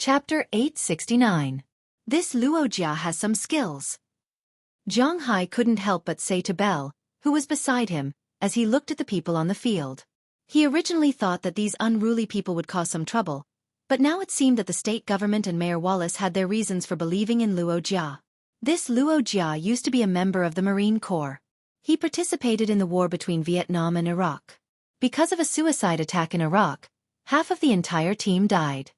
Chapter 869. This Luo Jia has some skills. Zhang Hai couldn't help but say to Belle, who was beside him, as he looked at the people on the field. He originally thought that these unruly people would cause some trouble, but now it seemed that the state government and Mayor Wallace had their reasons for believing in Luo Jia. This Luo Jia used to be a member of the Marine Corps. He participated in the war between Vietnam and Iraq. Because of a suicide attack in Iraq, half of the entire team died.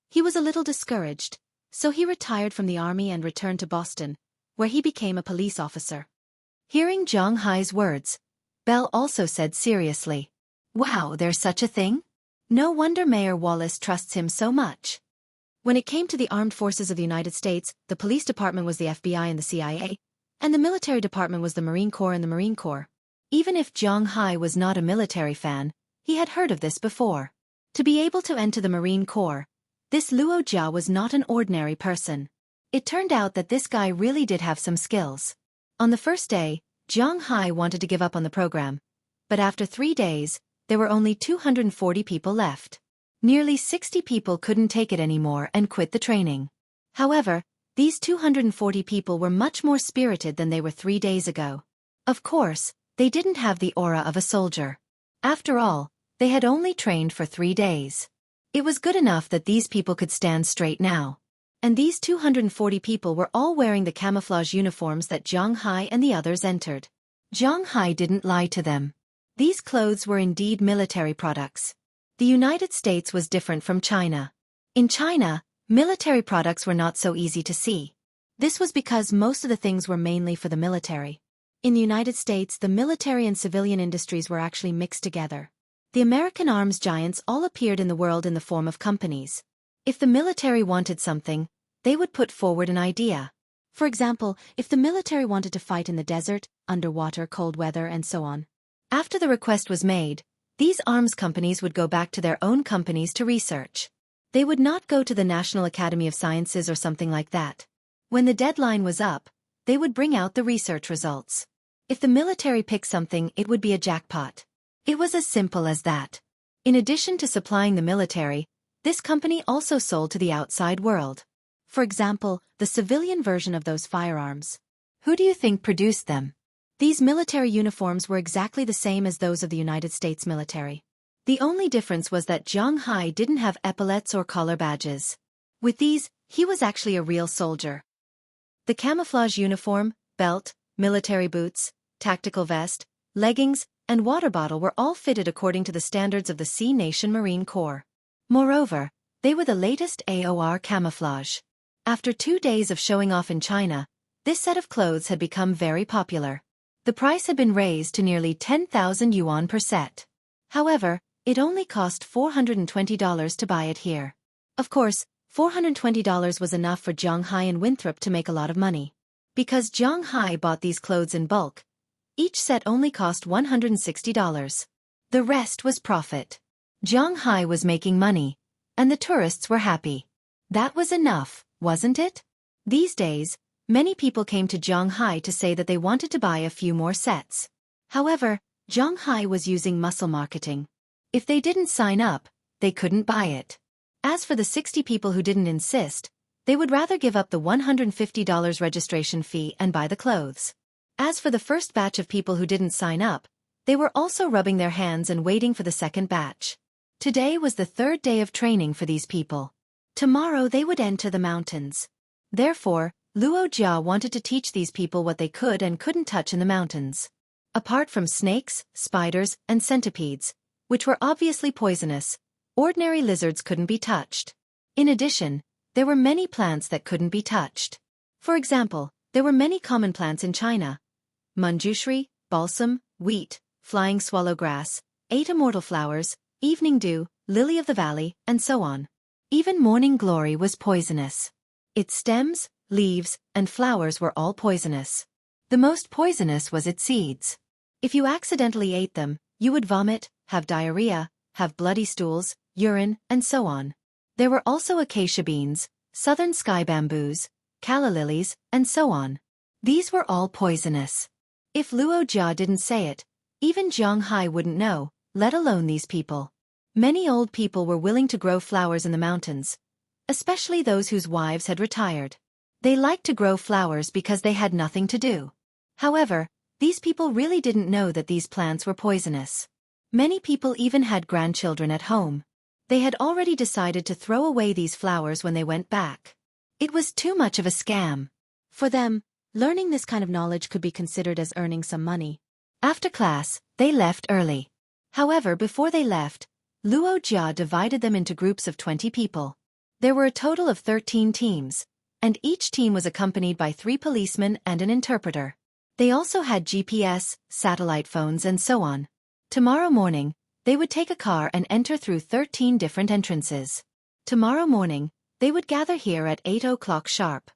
He was a little discouraged, so he retired from the army and returned to Boston, where he became a police officer. Hearing Zhang Hai's words, Belle also said seriously, "Wow, there's such a thing? No wonder Mayor Wallace trusts him so much." When it came to the armed forces of the United States, the police department was the FBI and the CIA, and the military department was the Marine Corps and the Marine Corps. Even if Zhang Hai was not a military fan, he had heard of this before. To be able to enter the Marine Corps, this Luo Jia was not an ordinary person. It turned out that this guy really did have some skills. On the first day, Zhang Hai wanted to give up on the program, but after 3 days, there were only 240 people left. Nearly 60 people couldn't take it anymore and quit the training. However, these 240 people were much more spirited than they were 3 days ago. Of course, they didn't have the aura of a soldier. After all, they had only trained for 3 days. It was good enough that these people could stand straight now. And these 240 people were all wearing the camouflage uniforms that Zhang Hai and the others entered. Zhang Hai didn't lie to them. These clothes were indeed military products. The United States was different from China. In China, military products were not so easy to see. This was because most of the things were mainly for the military. In the United States, the military and civilian industries were actually mixed together. The American arms giants all appeared in the world in the form of companies. If the military wanted something, they would put forward an idea. For example, if the military wanted to fight in the desert, underwater, cold weather, and so on. After the request was made, these arms companies would go back to their own companies to research. They would not go to the National Academy of Sciences or something like that. When the deadline was up, they would bring out the research results. If the military picked something, it would be a jackpot. It was as simple as that. In addition to supplying the military, this company also sold to the outside world. For example, the civilian version of those firearms. Who do you think produced them? These military uniforms were exactly the same as those of the United States military. The only difference was that Zhang Hai didn't have epaulets or collar badges. With these, he was actually a real soldier. The camouflage uniform, belt, military boots, tactical vest, leggings, and water bottle were all fitted according to the standards of the Sea Nation Marine Corps. Moreover, they were the latest AOR camouflage. After 2 days of showing off in China, this set of clothes had become very popular. The price had been raised to nearly 10,000 yuan per set. However, it only cost $420 to buy it here. Of course, $420 was enough for Zhang Hai and Winthrop to make a lot of money. Because Zhang Hai bought these clothes in bulk, each set only cost $160. The rest was profit. Zhang Hai was making money, and the tourists were happy. That was enough, wasn't it? These days, many people came to Zhang Hai to say that they wanted to buy a few more sets. However, Zhang Hai was using muscle marketing. If they didn't sign up, they couldn't buy it. As for the 60 people who didn't insist, they would rather give up the $150 registration fee and buy the clothes. As for the first batch of people who didn't sign up, they were also rubbing their hands and waiting for the second batch. Today was the 3rd day of training for these people. Tomorrow they would enter the mountains. Therefore, Luo Jia wanted to teach these people what they could and couldn't touch in the mountains. Apart from snakes, spiders, and centipedes, which were obviously poisonous, ordinary lizards couldn't be touched. In addition, there were many plants that couldn't be touched. For example, there were many common plants in China: manjushri, balsam, wheat, flying swallowgrass, 8 immortal flowers, evening dew, lily of the valley, and so on. Even morning glory was poisonous. Its stems, leaves, and flowers were all poisonous. The most poisonous was its seeds. If you accidentally ate them, you would vomit, have diarrhea, have bloody stools, urine, and so on. There were also acacia beans, southern sky bamboos, calla lilies, and so on. These were all poisonous. If Luo Jia didn't say it, even Zhang Hai wouldn't know, let alone these people. Many old people were willing to grow flowers in the mountains, especially those whose wives had retired. They liked to grow flowers because they had nothing to do. However, these people really didn't know that these plants were poisonous. Many people even had grandchildren at home. They had already decided to throw away these flowers when they went back. It was too much of a scam. For them, learning this kind of knowledge could be considered as earning some money. After class, they left early. However, before they left, Luo Jia divided them into groups of 20 people. There were a total of 13 teams, and each team was accompanied by 3 policemen and an interpreter. They also had GPS, satellite phones and so on. Tomorrow morning, they would take a car and enter through 13 different entrances. Tomorrow morning, they would gather here at 8 o'clock sharp.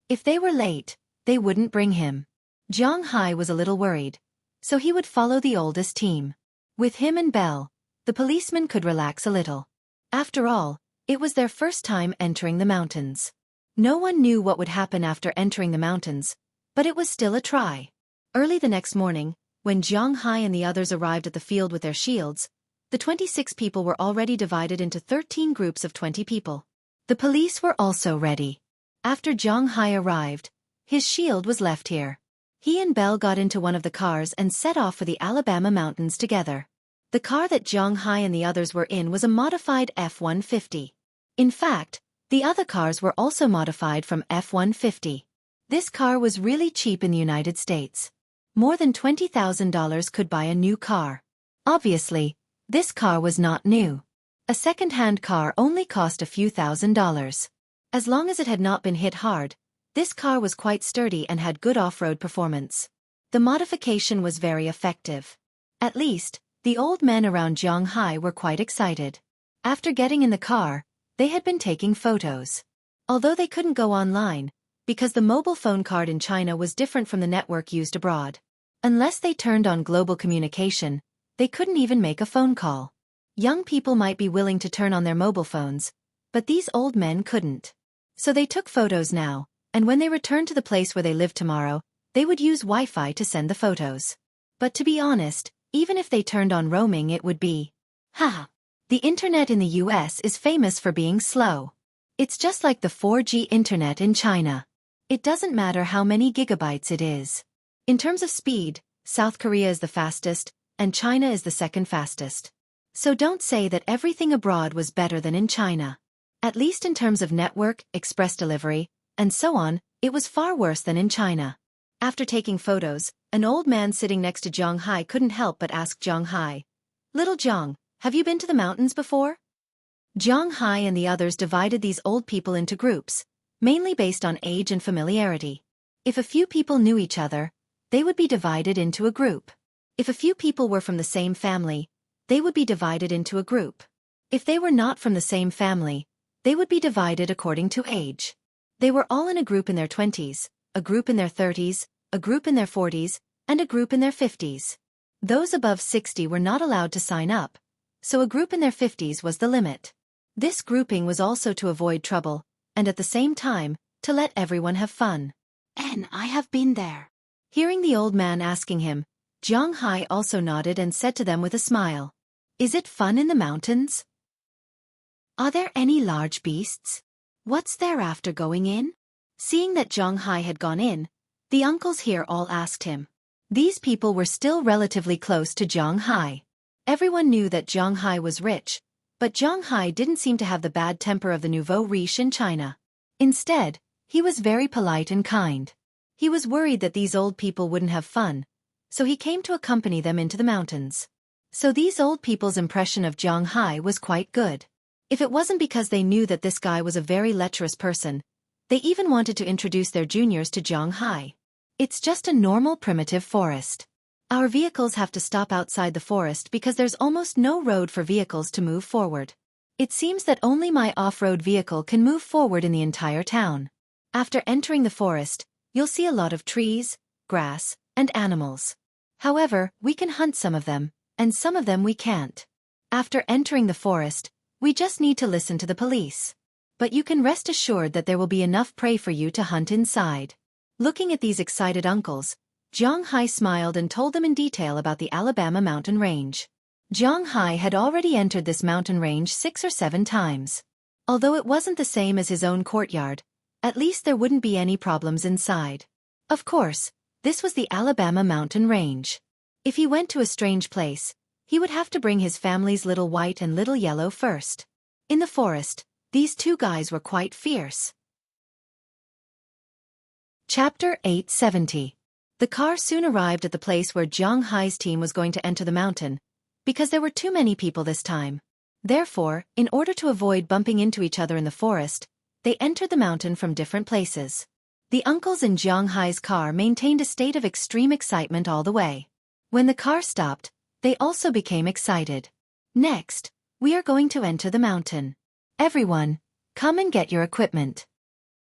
If they were late, they wouldn't bring him. Zhang Hai was a little worried, so he would follow the oldest team. With him and Belle, the policeman could relax a little. After all, it was their first time entering the mountains. No one knew what would happen after entering the mountains, but it was still a try. Early the next morning, when Zhang Hai and the others arrived at the field with their shields, the 26 people were already divided into 13 groups of 20 people. The police were also ready. After Zhang Hai arrived, his shield was left here. He and Belle got into one of the cars and set off for the Alabama mountains together. The car that Zhang Hai and the others were in was a modified F-150. In fact, the other cars were also modified from F-150. This car was really cheap in the United States. More than $20,000 could buy a new car. Obviously, this car was not new. A second-hand car only cost a few $1,000s. As long as it had not been hit hard, this car was quite sturdy and had good off-road performance. The modification was very effective. At least, the old men around Zhang Hai were quite excited. After getting in the car, they had been taking photos. Although they couldn't go online, because the mobile phone card in China was different from the network used abroad. Unless they turned on global communication, they couldn't even make a phone call. Young people might be willing to turn on their mobile phones, but these old men couldn't. So they took photos now, and when they returned to the place where they lived tomorrow, they would use Wi-Fi to send the photos. But to be honest, even if they turned on roaming, it would be, the internet in the US is famous for being slow. It's just like the 4G internet in China. It doesn't matter how many gigabytes it is. In terms of speed, South Korea is the fastest, and China is the second fastest. So don't say that everything abroad was better than in China. At least in terms of network, express delivery, and so on, it was far worse than in China. After taking photos, an old man sitting next to Zhang Hai couldn't help but ask Zhang Hai, "Little Zhang, have you been to the mountains before?" Zhang Hai and the others divided these old people into groups, mainly based on age and familiarity. If a few people knew each other, they would be divided into a group. If a few people were from the same family, they would be divided into a group. If they were not from the same family, they would be divided according to age. They were all in a group in their 20s, a group in their 30s, a group in their 40s, and a group in their 50s. Those above 60 were not allowed to sign up, so a group in their 50s was the limit. This grouping was also to avoid trouble, and at the same time, to let everyone have fun. "And I have been there." Hearing the old man asking him, Zhang Hai also nodded and said to them with a smile, "Is it fun in the mountains? Are there any large beasts? What's there after going in?" Seeing that Zhang Hai had gone in, the uncles here all asked him. These people were still relatively close to Zhang Hai. Everyone knew that Zhang Hai was rich, but Zhang Hai didn't seem to have the bad temper of the nouveau riche in China. Instead, he was very polite and kind. He was worried that these old people wouldn't have fun, so he came to accompany them into the mountains. So these old people's impression of Zhang Hai was quite good. If it wasn't because they knew that this guy was a very lecherous person, they even wanted to introduce their juniors to Zhang Hai. It's just a normal primitive forest. Our vehicles have to stop outside the forest because there's almost no road for vehicles to move forward. It seems that only my off-road vehicle can move forward in the entire town. After entering the forest, you'll see a lot of trees, grass, and animals. However, we can hunt some of them, and some of them we can't. After entering the forest, we just need to listen to the police. But you can rest assured that there will be enough prey for you to hunt inside. Looking at these excited uncles, Zhang Hai smiled and told them in detail about the Alabama mountain range. Zhang Hai had already entered this mountain range 6 or 7 times. Although it wasn't the same as his own courtyard, at least there wouldn't be any problems inside. Of course, this was the Alabama mountain range. If he went to a strange place, he would have to bring his family's little white and little yellow first. In the forest, these two guys were quite fierce. Chapter 870. The car soon arrived at the place where Zhang Hai's team was going to enter the mountain, because there were too many people this time. Therefore, in order to avoid bumping into each other in the forest, they entered the mountain from different places. The uncles in Zhang Hai's car maintained a state of extreme excitement all the way. When the car stopped, they also became excited. Next, we are going to enter the mountain. Everyone, come and get your equipment.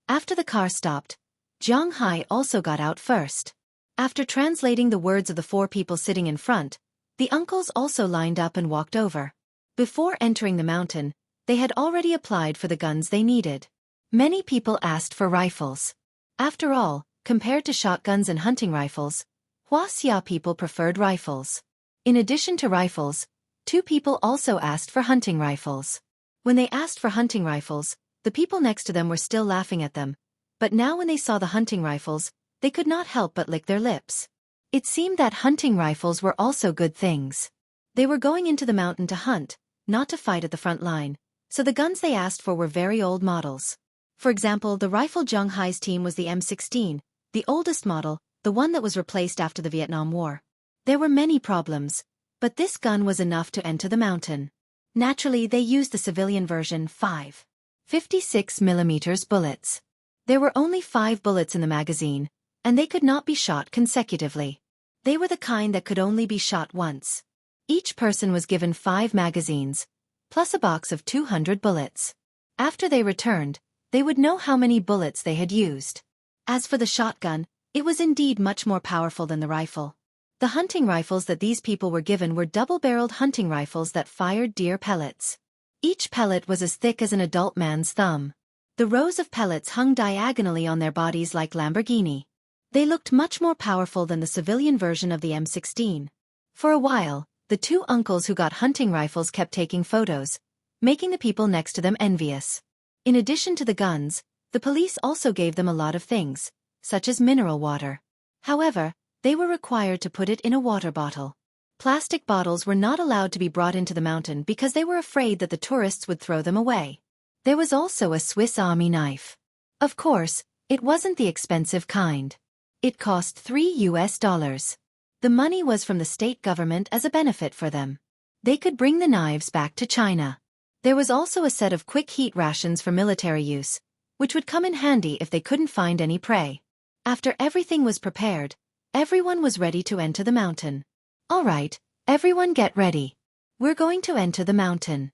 After the car stopped, Zhang Hai also got out first. After translating the words of the four people sitting in front, the uncles also lined up and walked over. Before entering the mountain, they had already applied for the guns they needed. Many people asked for rifles. After all, compared to shotguns and hunting rifles, Huaxia people preferred rifles. In addition to rifles, two people also asked for hunting rifles. When they asked for hunting rifles, the people next to them were still laughing at them, but now when they saw the hunting rifles, they could not help but lick their lips. It seemed that hunting rifles were also good things. They were going into the mountain to hunt, not to fight at the front line, so the guns they asked for were very old models. For example, the rifle Zhang Hai's team was the M16, the oldest model, the one that was replaced after the Vietnam War. There were many problems, but this gun was enough to enter the mountain. Naturally, they used the civilian version 5.56mm bullets. There were only 5 bullets in the magazine, and they could not be shot consecutively. They were the kind that could only be shot once. Each person was given 5 magazines, plus a box of 200 bullets. After they returned, they would know how many bullets they had used. As for the shotgun, it was indeed much more powerful than the rifle. The hunting rifles that these people were given were double-barreled hunting rifles that fired deer pellets. Each pellet was as thick as an adult man's thumb. The rows of pellets hung diagonally on their bodies like Lamborghini. They looked much more powerful than the civilian version of the M16. For a while, the two uncles who got hunting rifles kept taking photos, making the people next to them envious. In addition to the guns, the police also gave them a lot of things, such as mineral water. However, they were required to put it in a water bottle. Plastic bottles were not allowed to be brought into the mountain because they were afraid that the tourists would throw them away. There was also a Swiss Army knife. Of course, it wasn't the expensive kind. It cost $3. The money was from the state government as a benefit for them. They could bring the knives back to China. There was also a set of quick heat rations for military use, which would come in handy if they couldn't find any prey. After everything was prepared, everyone was ready to enter the mountain. All right, everyone get ready. We're going to enter the mountain.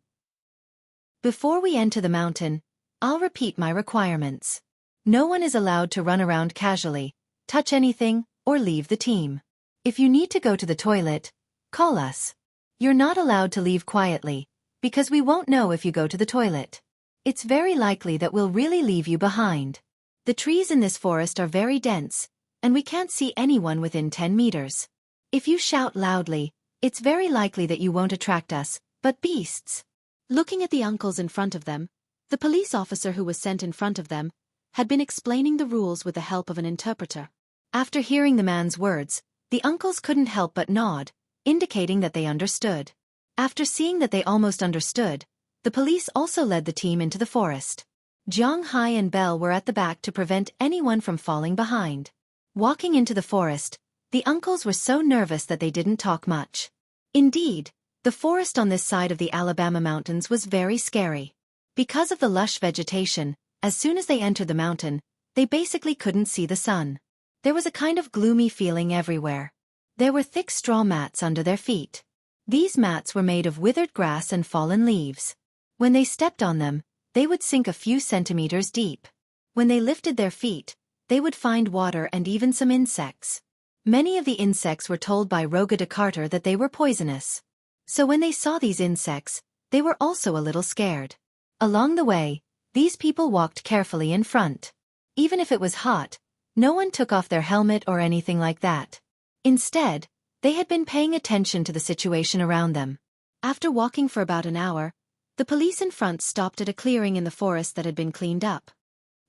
Before we enter the mountain, I'll repeat my requirements. No one is allowed to run around casually, touch anything, or leave the team. If you need to go to the toilet, call us. You're not allowed to leave quietly, because we won't know if you go to the toilet. It's very likely that we'll really leave you behind. The trees in this forest are very dense, and we can't see anyone within 10 meters. If you shout loudly, it's very likely that you won't attract us, but beasts. Looking at the uncles in front of them, the police officer who was sent in front of them had been explaining the rules with the help of an interpreter. After hearing the man's words, the uncles couldn't help but nod, indicating that they understood. After seeing that they almost understood, the police also led the team into the forest. Zhang Hai and Belle were at the back to prevent anyone from falling behind. Walking into the forest, the uncles were so nervous that they didn't talk much. Indeed, the forest on this side of the Alabama mountains was very scary. Because of the lush vegetation, as soon as they entered the mountain, they basically couldn't see the sun. There was a kind of gloomy feeling everywhere. There were thick straw mats under their feet. These mats were made of withered grass and fallen leaves. When they stepped on them, they would sink a few centimeters deep. When they lifted their feet, they would find water and even some insects. Many of the insects were told by Roga de Carter that they were poisonous. So when they saw these insects, they were also a little scared. Along the way, these people walked carefully in front. Even if it was hot, no one took off their helmet or anything like that. Instead, they had been paying attention to the situation around them. After walking for about an hour, The police in front stopped at a clearing in the forest that had been cleaned up.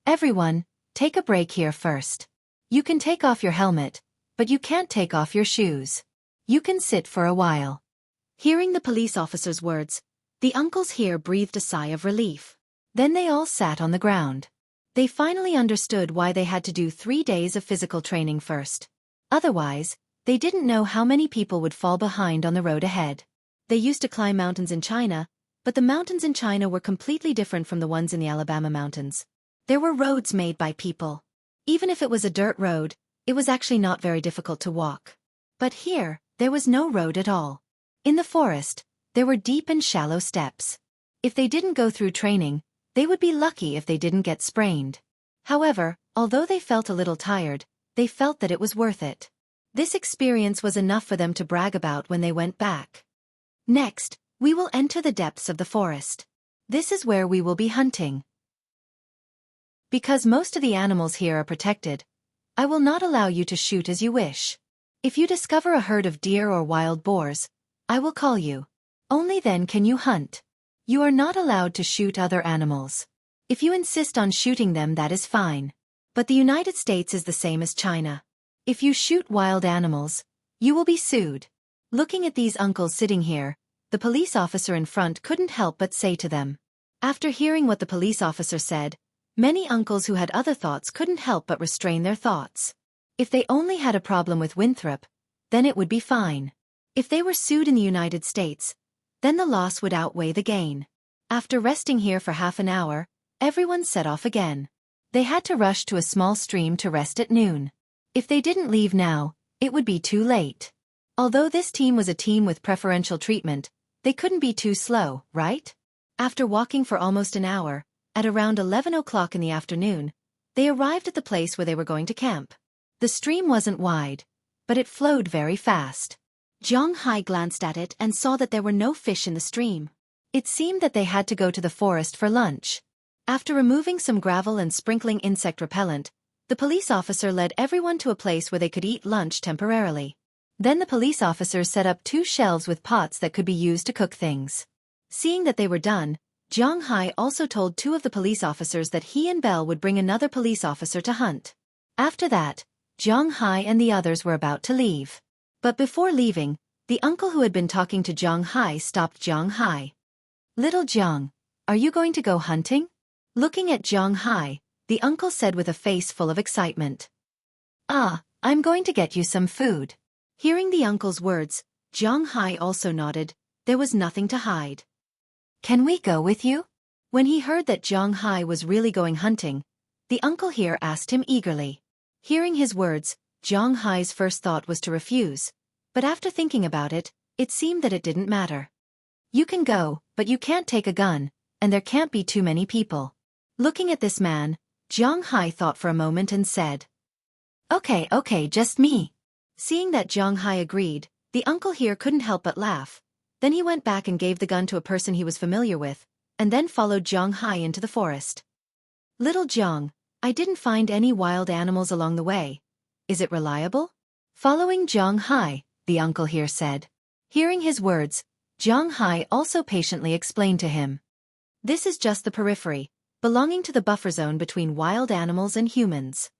Everyone, take a break here first. You can take off your helmet, but you can't take off your shoes. You can sit for a while. Hearing the police officer's words, the uncles here breathed a sigh of relief. Then they all sat on the ground. They finally understood why they had to do 3 days of physical training first. Otherwise, they didn't know how many people would fall behind on the road ahead. They used to climb mountains in China, but the mountains in China were completely different from the ones in the Alabama mountains. There were roads made by people. Even if it was a dirt road, it was actually not very difficult to walk. But here, there was no road at all. In the forest, there were deep and shallow steps. If they didn't go through training, they would be lucky if they didn't get sprained. However, although they felt a little tired, they felt that it was worth it. This experience was enough for them to brag about when they went back. Next, we will enter the depths of the forest. This is where we will be hunting. Because most of the animals here are protected, I will not allow you to shoot as you wish. If you discover a herd of deer or wild boars, I will call you. Only then can you hunt. You are not allowed to shoot other animals. If you insist on shooting them, that is fine. But the United States is the same as China. If you shoot wild animals, you will be sued. Looking at these uncles sitting here, the police officer in front couldn't help but say to them. After hearing what the police officer said, many uncles who had other thoughts couldn't help but restrain their thoughts. If they only had a problem with Winthrop, then it would be fine. If they were sued in the United States, then the loss would outweigh the gain. After resting here for half an hour, everyone set off again. They had to rush to a small stream to rest at noon. If they didn't leave now, it would be too late. Although this team was a team with preferential treatment, they couldn't be too slow, right? After walking for almost an hour, at around 11 o'clock in the afternoon, they arrived at the place where they were going to camp. The stream wasn't wide, but it flowed very fast. Zhang Hai glanced at it and saw that there were no fish in the stream. It seemed that they had to go to the forest for lunch. After removing some gravel and sprinkling insect repellent, the police officer led everyone to a place where they could eat lunch temporarily. Then the police officer set up 2 shelves with pots that could be used to cook things. Seeing that they were done, Zhang Hai also told 2 of the police officers that he and Belle would bring another police officer to hunt. After that, Zhang Hai and the others were about to leave. But before leaving, the uncle who had been talking to Zhang Hai stopped Zhang Hai. "Little Zhang, are you going to go hunting?" Looking at Zhang Hai, the uncle said with a face full of excitement. "Ah, I'm going to get you some food." Hearing the uncle's words, Zhang Hai also nodded. There was nothing to hide. "Can we go with you?" When he heard that Zhang Hai was really going hunting, the uncle here asked him eagerly. Hearing his words, Zhang Hai's first thought was to refuse, but after thinking about it, it seemed that it didn't matter. "You can go, but you can't take a gun, and there can't be too many people." Looking at this man, Zhang Hai thought for a moment and said, Okay, just me." Seeing that Zhang Hai agreed, the uncle here couldn't help but laugh. Then he went back and gave the gun to a person he was familiar with, and then followed Zhang Hai into the forest. "Little Zhang, I didn't find any wild animals along the way. Is it reliable?" Following Zhang Hai, the uncle here said. Hearing his words, Zhang Hai also patiently explained to him. "This is just the periphery, belonging to the buffer zone between wild animals and humans.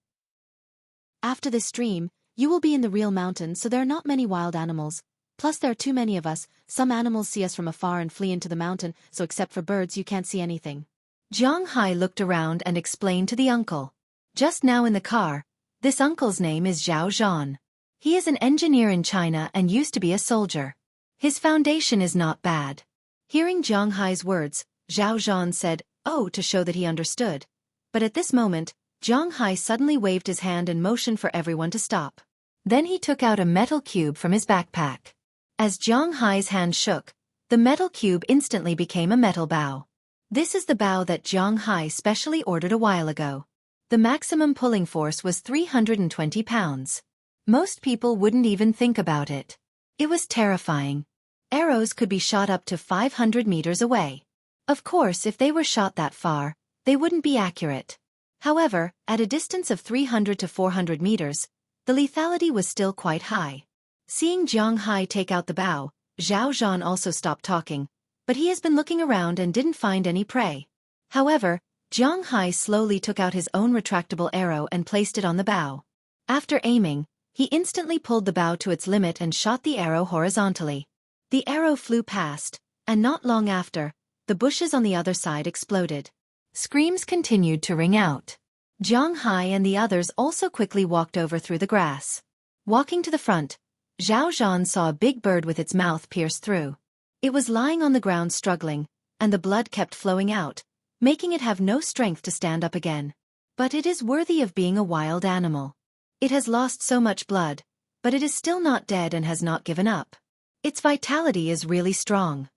After this stream, you will be in the real mountain, so there are not many wild animals. Plus there are too many of us. Some animals see us from afar and flee into the mountain, so except for birds you can't see anything." Zhang Hai looked around and explained to the uncle. Just now in the car, this uncle's name is Zhao Zhan. He is an engineer in China and used to be a soldier. His foundation is not bad. Hearing Zhang Hai's words, Zhao Zhan said, "Oh," to show that he understood. But at this moment, Zhang Hai suddenly waved his hand and motioned for everyone to stop. Then he took out a metal cube from his backpack. As Zhang Hai's hand shook, the metal cube instantly became a metal bow. This is the bow that Zhang Hai specially ordered a while ago. The maximum pulling force was 320 pounds. Most people wouldn't even think about it. It was terrifying. Arrows could be shot up to 500 meters away. Of course, if they were shot that far, they wouldn't be accurate. However, at a distance of 300 to 400 meters, the lethality was still quite high. Seeing Zhang Hai take out the bow, Zhao Zhan also stopped talking, but he has been looking around and didn't find any prey. However, Jiang Hai slowly took out his own retractable arrow and placed it on the bow. After aiming, he instantly pulled the bow to its limit and shot the arrow horizontally. The arrow flew past, and not long after, the bushes on the other side exploded. Screams continued to ring out. Jiang Hai and the others also quickly walked over through the grass. Walking to the front, Zhao Zhan saw a big bird with its mouth pierced through. It was lying on the ground struggling, and the blood kept flowing out, making it have no strength to stand up again. But it is worthy of being a wild animal. It has lost so much blood, but it is still not dead and has not given up. Its vitality is really strong.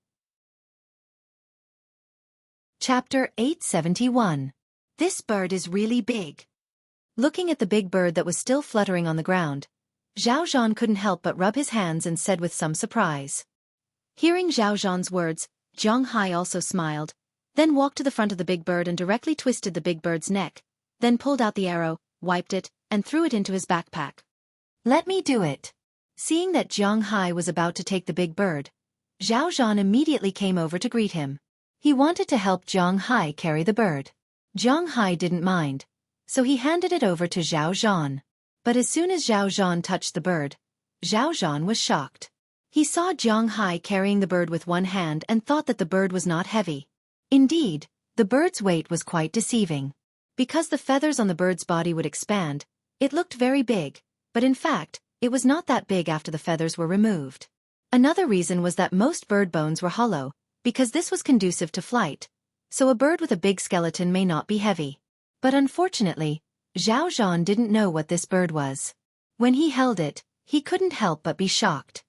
Chapter 871. This bird is really big. Looking at the big bird that was still fluttering on the ground, Zhao Zhan couldn't help but rub his hands and said with some surprise. Hearing Zhao Zhan's words, Jiang Hai also smiled, then walked to the front of the big bird and directly twisted the big bird's neck, then pulled out the arrow, wiped it, and threw it into his backpack. Let me do it. Seeing that Jiang Hai was about to take the big bird, Zhao Zhan immediately came over to greet him. He wanted to help Jiang Hai carry the bird. Jiang Hai didn't mind, so he handed it over to Zhao Zhan. But as soon as Zhao Zhan touched the bird, Zhao Zhan was shocked. He saw Jiang Hai carrying the bird with one hand and thought that the bird was not heavy. Indeed, the bird's weight was quite deceiving. Because the feathers on the bird's body would expand, it looked very big, but in fact, it was not that big after the feathers were removed. Another reason was that most bird bones were hollow, because this was conducive to flight, so a bird with a big skeleton may not be heavy. But unfortunately, Zhao Zhan didn't know what this bird was. When he held it, he couldn't help but be shocked.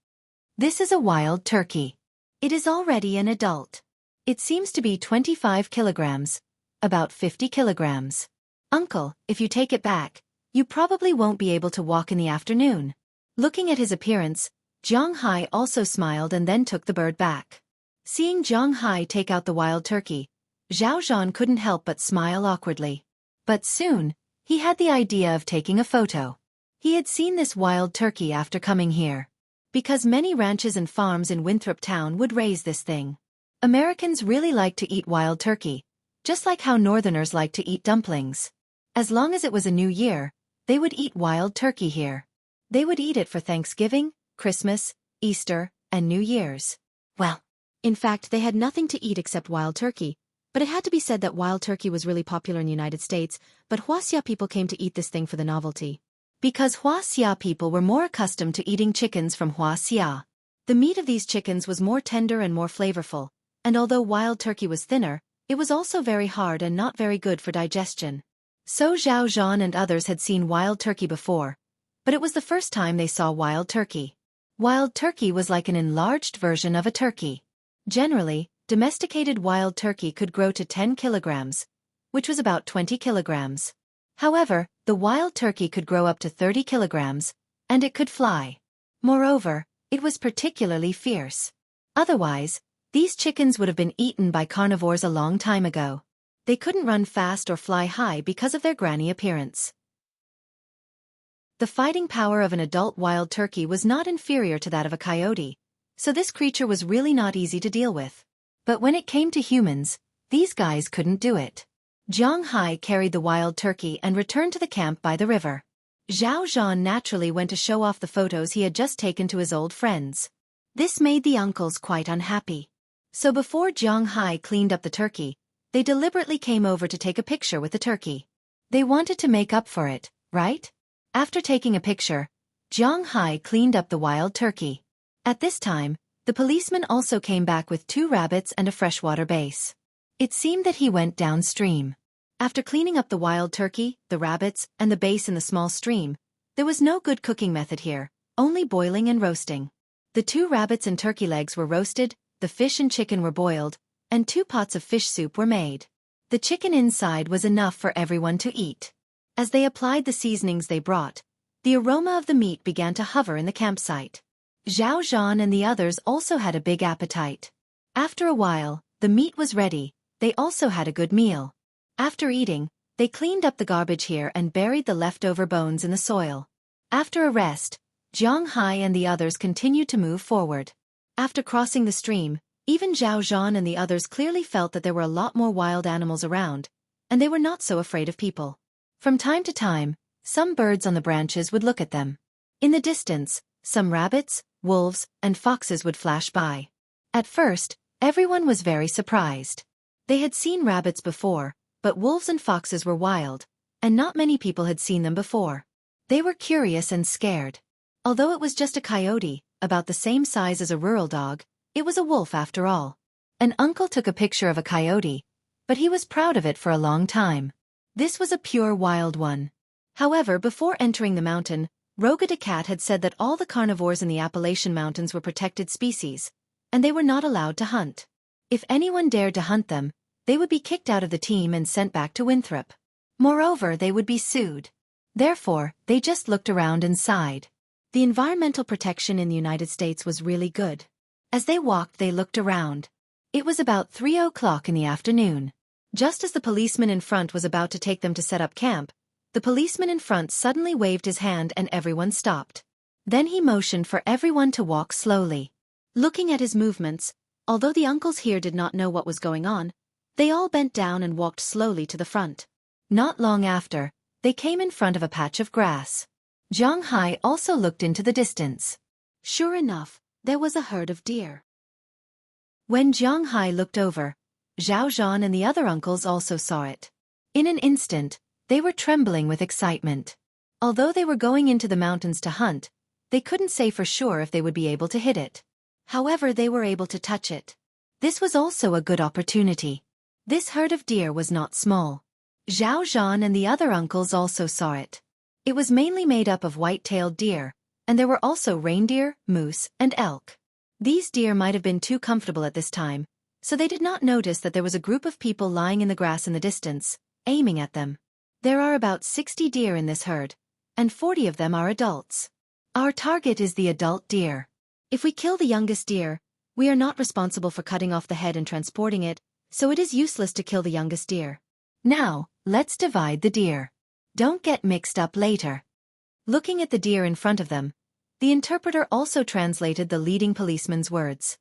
This is a wild turkey. It is already an adult. It seems to be 25 kilograms, about 50 kilograms. Uncle, if you take it back, you probably won't be able to walk in the afternoon. Looking at his appearance, Jiang Hai also smiled and then took the bird back. Seeing Jiang Hai take out the wild turkey, Zhao Zhan couldn't help but smile awkwardly. But soon, he had the idea of taking a photo. He had seen this wild turkey after coming here. Because many ranches and farms in Winthrop Town would raise this thing. Americans really like to eat wild turkey, just like how Northerners like to eat dumplings. As long as it was a new year, they would eat wild turkey here. They would eat it for Thanksgiving, Christmas, Easter, and New Year's. Well, in fact, they had nothing to eat except wild turkey, but it had to be said that wild turkey was really popular in the United States, but Huaxia people came to eat this thing for the novelty. Because Huaxia people were more accustomed to eating chickens from Huaxia. The meat of these chickens was more tender and more flavorful, and although wild turkey was thinner, it was also very hard and not very good for digestion. So Zhao Zhan and others had seen wild turkey before, but it was the first time they saw wild turkey. Wild turkey was like an enlarged version of a turkey. Generally, domesticated wild turkey could grow to 10 kilograms, which was about 20 kilograms. However, the wild turkey could grow up to 30 kilograms, and it could fly. Moreover, it was particularly fierce. Otherwise, these chickens would have been eaten by carnivores a long time ago. They couldn't run fast or fly high because of their granny appearance. The fighting power of an adult wild turkey was not inferior to that of a coyote, so this creature was really not easy to deal with. But when it came to humans, these guys couldn't do it. Jiang Hai carried the wild turkey and returned to the camp by the river. Zhao Zhan naturally went to show off the photos he had just taken to his old friends. This made the uncles quite unhappy. So before Jiang Hai cleaned up the turkey, they deliberately came over to take a picture with the turkey. They wanted to make up for it, right? After taking a picture, Jiang Hai cleaned up the wild turkey. At this time, the policeman also came back with 2 rabbits and a freshwater base. It seemed that he went downstream. After cleaning up the wild turkey, the rabbits, and the base in the small stream, there was no good cooking method here, only boiling and roasting. The 2 rabbits and turkey legs were roasted, the fish and chicken were boiled, and 2 pots of fish soup were made. The chicken inside was enough for everyone to eat. As they applied the seasonings they brought, the aroma of the meat began to hover in the campsite. Zhao Zhan and the others also had a big appetite. After a while, the meat was ready. They also had a good meal. After eating, they cleaned up the garbage here and buried the leftover bones in the soil. After a rest, Jiang Hai and the others continued to move forward. After crossing the stream, Even Zhao Zhan and the others clearly felt that there were a lot more wild animals around, and they were not so afraid of people. From time to time, some birds on the branches would look at them. In the distance, some rabbits, wolves, and foxes would flash by. At first, everyone was very surprised. They had seen rabbits before, but wolves and foxes were wild, and not many people had seen them before. They were curious and scared. Although it was just a coyote, about the same size as a rural dog, it was a wolf after all. An uncle took a picture of a coyote, but he was proud of it for a long time. This was a pure wild one. However, before entering the mountain, Roga the cat had said that all the carnivores in the Appalachian Mountains were protected species, and they were not allowed to hunt. If anyone dared to hunt them, they would be kicked out of the team and sent back to Winthrop. Moreover, they would be sued. Therefore, they just looked around and sighed. The environmental protection in the United States was really good. As they walked, they looked around. It was about 3 o'clock in the afternoon. Just as the policeman in front was about to take them to set up camp, the policeman in front suddenly waved his hand and everyone stopped. Then he motioned for everyone to walk slowly. Looking at his movements, although the uncles here did not know what was going on, they all bent down and walked slowly to the front. Not long after, they came in front of a patch of grass. Zhang Hai also looked into the distance. Sure enough, there was a herd of deer. When Zhang Hai looked over, Zhao Zhan and the other uncles also saw it. In an instant, they were trembling with excitement. Although they were going into the mountains to hunt, they couldn't say for sure if they would be able to hit it. However, they were able to touch it. This was also a good opportunity. This herd of deer was not small. Zhao Zhan and the other uncles also saw it. It was mainly made up of white-tailed deer, and there were also reindeer, moose, and elk. These deer might have been too comfortable at this time, so they did not notice that there was a group of people lying in the grass in the distance, aiming at them. There are about 60 deer in this herd, and 40 of them are adults. Our target is the adult deer. If we kill the youngest deer, we are not responsible for cutting off the head and transporting it, so it is useless to kill the youngest deer. Now, let's divide the deer. Don't get mixed up later. Looking at the deer in front of them, the interpreter also translated the leading policeman's words.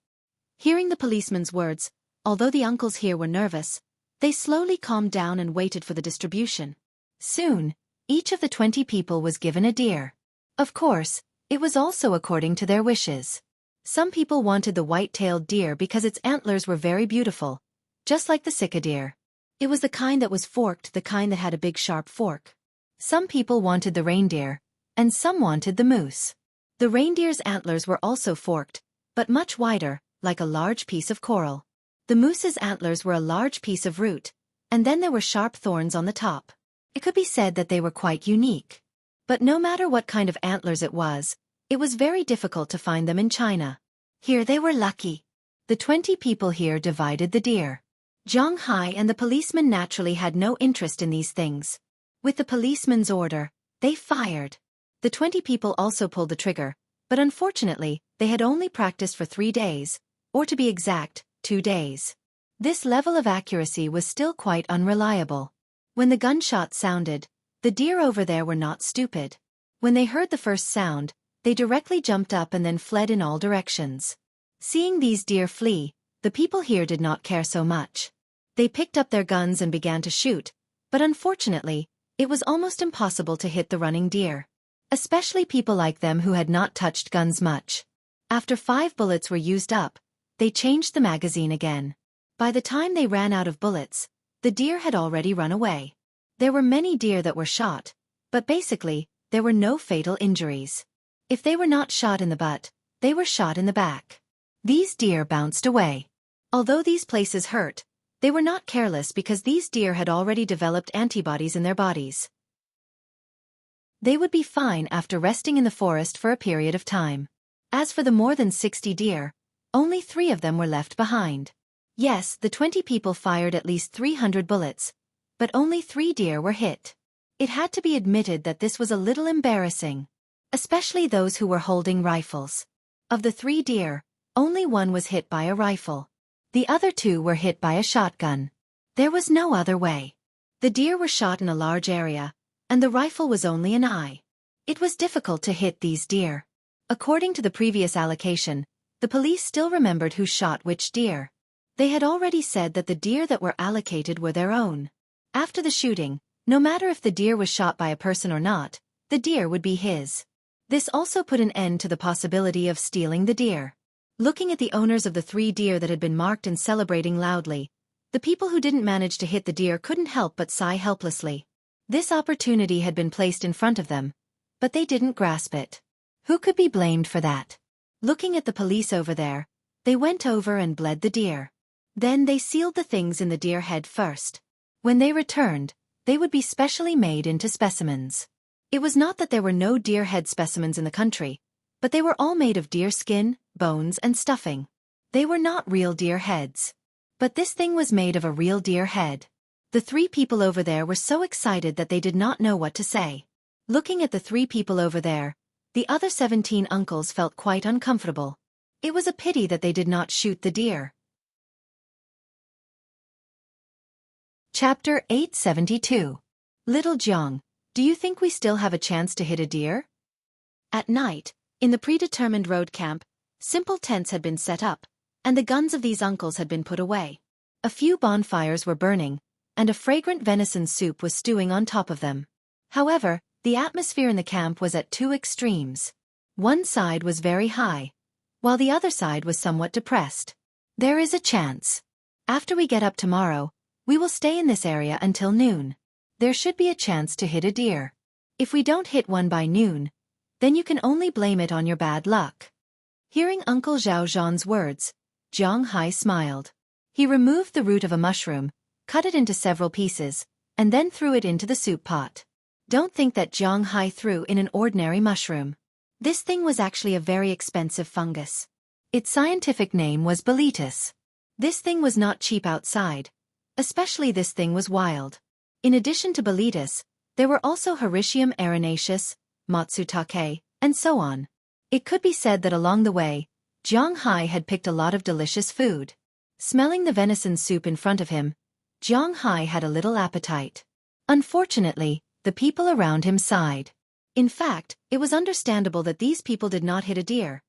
Hearing the policeman's words, although the uncles here were nervous, they slowly calmed down and waited for the distribution. Soon, each of the 20 people was given a deer. Of course, it was also according to their wishes. Some people wanted the white-tailed deer because its antlers were very beautiful, just like the Xueqi deer. It was the kind that was forked, the kind that had a big sharp fork. Some people wanted the reindeer, and some wanted the moose. The reindeer's antlers were also forked, but much wider, like a large piece of coral. The moose's antlers were a large piece of root, and then there were sharp thorns on the top. It could be said that they were quite unique. But no matter what kind of antlers it was very difficult to find them in China. Here they were lucky. The 20 people here divided the deer. Zhang Hai and the policeman naturally had no interest in these things. With the policeman's order, they fired. The 20 people also pulled the trigger, but unfortunately, they had only practiced for 3 days, or to be exact, 2 days. This level of accuracy was still quite unreliable. When the gunshot sounded, the deer over there were not stupid. When they heard the first sound, they directly jumped up and then fled in all directions. Seeing these deer flee, the people here did not care so much. They picked up their guns and began to shoot, but unfortunately, it was almost impossible to hit the running deer. Especially people like them who had not touched guns much. After 5 bullets were used up, they changed the magazine again. By the time they ran out of bullets, the deer had already run away. There were many deer that were shot, but basically, there were no fatal injuries. If they were not shot in the butt, they were shot in the back. These deer bounced away. Although these places hurt, they were not careless because these deer had already developed antibodies in their bodies. They would be fine after resting in the forest for a period of time. As for the more than 60 deer, only 3 of them were left behind. Yes, the 20 people fired at least 300 bullets, but only 3 deer were hit. It had to be admitted that this was a little embarrassing, especially those who were holding rifles. Of the 3 deer, only 1 was hit by a rifle. The other 2 were hit by a shotgun. There was no other way. The deer were shot in a large area, and the rifle was only an eye. It was difficult to hit these deer. According to the previous allocation, The police still remembered who shot which deer. They had already said that the deer that were allocated were their own. After the shooting, no matter if the deer was shot by a person or not, the deer would be his. This also put an end to the possibility of stealing the deer. Looking at the owners of the 3 deer that had been marked and celebrating loudly, the people who didn't manage to hit the deer couldn't help but sigh helplessly. This opportunity had been placed in front of them, but they didn't grasp it. Who could be blamed for that? Looking at the police over there, they went over and bled the deer. Then they sealed the things in the deer head first. When they returned, they would be specially made into specimens. It was not that there were no deer head specimens in the country, but they were all made of deer skin, bones and stuffing. They were not real deer heads. But this thing was made of a real deer head. The 3 people over there were so excited that they did not know what to say. Looking at the 3 people over there, the other 17 uncles felt quite uncomfortable. It was a pity that they did not shoot the deer. Chapter 872. Little Jiang, do you think we still have a chance to hit a deer? At night, in the predetermined road camp, simple tents had been set up, and the guns of these uncles had been put away. A few bonfires were burning, and a fragrant venison soup was stewing on top of them. However, the atmosphere in the camp was at 2 extremes. One side was very high, while the other side was somewhat depressed. There is a chance. After we get up tomorrow, we will stay in this area until noon. There should be a chance to hit a deer. If we don't hit one by noon, then you can only blame it on your bad luck. Hearing Uncle Zhao Zhan's words, Jiang Hai smiled. He removed the root of a mushroom, cut it into several pieces, and then threw it into the soup pot. Don't think that Jiang Hai threw in an ordinary mushroom. This thing was actually a very expensive fungus. Its scientific name was Boletus. This thing was not cheap outside. Especially this thing was wild. In addition to Boletus, there were also Hericium erinaceus, Matsutake, and so on. It could be said that along the way, Jiang Hai had picked a lot of delicious food. Smelling the venison soup in front of him, Jiang Hai had a little appetite. Unfortunately, the people around him sighed. In fact, it was understandable that these people did not hit a deer.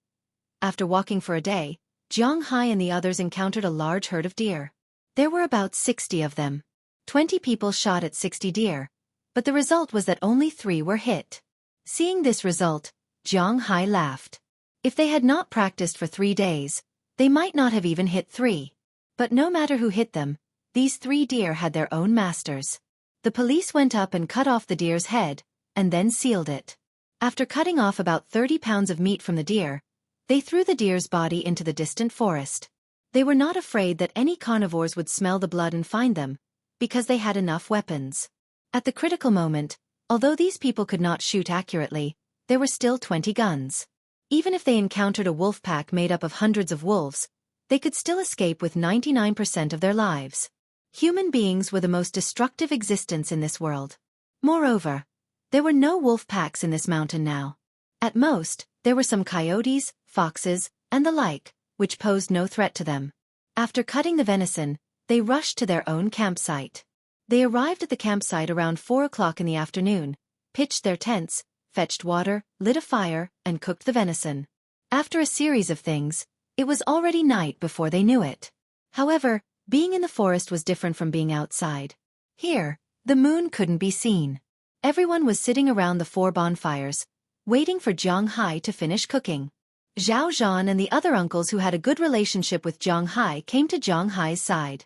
After walking for a day, Jiang Hai and the others encountered a large herd of deer. There were about 60 of them. 20 people shot at 60 deer, but the result was that only 3 were hit. Seeing this result, Jiang Hai laughed. If they had not practiced for 3 days, they might not have even hit 3. But no matter who hit them, these 3 deer had their own masters. The police went up and cut off the deer's head, and then sealed it. After cutting off about 30 pounds of meat from the deer, they threw the deer's body into the distant forest. They were not afraid that any carnivores would smell the blood and find them, because they had enough weapons. At the critical moment, although these people could not shoot accurately, there were still 20 guns. Even if they encountered a wolf pack made up of hundreds of wolves, they could still escape with 99% of their lives. Human beings were the most destructive existence in this world. Moreover, there were no wolf packs in this mountain now. At most, there were some coyotes, foxes, and the like, which posed no threat to them. After cutting the venison, they rushed to their own campsite. They arrived at the campsite around 4 o'clock in the afternoon, pitched their tents, fetched water, lit a fire, and cooked the venison. After a series of things, it was already night before they knew it. However, being in the forest was different from being outside. Here, the moon couldn't be seen. Everyone was sitting around the 4 bonfires, waiting for Jiang Hai to finish cooking. Zhao Zhan and the other uncles who had a good relationship with Jiang Hai came to Jiang Hai's side.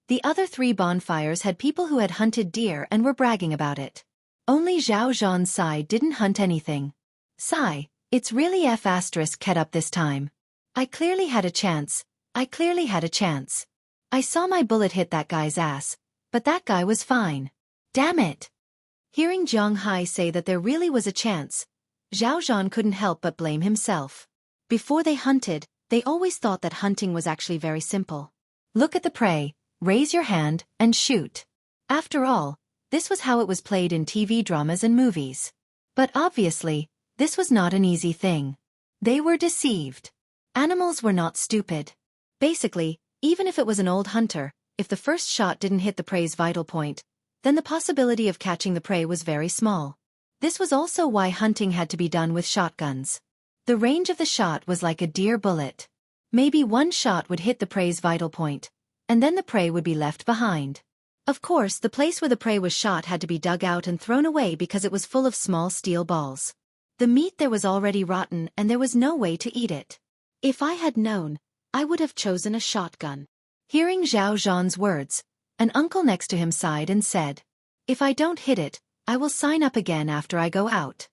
The other 3 bonfires had people who had hunted deer and were bragging about it. Only Zhao Zhan's side didn't hunt anything. Sigh, it's really F***ed up this time. I clearly had a chance. I saw my bullet hit that guy's ass, but that guy was fine. Damn it! Hearing Jiang Hai say that there really was a chance, Zhao Zhan couldn't help but blame himself. Before they hunted, they always thought that hunting was actually very simple. Look at the prey, raise your hand, and shoot. After all, this was how it was played in TV dramas and movies. But obviously, this was not an easy thing. They were deceived. Animals were not stupid. Basically, even if it was an old hunter, if the first shot didn't hit the prey's vital point, then the possibility of catching the prey was very small. This was also why hunting had to be done with shotguns. The range of the shot was like a deer bullet. Maybe one shot would hit the prey's vital point, and then the prey would be left behind. Of course, the place where the prey was shot had to be dug out and thrown away because it was full of small steel balls. The meat there was already rotten and there was no way to eat it. If I had known, I would have chosen a shotgun. Hearing Zhao Zhan's words, an uncle next to him sighed and said, "If I don't hit it, I will sign up again after I go out."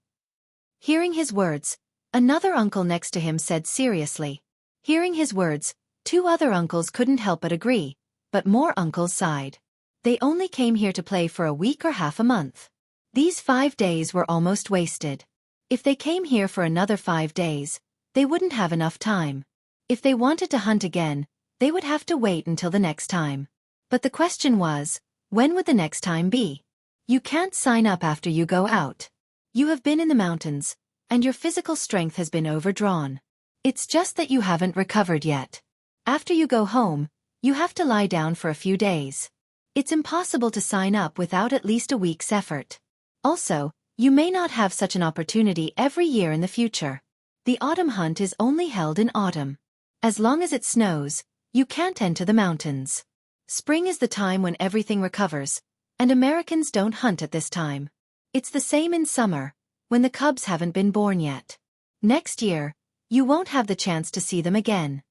Hearing his words, another uncle next to him said seriously. Hearing his words, two other uncles couldn't help but agree, but more uncles sighed. They only came here to play for a week or half a month. These 5 days were almost wasted. If they came here for another 5 days, they wouldn't have enough time. If they wanted to hunt again, they would have to wait until the next time. But the question was, when would the next time be? You can't sign up after you go out. You have been in the mountains, and your physical strength has been overdrawn. It's just that you haven't recovered yet. After you go home, you have to lie down for a few days. It's impossible to sign up without at least a week's effort. Also, you may not have such an opportunity every year in the future. The autumn hunt is only held in autumn. As long as it snows, you can't enter the mountains. Spring is the time when everything recovers, and Americans don't hunt at this time. It's the same in summer, when the cubs haven't been born yet. Next year, you won't have the chance to see them again.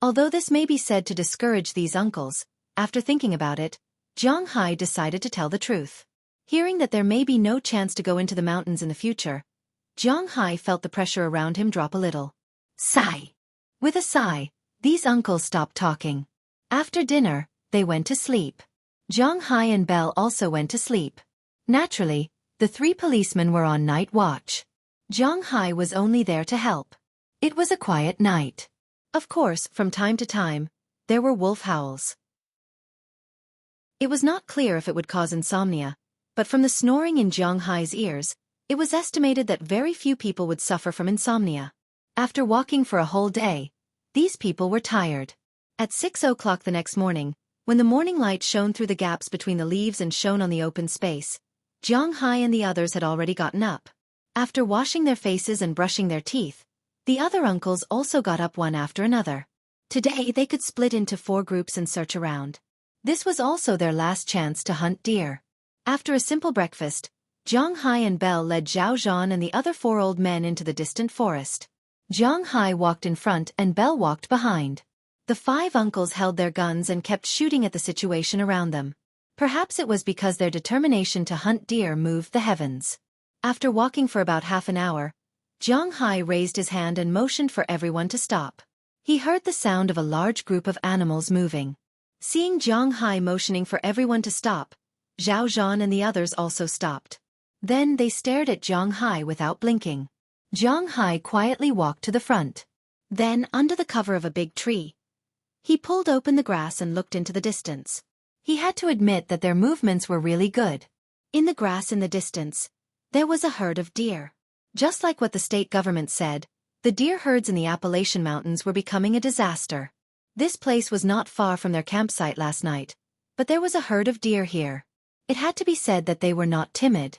Although this may be said to discourage these uncles, after thinking about it, Zhang Hai decided to tell the truth. Hearing that there may be no chance to go into the mountains in the future, Zhang Hai felt the pressure around him drop a little. Sigh. With a sigh, these uncles stopped talking. After dinner, they went to sleep. Zhang Hai and Belle also went to sleep. Naturally, the 3 policemen were on night watch. Zhang Hai was only there to help. It was a quiet night. Of course, from time to time, there were wolf howls. It was not clear if it would cause insomnia, but from the snoring in Zhang Hai's ears, it was estimated that very few people would suffer from insomnia. After walking for a whole day, these people were tired. At 6 o'clock the next morning, when the morning light shone through the gaps between the leaves and shone on the open space, Zhang Hai and the others had already gotten up. After washing their faces and brushing their teeth, the other uncles also got up one after another. Today they could split into 4 groups and search around. This was also their last chance to hunt deer. After a simple breakfast, Zhang Hai and Belle led Zhao Zhan and the other 4 old men into the distant forest. Zhang Hai walked in front and Belle walked behind. The 5 uncles held their guns and kept shooting at the situation around them. Perhaps it was because their determination to hunt deer moved the heavens. After walking for about half an hour, Zhang Hai raised his hand and motioned for everyone to stop. He heard the sound of a large group of animals moving. Seeing Zhang Hai motioning for everyone to stop, Zhao Zhan and the others also stopped. Then they stared at Zhang Hai without blinking. Zhang Hai quietly walked to the front. Then, under the cover of a big tree, he pulled open the grass and looked into the distance. He had to admit that their movements were really good. In the grass in the distance, there was a herd of deer. Just like what the state government said, the deer herds in the Appalachian Mountains were becoming a disaster. This place was not far from their campsite last night, but there was a herd of deer here. It had to be said that they were not timid.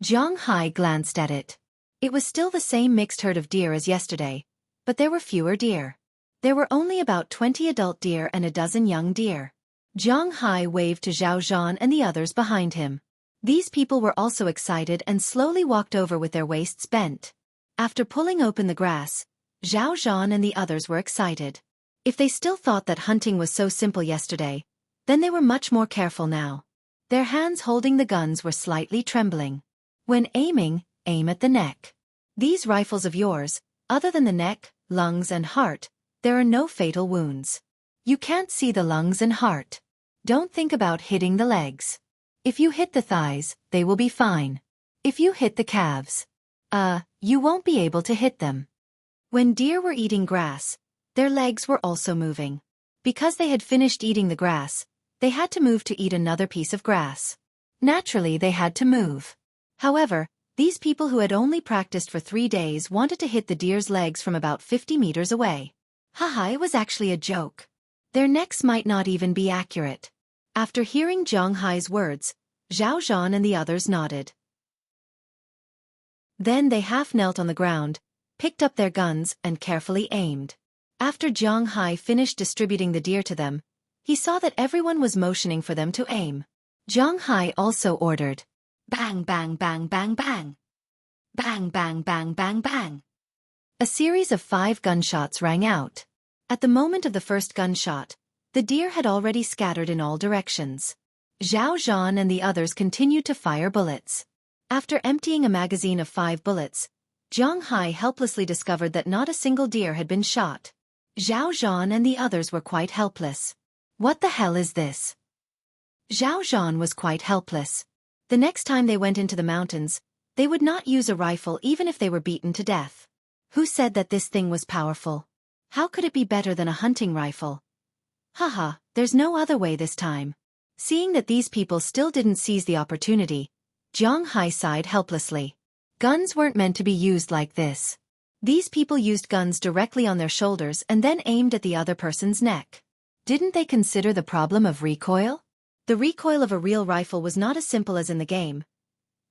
Zhang Hai glanced at it. It was still the same mixed herd of deer as yesterday, but there were fewer deer. There were only about 20 adult deer and a dozen young deer. Zhang Hai waved to Zhao Zhan and the others behind him. These people were also excited and slowly walked over with their waists bent. After pulling open the grass, Zhao Zhan and the others were excited. If they still thought that hunting was so simple yesterday, then they were much more careful now. Their hands holding the guns were slightly trembling. When aiming, aim at the neck. These rifles of yours, other than the neck, lungs and heart, there are no fatal wounds. You can't see the lungs and heart. Don't think about hitting the legs. If you hit the thighs, they will be fine. If you hit the calves, you won't be able to hit them. When deer were eating grass, their legs were also moving. Because they had finished eating the grass, they had to move to eat another piece of grass. Naturally, they had to move. However, these people who had only practiced for 3 days wanted to hit the deer's legs from about 50 meters away. Haha, it was actually a joke. Their necks might not even be accurate. After hearing Zhang Hai's words, Zhao Zhan and the others nodded. Then they half knelt on the ground, picked up their guns and carefully aimed. After Zhang Hai finished distributing the deer to them, he saw that everyone was motioning for them to aim. Zhang Hai also ordered, "Bang bang bang bang bang. Bang bang bang bang bang." A series of 5 gunshots rang out. At the moment of the first gunshot, the deer had already scattered in all directions. Zhao Zhan and the others continued to fire bullets. After emptying a magazine of 5 bullets, Zhang Hai helplessly discovered that not a single deer had been shot. Zhao Zhan and the others were quite helpless. What the hell is this? Zhao Zhan was quite helpless. The next time they went into the mountains, they would not use a rifle even if they were beaten to death. Who said that this thing was powerful? How could it be better than a hunting rifle? Haha, there's no other way this time. Seeing that these people still didn't seize the opportunity, Zhang Hai sighed helplessly. Guns weren't meant to be used like this. These people used guns directly on their shoulders and then aimed at the other person's neck. Didn't they consider the problem of recoil? The recoil of a real rifle was not as simple as in the game.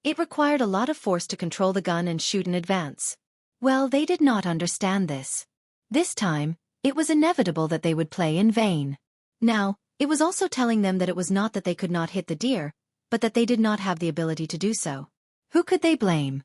It required a lot of force to control the gun and shoot in advance. Well, they did not understand this. This time, it was inevitable that they would play in vain. Now, it was also telling them that it was not that they could not hit the deer, but that they did not have the ability to do so. Who could they blame?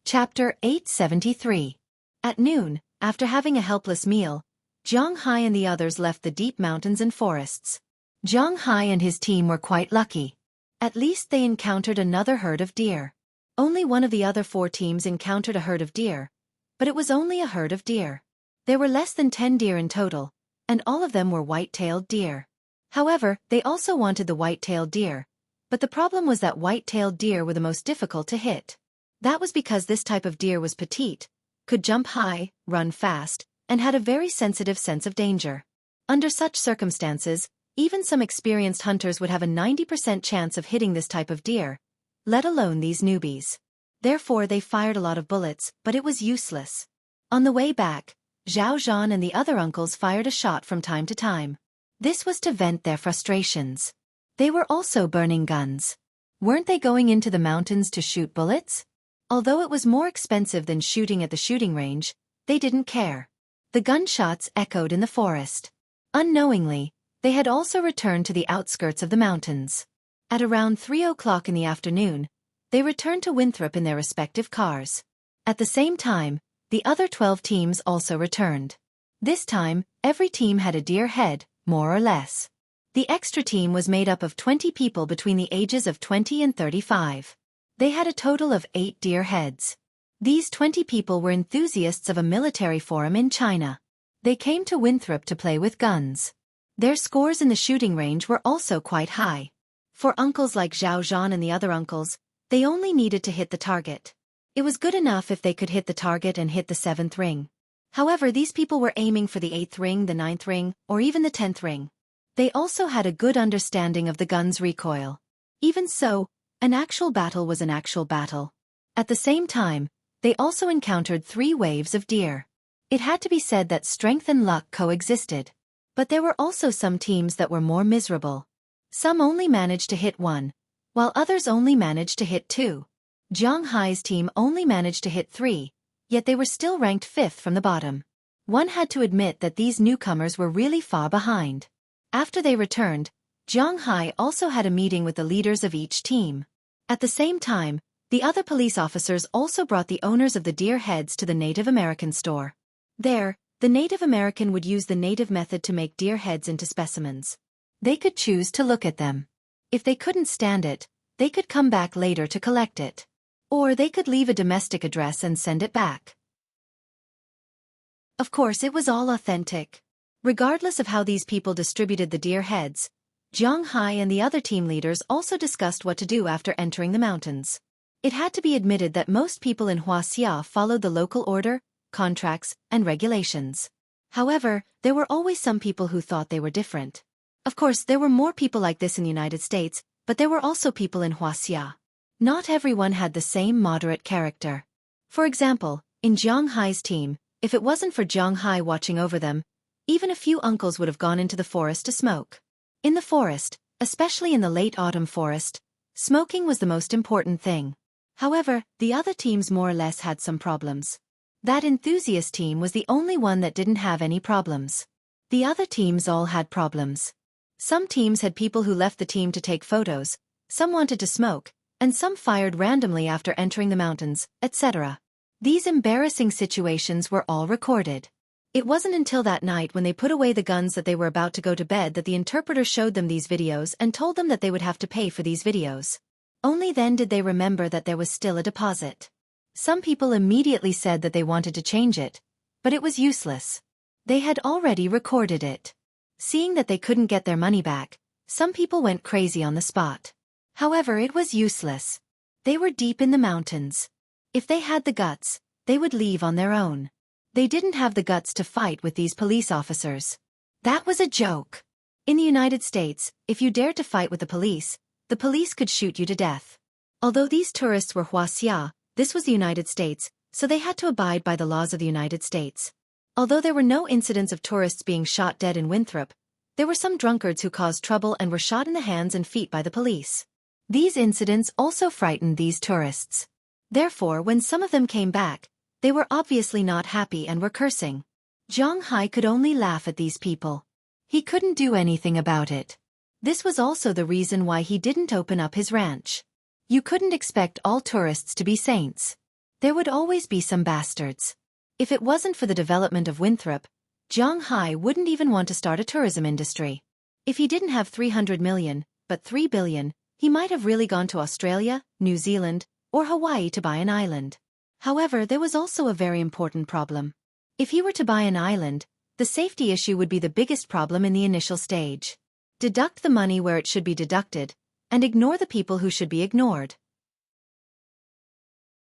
Chapter 873. At noon, after having a helpless meal, Zhang Hai and the others left the deep mountains and forests. Zhang Hai and his team were quite lucky. At least they encountered another herd of deer. Only one of the other 4 teams encountered a herd of deer, but it was only a herd of deer. There were less than 10 deer in total, and all of them were white-tailed deer. However, they also wanted the white-tailed deer, but the problem was that white-tailed deer were the most difficult to hit. That was because this type of deer was petite, could jump high, run fast, and had a very sensitive sense of danger. Under such circumstances, even some experienced hunters would have a 90% chance of hitting this type of deer, let alone these newbies. Therefore they fired a lot of bullets, but it was useless. On the way back, Zhao Zhan and the other uncles fired a shot from time to time. This was to vent their frustrations. They were also burning guns. Weren't they going into the mountains to shoot bullets? Although it was more expensive than shooting at the shooting range, they didn't care. The gunshots echoed in the forest. Unknowingly, they had also returned to the outskirts of the mountains. At around 3 o'clock in the afternoon, they returned to Winthrop in their respective cars. At the same time, the other 12 teams also returned. This time, every team had a deer head, more or less. The extra team was made up of 20 people between the ages of 20 and 35. They had a total of 8 deer heads. These 20 people were enthusiasts of a military forum in China. They came to Winthrop to play with guns. Their scores in the shooting range were also quite high. For uncles like Zhao Zhan and the other uncles, they only needed to hit the target. It was good enough if they could hit the target and hit the 7th ring. However, these people were aiming for the 8th ring, the 9th ring, or even the 10th ring. They also had a good understanding of the gun's recoil. Even so, an actual battle was an actual battle. At the same time, they also encountered 3 waves of deer. It had to be said that strength and luck coexisted. But there were also some teams that were more miserable. Some only managed to hit 1, while others only managed to hit 2. Zhang Hai's team only managed to hit 3, yet they were still ranked 5th from the bottom. One had to admit that these newcomers were really far behind. After they returned, Zhang Hai also had a meeting with the leaders of each team. At the same time, the other police officers also brought the owners of the deer heads to the Native American store. There, the Native American would use the native method to make deer heads into specimens. They could choose to look at them. If they couldn't stand it, they could come back later to collect it. Or they could leave a domestic address and send it back. Of course, it was all authentic. Regardless of how these people distributed the deer heads, Zhang Hai and the other team leaders also discussed what to do after entering the mountains. It had to be admitted that most people in Huaxia followed the local order, contracts, and regulations. However, there were always some people who thought they were different. Of course, there were more people like this in the United States, but there were also people in Huaxia. Not everyone had the same moderate character. For example, in Zhang Hai's team, if it wasn't for Zhang Hai watching over them, even a few uncles would have gone into the forest to smoke. In the forest, especially in the late autumn forest, smoking was the most important thing. However, the other teams more or less had some problems. That enthusiast team was the only one that didn't have any problems. The other teams all had problems. Some teams had people who left the team to take photos, some wanted to smoke, and some fired randomly after entering the mountains, etc. These embarrassing situations were all recorded. It wasn't until that night when they put away the guns that they were about to go to bed that the interpreter showed them these videos and told them that they would have to pay for these videos. Only then did they remember that there was still a deposit. Some people immediately said that they wanted to change it, but it was useless. They had already recorded it. Seeing that they couldn't get their money back, some people went crazy on the spot. However, it was useless. They were deep in the mountains. If they had the guts, they would leave on their own. They didn't have the guts to fight with these police officers. That was a joke. In the United States, if you dared to fight with the police could shoot you to death. Although these tourists were Xueqi, this was the United States, so they had to abide by the laws of the United States. Although there were no incidents of tourists being shot dead in Winthrop, there were some drunkards who caused trouble and were shot in the hands and feet by the police. These incidents also frightened these tourists. Therefore, when some of them came back, they were obviously not happy and were cursing. Zhang Hai could only laugh at these people. He couldn't do anything about it. This was also the reason why he didn't open up his ranch. You couldn't expect all tourists to be saints. There would always be some bastards. If it wasn't for the development of Winthrop, Zhang Hai wouldn't even want to start a tourism industry. If he didn't have 300 million, but 3 billion, he might have really gone to Australia, New Zealand, or Hawaii to buy an island. However, there was also a very important problem. If he were to buy an island, the safety issue would be the biggest problem in the initial stage. Deduct the money where it should be deducted, and ignore the people who should be ignored.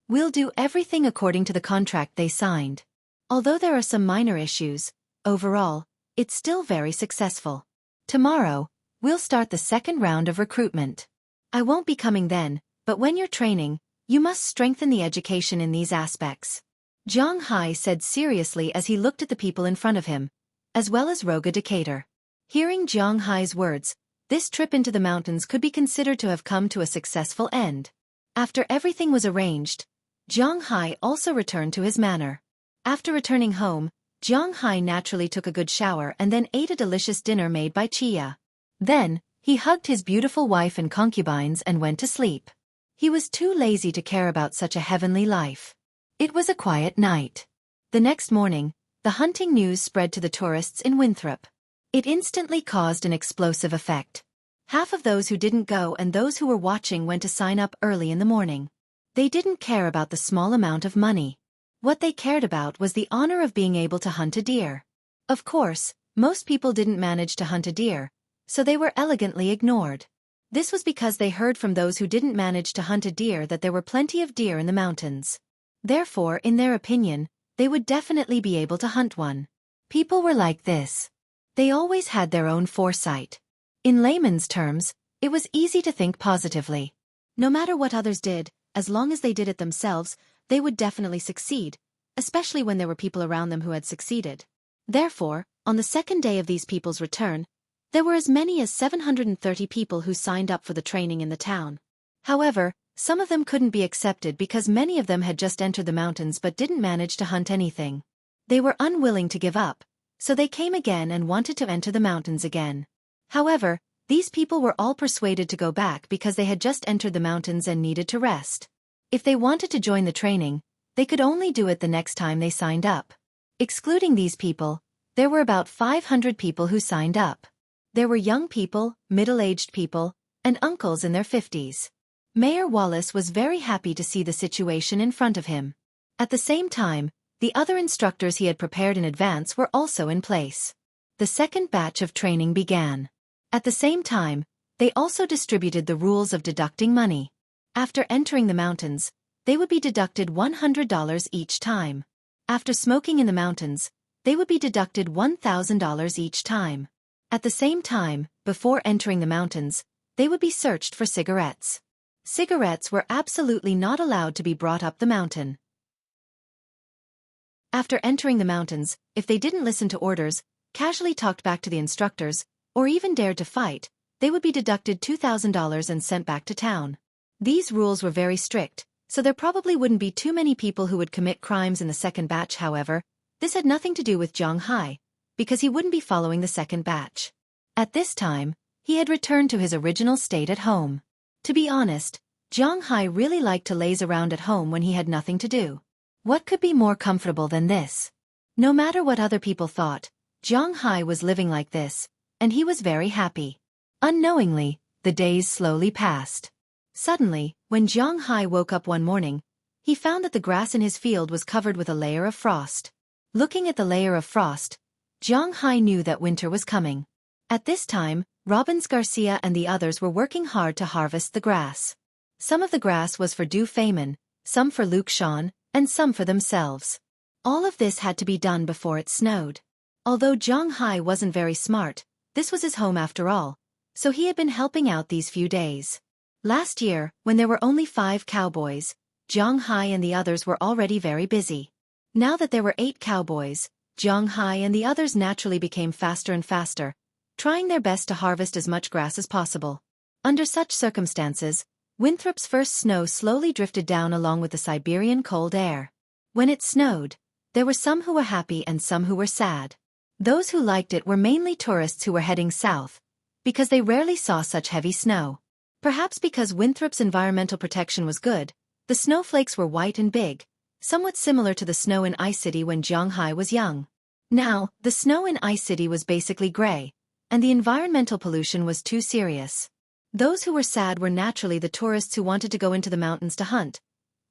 We'll do everything according to the contract they signed. Although there are some minor issues, overall, it's still very successful. Tomorrow, we'll start the second round of recruitment. I won't be coming then, but when you're training, you must strengthen the education in these aspects. Zhang Hai said seriously as he looked at the people in front of him, as well as Roga Decatur. Hearing Zhang Hai's words, this trip into the mountains could be considered to have come to a successful end. After everything was arranged, Zhang Hai also returned to his manor. After returning home, Zhang Hai naturally took a good shower and then ate a delicious dinner made by Chia. Then, he hugged his beautiful wife and concubines and went to sleep. He was too lazy to care about such a heavenly life. It was a quiet night. The next morning, the hunting news spread to the tourists in Winthrop. It instantly caused an explosive effect. Half of those who didn't go and those who were watching went to sign up early in the morning. They didn't care about the small amount of money. What they cared about was the honor of being able to hunt a deer. Of course, most people didn't manage to hunt a deer, so they were elegantly ignored. This was because they heard from those who didn't manage to hunt a deer that there were plenty of deer in the mountains. Therefore, in their opinion, they would definitely be able to hunt one. People were like this. They always had their own foresight. In layman's terms, it was easy to think positively. No matter what others did, as long as they did it themselves, they would definitely succeed, especially when there were people around them who had succeeded. Therefore, on the second day of these people's return, there were as many as 730 people who signed up for the training in the town. However, some of them couldn't be accepted because many of them had just entered the mountains but didn't manage to hunt anything. They were unwilling to give up, so they came again and wanted to enter the mountains again. However, these people were all persuaded to go back because they had just entered the mountains and needed to rest. If they wanted to join the training, they could only do it the next time they signed up. Excluding these people, there were about 500 people who signed up. There were young people, middle-aged people, and uncles in their 50s. Mayor Wallace was very happy to see the situation in front of him. At the same time, the other instructors he had prepared in advance were also in place. The second batch of training began. At the same time, they also distributed the rules of deducting money. After entering the mountains, they would be deducted $100 each time. After smoking in the mountains, they would be deducted $1,000 each time. At the same time, before entering the mountains, they would be searched for cigarettes. Cigarettes were absolutely not allowed to be brought up the mountain. After entering the mountains, if they didn't listen to orders, casually talked back to the instructors, or even dared to fight, they would be deducted $2,000 and sent back to town. These rules were very strict, so there probably wouldn't be too many people who would commit crimes in the second batch. However, this had nothing to do with Zhang Hai, because he wouldn't be following the second batch. At this time, he had returned to his original state at home. To be honest, Zhang Hai really liked to laze around at home when he had nothing to do. What could be more comfortable than this? No matter what other people thought, Zhang Hai was living like this, and he was very happy. Unknowingly, the days slowly passed. Suddenly, when Zhang Hai woke up one morning, he found that the grass in his field was covered with a layer of frost. Looking at the layer of frost, Zhang Hai knew that winter was coming. At this time, Robbins Garcia and the others were working hard to harvest the grass. Some of the grass was for Du Feynman, some for Luke Sean, and some for themselves. All of this had to be done before it snowed. Although Zhang Hai wasn't very smart, this was his home after all, so he had been helping out these few days. Last year, when there were only 5 cowboys, Zhang Hai and the others were already very busy. Now that there were 8 cowboys, Zhang Hai and the others naturally became faster and faster, trying their best to harvest as much grass as possible. Under such circumstances, Winthrop's first snow slowly drifted down along with the Siberian cold air. When it snowed, there were some who were happy and some who were sad. Those who liked it were mainly tourists who were heading south, because they rarely saw such heavy snow. Perhaps because Winthrop's environmental protection was good, the snowflakes were white and big, somewhat similar to the snow in Ice City when Zhang Hai was young. Now, the snow in Ice City was basically gray, and the environmental pollution was too serious. Those who were sad were naturally the tourists who wanted to go into the mountains to hunt,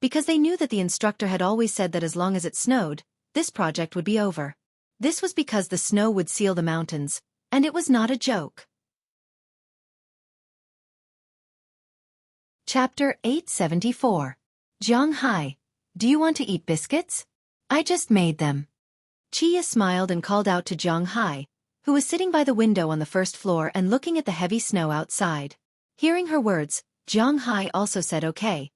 because they knew that the instructor had always said that as long as it snowed, this project would be over. This was because the snow would seal the mountains, and it was not a joke. Chapter 874. Zhang Hai, do you want to eat biscuits? I just made them. Chia smiled and called out to Zhang Hai, who was sitting by the window on the first floor and looking at the heavy snow outside. Hearing her words, Zhang Hai also said okay,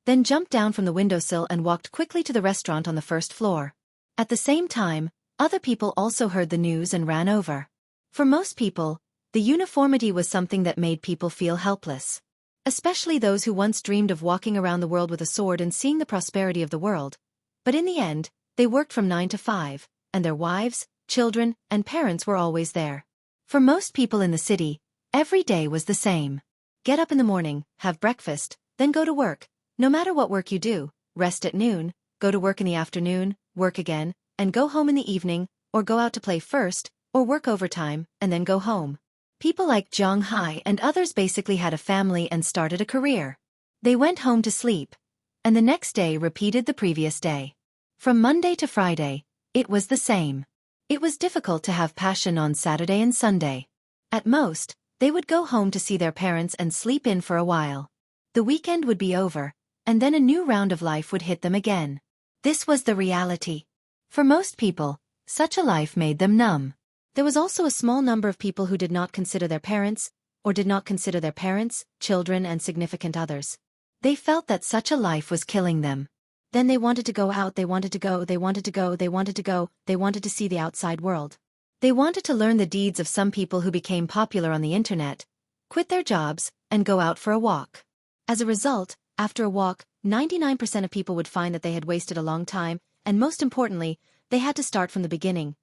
then jumped down from the windowsill and walked quickly to the restaurant on the first floor. At the same time, other people also heard the news and ran over. For most people, the uniformity was something that made people feel helpless. Especially those who once dreamed of walking around the world with a sword and seeing the prosperity of the world. But in the end, they worked from 9 to 5, and their wives, children, and parents were always there. For most people in the city, every day was the same. Get up in the morning, have breakfast, then go to work. No matter what work you do, rest at noon, go to work in the afternoon, work again, and go home in the evening, or go out to play first, or work overtime, and then go home. People like Zhang Hai and others basically had a family and started a career. They went home to sleep, and the next day repeated the previous day. From Monday to Friday, it was the same. It was difficult to have passion on Saturday and Sunday. At most, they would go home to see their parents and sleep in for a while. The weekend would be over, and then a new round of life would hit them again. This was the reality. For most people, such a life made them numb. There was also a small number of people who did not consider their parents, or did not consider their parents, children, and significant others. They felt that such a life was killing them. Then they wanted to go out, they wanted to go, they wanted to go, they wanted to go, they wanted to see the outside world. They wanted to learn the deeds of some people who became popular on the internet, quit their jobs, and go out for a walk. As a result, after a walk, 99% of people would find that they had wasted a long time, and most importantly, they had to start from the beginning.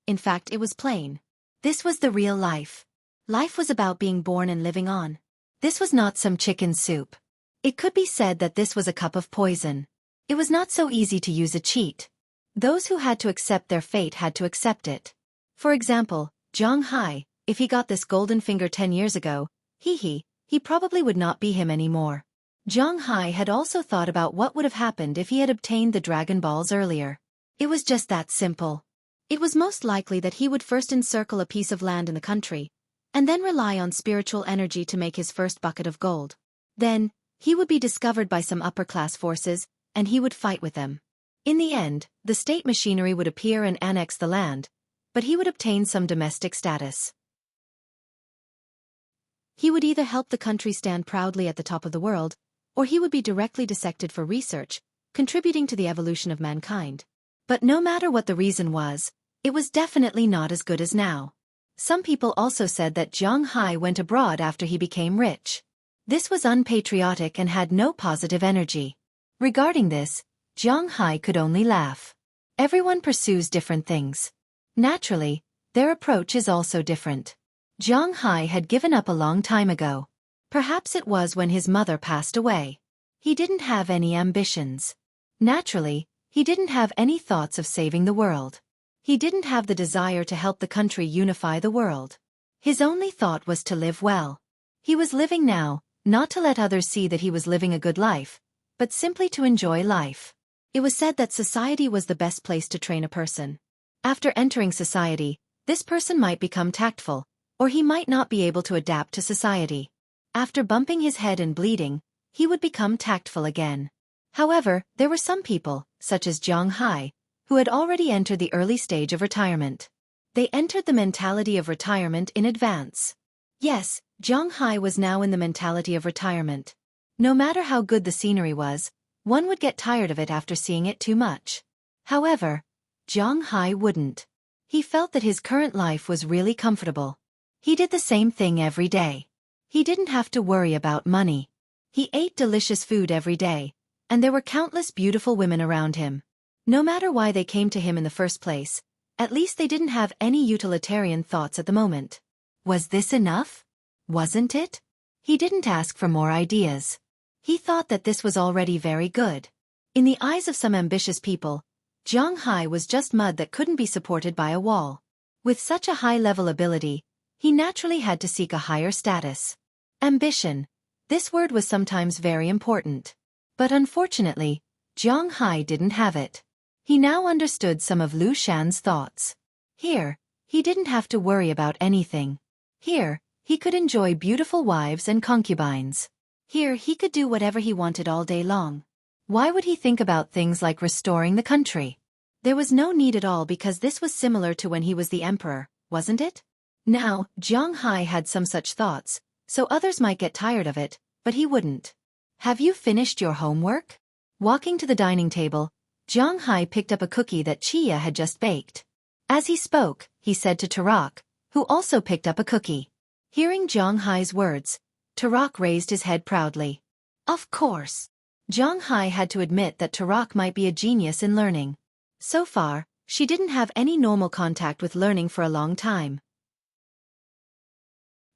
In fact, it was plain. This was the real life. Life was about being born and living on. This was not some chicken soup. It could be said that this was a cup of poison. It was not so easy to use a cheat. Those who had to accept their fate had to accept it. For example, Zhang Hai, if he got this golden finger 10 years ago, he probably would not be him anymore. Zhang Hai had also thought about what would have happened if he had obtained the Dragon Balls earlier. It was just that simple. It was most likely that he would first encircle a piece of land in the country, and then rely on spiritual energy to make his first bucket of gold. Then, he would be discovered by some upper-class forces, and he would fight with them. In the end, the state machinery would appear and annex the land, but he would obtain some domestic status. He would either help the country stand proudly at the top of the world, or he would be directly dissected for research, contributing to the evolution of mankind. But no matter what the reason was, it was definitely not as good as now. Some people also said that Zhang Hai went abroad after he became rich. This was unpatriotic and had no positive energy. Regarding this, Zhang Hai could only laugh. Everyone pursues different things. Naturally, their approach is also different. Zhang Hai had given up a long time ago. Perhaps it was when his mother passed away. He didn't have any ambitions. Naturally, he didn't have any thoughts of saving the world. He didn't have the desire to help the country unify the world. His only thought was to live well. He was living now, not to let others see that he was living a good life, but simply to enjoy life. It was said that society was the best place to train a person. After entering society, this person might become tactful, or he might not be able to adapt to society. After bumping his head and bleeding, he would become tactful again. However, there were some people, such as Zhang Hai, who had already entered the early stage of retirement. They entered the mentality of retirement in advance. Yes, Zhang Hai was now in the mentality of retirement. No matter how good the scenery was, one would get tired of it after seeing it too much. However, Zhang Hai wouldn't. He felt that his current life was really comfortable. He did the same thing every day. He didn't have to worry about money. He ate delicious food every day, and there were countless beautiful women around him. No matter why they came to him in the first place, at least they didn't have any utilitarian thoughts at the moment. Was this enough? Wasn't it? He didn't ask for more ideas. He thought that this was already very good. In the eyes of some ambitious people, Zhang Hai was just mud that couldn't be supported by a wall. With such a high-level ability, he naturally had to seek a higher status. Ambition. This word was sometimes very important. But unfortunately, Zhang Hai didn't have it. He now understood some of Lu Shan's thoughts. Here, he didn't have to worry about anything. Here, he could enjoy beautiful wives and concubines. Here, he could do whatever he wanted all day long. Why would he think about things like restoring the country? There was no need at all because this was similar to when he was the emperor, wasn't it? Now, Zhang Hai had some such thoughts, so others might get tired of it, but he wouldn't. Have you finished your homework? Walking to the dining table, Zhang Hai picked up a cookie that Chia had just baked. As he spoke, he said to Tarak, who also picked up a cookie. Hearing Zhang Hai's words, Tarak raised his head proudly. Of course. Zhang Hai had to admit that Tarak might be a genius in learning. So far, she didn't have any normal contact with learning for a long time.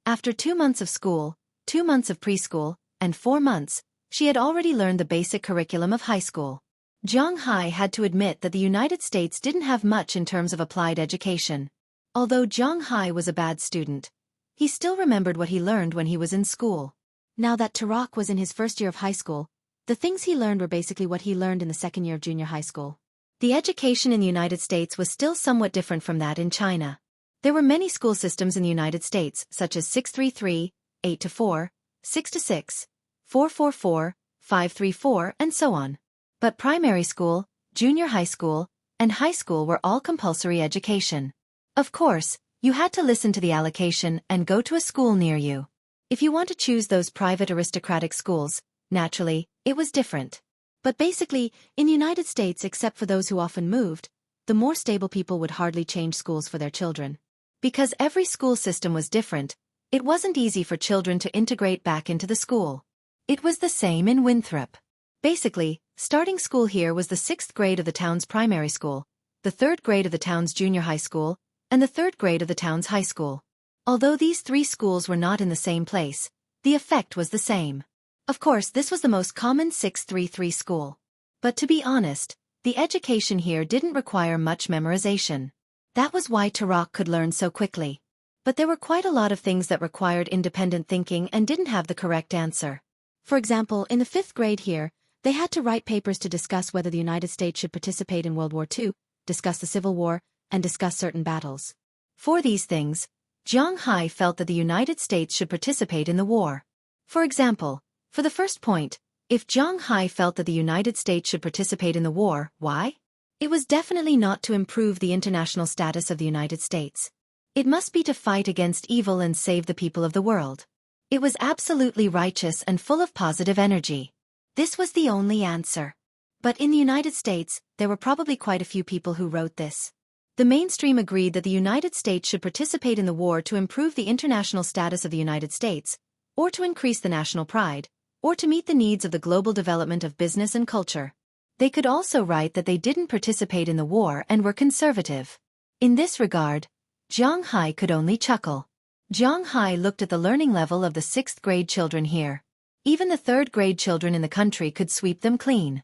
After 2 months of school, 2 months of preschool, and 4 months, she had already learned the basic curriculum of high school. Zhang Hai had to admit that the United States didn't have much in terms of applied education. Although Zhang Hai was a bad student, he still remembered what he learned when he was in school. Now that Tarak was in his first year of high school, the things he learned were basically what he learned in the second year of junior high school. The education in the United States was still somewhat different from that in China. There were many school systems in the United States, such as 633, 8-4, 6-6, 4-4-4, 5-3-4, and so on. But primary school, junior high school, and high school were all compulsory education. Of course, you had to listen to the allocation and go to a school near you. If you want to choose those private aristocratic schools, naturally, it was different. But basically, in the United States, except for those who often moved, the more stable people would hardly change schools for their children. Because every school system was different, it wasn't easy for children to integrate back into the school. It was the same in Winthrop. Basically, starting school here was the 6th grade of the town's primary school, the 3rd grade of the town's junior high school, and the 3rd grade of the town's high school. Although these 3 schools were not in the same place, the effect was the same. Of course, this was the most common 633 school. But to be honest, the education here didn't require much memorization. That was why Tarak could learn so quickly. But there were quite a lot of things that required independent thinking and didn't have the correct answer. For example, in the 5th grade here, they had to write papers to discuss whether the United States should participate in World War II, discuss the Civil War, and discuss certain battles. For these things, Zhang Hai felt that the United States should participate in the war. For example, for the first point, if Zhang Hai felt that the United States should participate in the war, why? It was definitely not to improve the international status of the United States. It must be to fight against evil and save the people of the world. It was absolutely righteous and full of positive energy. This was the only answer. But in the United States, there were probably quite a few people who wrote this. The mainstream agreed that the United States should participate in the war to improve the international status of the United States, or to increase the national pride, or to meet the needs of the global development of business and culture. They could also write that they didn't participate in the war and were conservative. In this regard, Zhang Hai could only chuckle. Zhang Hai looked at the learning level of the 6th grade children here. Even the 3rd grade children in the country could sweep them clean.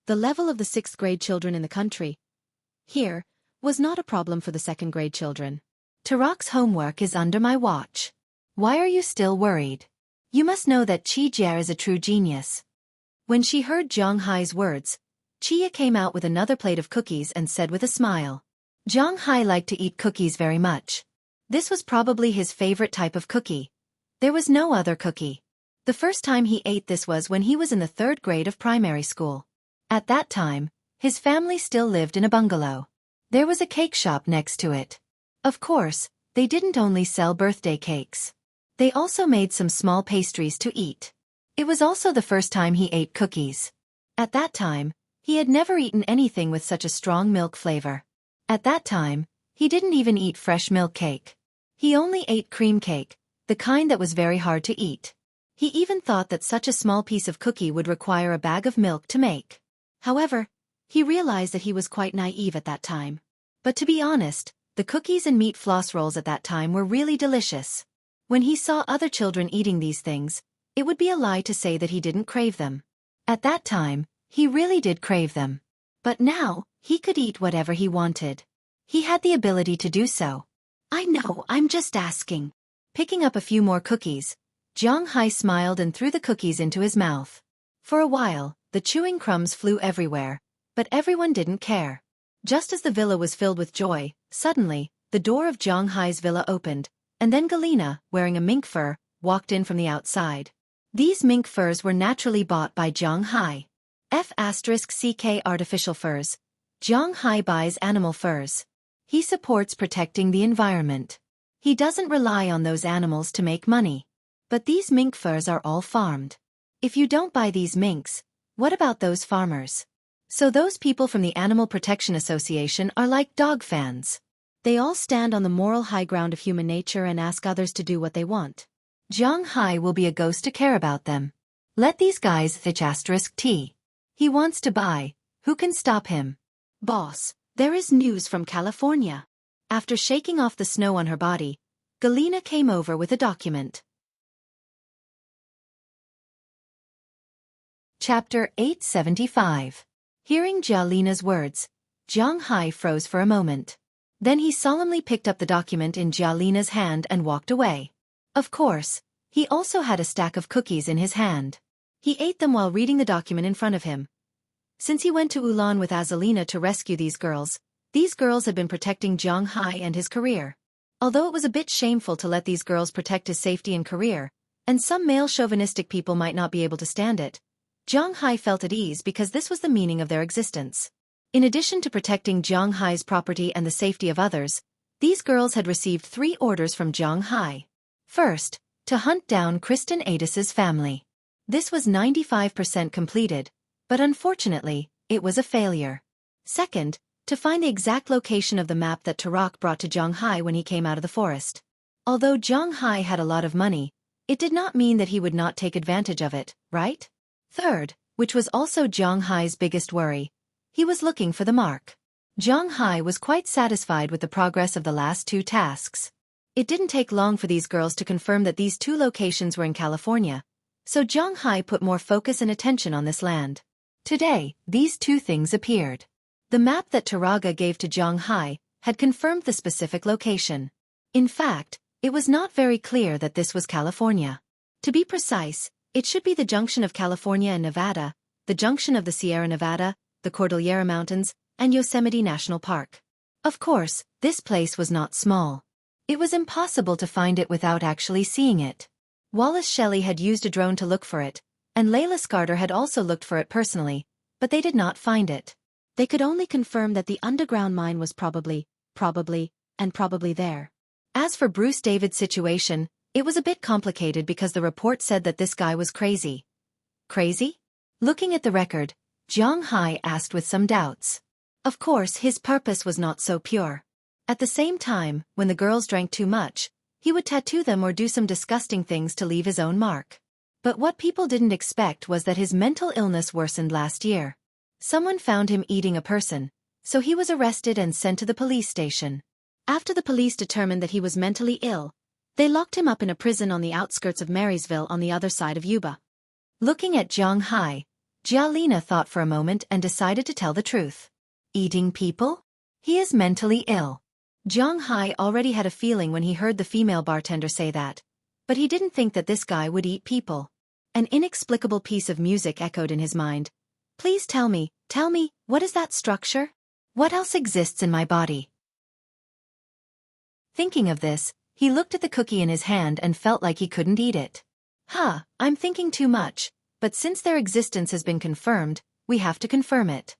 The level of the 6th grade children in the country here was not a problem for the 2nd grade children. Tarak's homework is under my watch. Why are you still worried? You must know that Qijie is a true genius. When she heard Zhang Hai's words, Qijie came out with another plate of cookies and said with a smile. Zhang Hai liked to eat cookies very much. This was probably his favorite type of cookie. There was no other cookie. The first time he ate this was when he was in the 3rd grade of primary school. At that time, his family still lived in a bungalow. There was a cake shop next to it. Of course, they didn't only sell birthday cakes. They also made some small pastries to eat. It was also the first time he ate cookies. At that time, he had never eaten anything with such a strong milk flavor. At that time, he didn't even eat fresh milk cake. He only ate cream cake, the kind that was very hard to eat. He even thought that such a small piece of cookie would require a bag of milk to make. However, he realized that he was quite naive at that time. But to be honest, the cookies and meat floss rolls at that time were really delicious. When he saw other children eating these things, it would be a lie to say that he didn't crave them. At that time, he really did crave them. But now, he could eat whatever he wanted. He had the ability to do so. I know, I'm just asking. Picking up a few more cookies, Zhang Hai smiled and threw the cookies into his mouth. For a while, the chewing crumbs flew everywhere, but everyone didn't care. Just as the villa was filled with joy, suddenly, the door of Zhang Hai's villa opened, and then Galina, wearing a mink fur, walked in from the outside. These mink furs were naturally bought by Zhang Hai. F***CK artificial furs. Zhang Hai buys animal furs. He supports protecting the environment. He doesn't rely on those animals to make money. But these mink furs are all farmed. If you don't buy these minks, what about those farmers? So those people from the Animal Protection Association are like dog fans. They all stand on the moral high ground of human nature and ask others to do what they want. Zhang Hai will be a ghost to care about them. Let these guys *T. He wants to buy. Who can stop him? Boss, there is news from California. After shaking off the snow on her body, Galina came over with a document. Chapter 875. Hearing Jialina's words, Zhang Hai froze for a moment. Then he solemnly picked up the document in Jialina's hand and walked away. Of course, he also had a stack of cookies in his hand. He ate them while reading the document in front of him. Since he went to Ulan with Azalina to rescue these girls had been protecting Zhang Hai and his career. Although it was a bit shameful to let these girls protect his safety and career, and some male chauvinistic people might not be able to stand it, Zhang Hai felt at ease because this was the meaning of their existence. In addition to protecting Zhang Hai's property and the safety of others, these girls had received 3 orders from Zhang Hai. First, to hunt down Kristen Adis's family. This was 95% completed, but unfortunately, it was a failure. Second, to find the exact location of the map that Tarak brought to Zhang Hai when he came out of the forest. Although Zhang Hai had a lot of money, it did not mean that he would not take advantage of it, right? Third, which was also Zhang Hai's biggest worry, he was looking for the mark. Zhang Hai was quite satisfied with the progress of the last 2 tasks. It didn't take long for these girls to confirm that these 2 locations were in California, so Zhang Hai put more focus and attention on this land. Today, these 2 things appeared. The map that Taraga gave to Zhang Hai had confirmed the specific location. In fact, it was not very clear that this was California. To be precise, it should be the junction of California and Nevada, the junction of the Sierra Nevada, the Cordillera Mountains, and Yosemite National Park. Of course, this place was not small. It was impossible to find it without actually seeing it. Wallace Shelley had used a drone to look for it, and Layla Scarter had also looked for it personally, but they did not find it. They could only confirm that the underground mine was probably there. As for Bruce David's situation, it was a bit complicated because the report said that this guy was crazy. Crazy? Looking at the record, Zhang Hai asked with some doubts. Of course, his purpose was not so pure. At the same time, when the girls drank too much, He would tattoo them or do some disgusting things to leave his own mark. But what people didn't expect was that his mental illness worsened last year. Someone found him eating a person, so he was arrested and sent to the police station. After the police determined that he was mentally ill, they locked him up in a prison on the outskirts of Marysville on the other side of Yuba. Looking at Zhang Hai, Jialina thought for a moment and decided to tell the truth. Eating people? He is mentally ill. Zhang Hai already had a feeling when he heard the female bartender say that, but he didn't think that this guy would eat people. An inexplicable piece of music echoed in his mind. Please tell me, what is that structure? What else exists in my body? Thinking of this, he looked at the cookie in his hand and felt like he couldn't eat it. I'm thinking too much, but since their existence has been confirmed, we have to confirm it.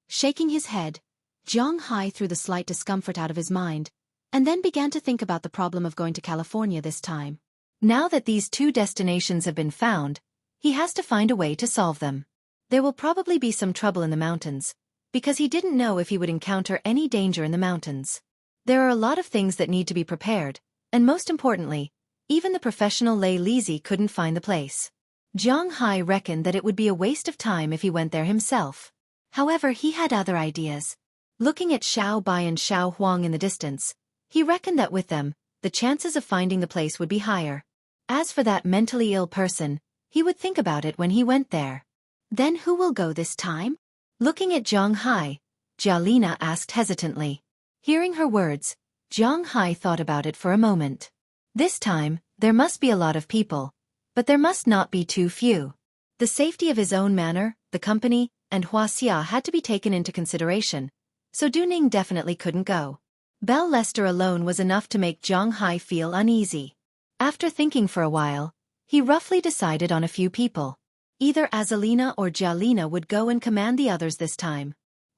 Shaking his head, Zhang Hai threw the slight discomfort out of his mind, and then began to think about the problem of going to California this time. Now that these two destinations have been found, he has to find a way to solve them. There will probably be some trouble in the mountains, because he didn't know if he would encounter any danger in the mountains. There are a lot of things that need to be prepared, and most importantly, even the professional Lei Lizi couldn't find the place. Zhang Hai reckoned that it would be a waste of time if he went there himself. However, he had other ideas. Looking at Xiao Bai and Xiao Huang in the distance, he reckoned that with them, the chances of finding the place would be higher. As for that mentally ill person, he would think about it when he went there. Then who will go this time? Looking at Zhang Hai, Jialina asked hesitantly. Hearing her words, Zhang Hai thought about it for a moment. This time, there must be a lot of people, but there must not be too few. The safety of his own manor, the company, and Huaxia had to be taken into consideration, so Duning definitely couldn't go. Belle Lester alone was enough to make Zhang Hai feel uneasy. After thinking for a while, he roughly decided on a few people. Either Azalina or Jialina would go and command the others this time.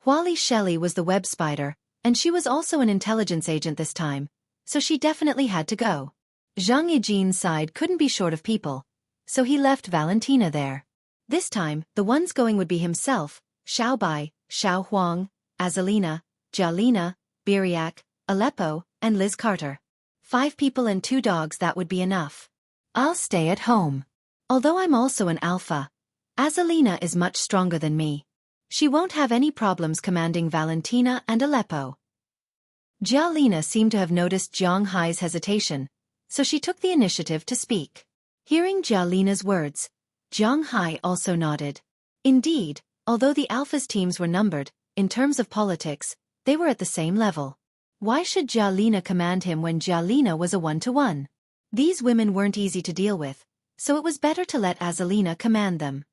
Huali Shelley was the web spider, and she was also an intelligence agent this time, so she definitely had to go. Zhang Yijin's side couldn't be short of people, so he left Valentina there. This time, the ones going would be himself, Xiao Bai, Xiao Huang, Azalina, Jialina, Biriak, Aleppo, and Liz Carter. 5 people and 2 dogs, that would be enough. I'll stay at home. Although I'm also an alpha, Azalina is much stronger than me. She won't have any problems commanding Valentina and Aleppo. Jialina seemed to have noticed Zhang Hai's hesitation, so she took the initiative to speak. Hearing Jialina's words, Zhang Hai also nodded. Indeed, although the Alpha's teams were numbered, in terms of politics, they were at the same level. Why should Jialina command him when Jialina was a 1-to-1? These women weren't easy to deal with, so it was better to let Azalina command them.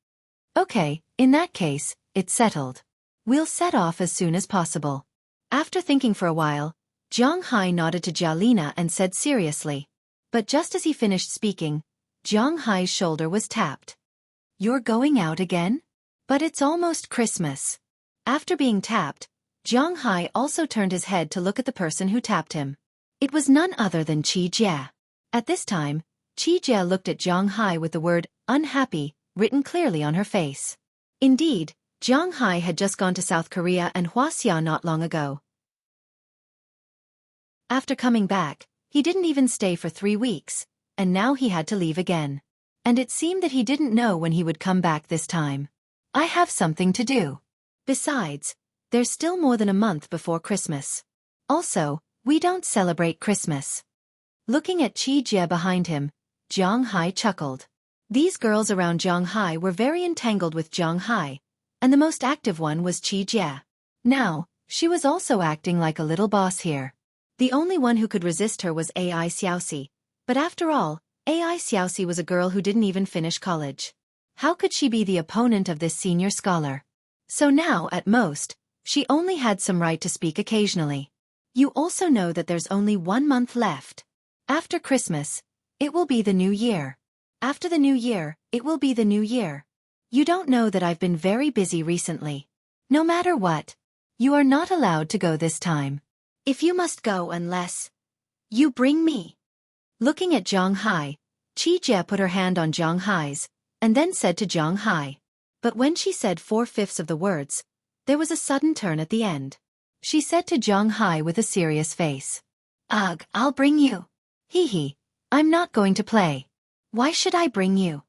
Okay, in that case, it's settled. We'll set off as soon as possible. After thinking for a while, Zhang Hai nodded to Jialina and said seriously. But just as he finished speaking, Zhang Hai's shoulder was tapped. You're going out again? But it's almost Christmas. After being tapped, Zhang Hai also turned his head to look at the person who tapped him. It was none other than Qi Jie. At this time, Qi Jie looked at Zhang Hai with the word, unhappy, written clearly on her face. Indeed, Zhang Hai had just gone to South Korea and Huaxia not long ago. After coming back, he didn't even stay for 3 weeks, and now he had to leave again. And it seemed that he didn't know when he would come back this time. I have something to do. Besides, there's still more than a month before Christmas. Also, we don't celebrate Christmas. Looking at Qi Jie behind him, Zhang Hai chuckled. These girls around Zhang Hai were very entangled with Zhang Hai, and the most active one was Qi Jie. Now, she was also acting like a little boss here. The only one who could resist her was Ai Xiaoxi, but after all, Ai Xiaoxi was a girl who didn't even finish college. How could she be the opponent of this senior scholar? So now, at most, she only had some right to speak occasionally. You also know that there's only 1 month left. After Christmas, it will be the new year. After the new year, it will be the new year. You don't know that I've been very busy recently. No matter what, you are not allowed to go this time. If you must go unless you bring me. Looking at Zhang Hai, Qi Jie put her hand on Zhang Hai's, and then said to Zhang Hai. But when she said 4/5 of the words, there was a sudden turn at the end. She said to Zhang Hai with a serious face. Ugh, I'll bring you. Hee hee, I'm not going to play. Why should I bring you?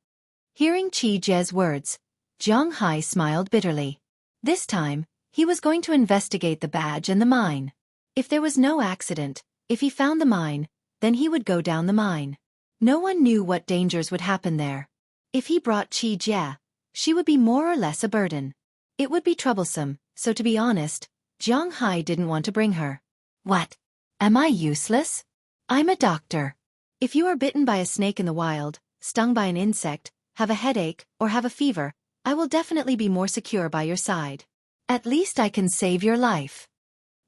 Hearing Chi Jie's words, Zhang Hai smiled bitterly. This time, he was going to investigate the badge and the mine. If there was no accident, if he found the mine, then he would go down the mine. No one knew what dangers would happen there. If he brought Chi Jie, she would be more or less a burden. It would be troublesome, so to be honest, Zhang Hai didn't want to bring her. What? Am I useless? I'm a doctor. If you are bitten by a snake in the wild, stung by an insect, have a headache, or have a fever, I will definitely be more secure by your side. At least I can save your life.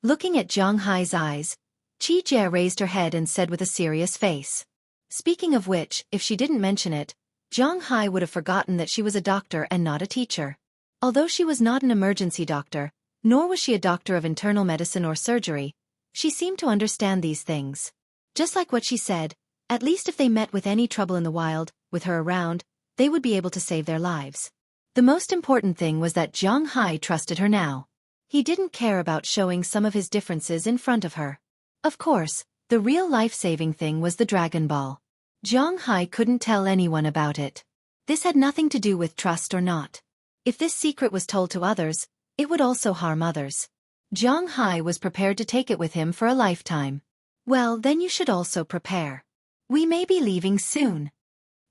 Looking at Zhang Hai's eyes, Chi Jie raised her head and said with a serious face. Speaking of which, if she didn't mention it, Zhang Hai would have forgotten that she was a doctor and not a teacher. Although she was not an emergency doctor, nor was she a doctor of internal medicine or surgery, she seemed to understand these things. Just like what she said, at least if they met with any trouble in the wild, with her around, they would be able to save their lives. The most important thing was that Zhang Hai trusted her now. He didn't care about showing some of his differences in front of her. Of course, the real life-saving thing was the Dragon Ball. Zhang Hai couldn't tell anyone about it. This had nothing to do with trust or not. If this secret was told to others, it would also harm others. Zhang Hai was prepared to take it with him for a lifetime. Well, then you should also prepare. We may be leaving soon.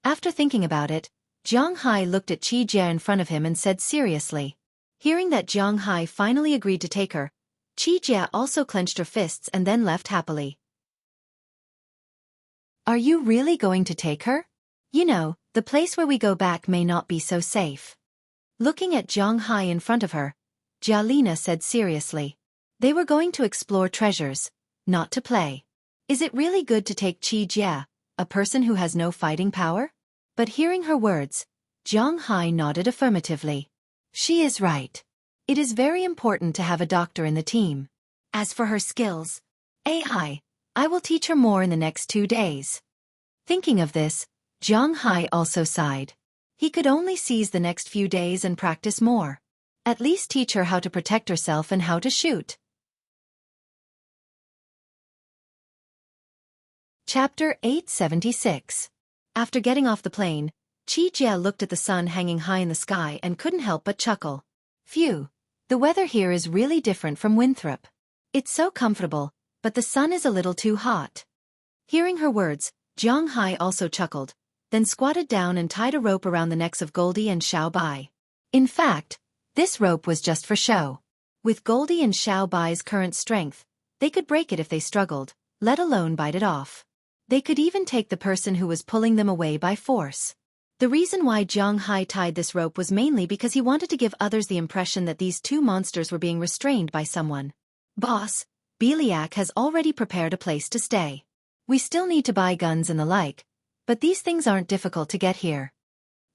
After thinking about it, Zhang Hai looked at Chi Jie in front of him and said seriously. Hearing that Zhang Hai finally agreed to take her, Chi Jie also clenched her fists and then left happily. Are you really going to take her? You know, the place where we go back may not be so safe. Looking at Zhang Hai in front of her, Jia Lina said seriously. They were going to explore treasures, not to play. Is it really good to take Chi Jie, a person who has no fighting power? But hearing her words, Zhang Hai nodded affirmatively. She is right. It is very important to have a doctor in the team. As for her skills, I will teach her more in the next 2 days. Thinking of this, Zhang Hai also sighed. He could only seize the next few days and practice more. At least teach her how to protect herself and how to shoot. Chapter 876. After getting off the plane, Chi Jie looked at the sun hanging high in the sky and couldn't help but chuckle. Phew, the weather here is really different from Winthrop. It's so comfortable, but the sun is a little too hot. Hearing her words, Zhang Hai also chuckled, then squatted down and tied a rope around the necks of Goldie and Xiao Bai. In fact, this rope was just for show. With Goldie and Xiao Bai's current strength, they could break it if they struggled, let alone bite it off. They could even take the person who was pulling them away by force. The reason why Zhang Hai tied this rope was mainly because he wanted to give others the impression that these two monsters were being restrained by someone. Boss, Beliak has already prepared a place to stay. We still need to buy guns and the like, but these things aren't difficult to get here.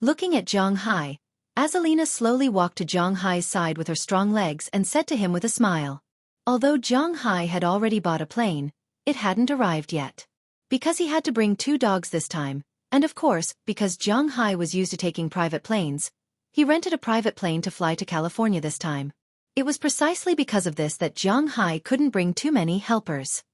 Looking at Zhang Hai, Azalina slowly walked to Zhang Hai's side with her strong legs and said to him with a smile. Although Zhang Hai had already bought a plane, it hadn't arrived yet. Because he had to bring 2 dogs this time, and of course, because Zhang Hai was used to taking private planes, he rented a private plane to fly to California this time. It was precisely because of this that Zhang Hai couldn't bring too many helpers.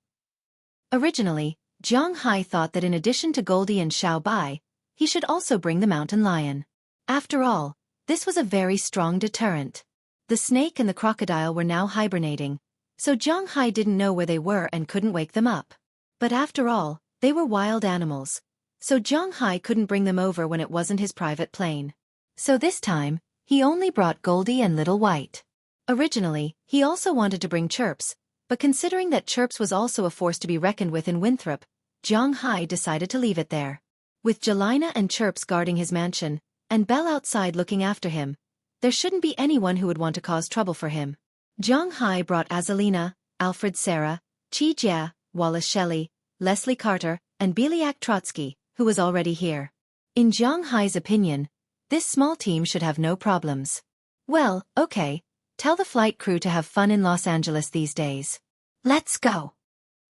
Originally, Zhang Hai thought that in addition to Goldie and Xiao Bai, he should also bring the mountain lion. After all, this was a very strong deterrent. The snake and the crocodile were now hibernating, so Zhang Hai didn't know where they were and couldn't wake them up. But after all, they were wild animals, so Zhang Hai couldn't bring them over when it wasn't his private plane. So this time, he only brought Goldie and Little White. Originally, he also wanted to bring Chirps, but considering that Chirps was also a force to be reckoned with in Winthrop, Zhang Hai decided to leave it there. With Jelena and Chirps guarding his mansion, and Belle outside looking after him, there shouldn't be anyone who would want to cause trouble for him. Zhang Hai brought Azalina, Alfred Sarah, Chi Jie, Wallace Shelley, Leslie Carter, and Beliak Trotsky, who was already here. In Zhang Hai's opinion, this small team should have no problems. Well, okay, tell the flight crew to have fun in Los Angeles these days. Let's go.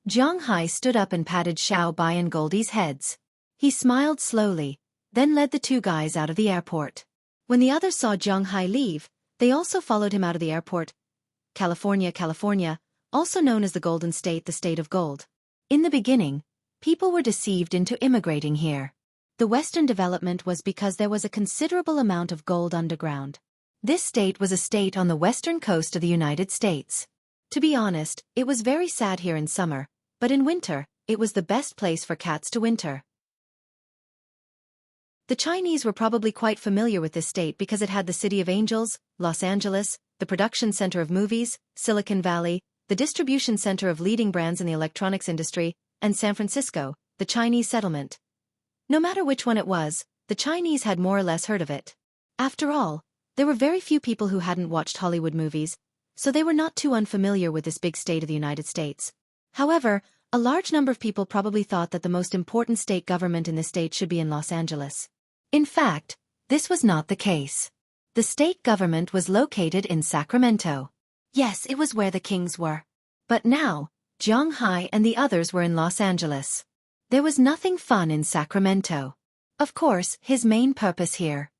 Zhang Hai stood up and patted Xiao Bai and Goldie's heads. He smiled slowly, then led the 2 guys out of the airport. When the others saw Zhang Hai leave, they also followed him out of the airport. California, also known as the Golden State, the State of Gold. In the beginning, people were deceived into immigrating here. The Western development was because there was a considerable amount of gold underground. This state was a state on the western coast of the United States. To be honest, it was very sad here in summer, but in winter, it was the best place for cats to winter. The Chinese were probably quite familiar with this state because it had the City of Angels, Los Angeles, the production center of movies, Silicon Valley, the distribution center of leading brands in the electronics industry, and San Francisco, the Chinese settlement. No matter which one it was, the Chinese had more or less heard of it. After all, there were very few people who hadn't watched Hollywood movies, so they were not too unfamiliar with this big state of the United States. However, a large number of people probably thought that the most important state government in this state should be in Los Angeles. In fact, this was not the case. The state government was located in Sacramento. Yes, it was where the kings were. But now, Zhang Hai and the others were in Los Angeles. There was nothing fun in Sacramento. Of course, his main purpose here.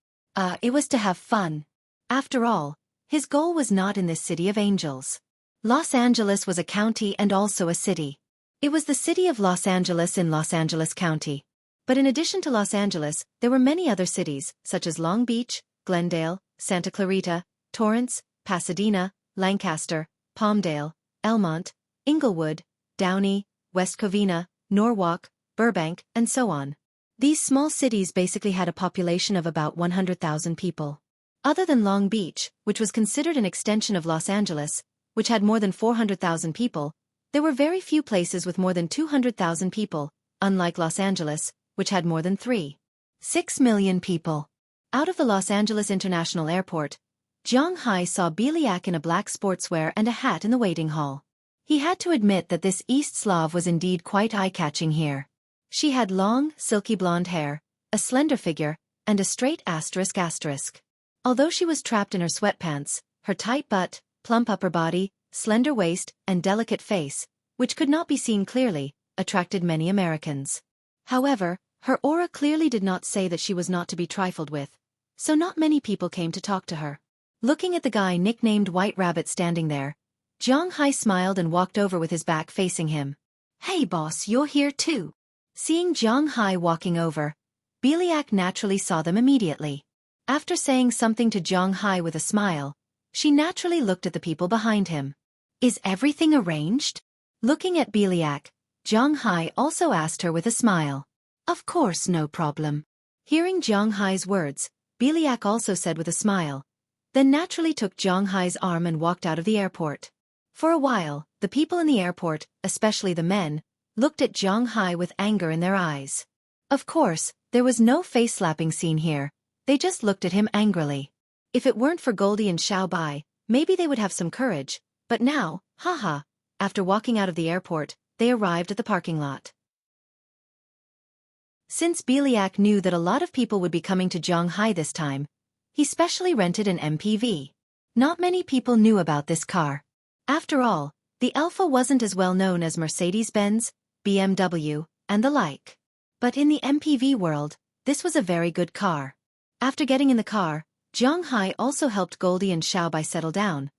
It was to have fun. After all, his goal was not in this City of Angels. Los Angeles was a county and also a city. It was the city of Los Angeles in Los Angeles County. But in addition to Los Angeles, there were many other cities, such as Long Beach, Glendale, Santa Clarita, Torrance, Pasadena, Lancaster, Palmdale, Elmont, Inglewood, Downey, West Covina, Norwalk, Burbank, and so on. These small cities basically had a population of about 100,000 people. Other than Long Beach, which was considered an extension of Los Angeles, which had more than 400,000 people, there were very few places with more than 200,000 people, unlike Los Angeles, which had more than 3.6 million people. Out of the Los Angeles International Airport, Zhang Hai saw Beliak in a black sportswear and a hat in the waiting hall. He had to admit that this East Slav was indeed quite eye-catching here. She had long, silky blonde hair, a slender figure, and a straight asterisk. Although she was trapped in her sweatpants, her tight butt, plump upper body, slender waist, and delicate face, which could not be seen clearly, attracted many Americans. However, her aura clearly did not say that she was not to be trifled with, so not many people came to talk to her. Looking at the guy nicknamed White Rabbit standing there, Zhang Hai smiled and walked over with his back facing him. "Hey boss, you're here too." Seeing Zhang Hai walking over, Beliak naturally saw them immediately. After saying something to Zhang Hai with a smile, she naturally looked at the people behind him. "Is everything arranged?" Looking at Beliak, Zhang Hai also asked her with a smile. "Of course, no problem." Hearing Zhang Hai's words, Beliak also said with a smile, then naturally took Zhang Hai's arm and walked out of the airport. For a while, the people in the airport, especially the men, looked at Zhang Hai with anger in their eyes. Of course, there was no face-slapping scene here, they just looked at him angrily. If it weren't for Goldie and Xiao Bai, maybe they would have some courage, but now, haha, after walking out of the airport, they arrived at the parking lot. Since Beliak knew that a lot of people would be coming to Zhang Hai this time, he specially rented an MPV. Not many people knew about this car. After all, the Alpha wasn't as well known as Mercedes-Benz, BMW, and the like. But in the MPV world, this was a very good car. After getting in the car, Zhang Hai also helped Goldie and Xiao Bai settle down.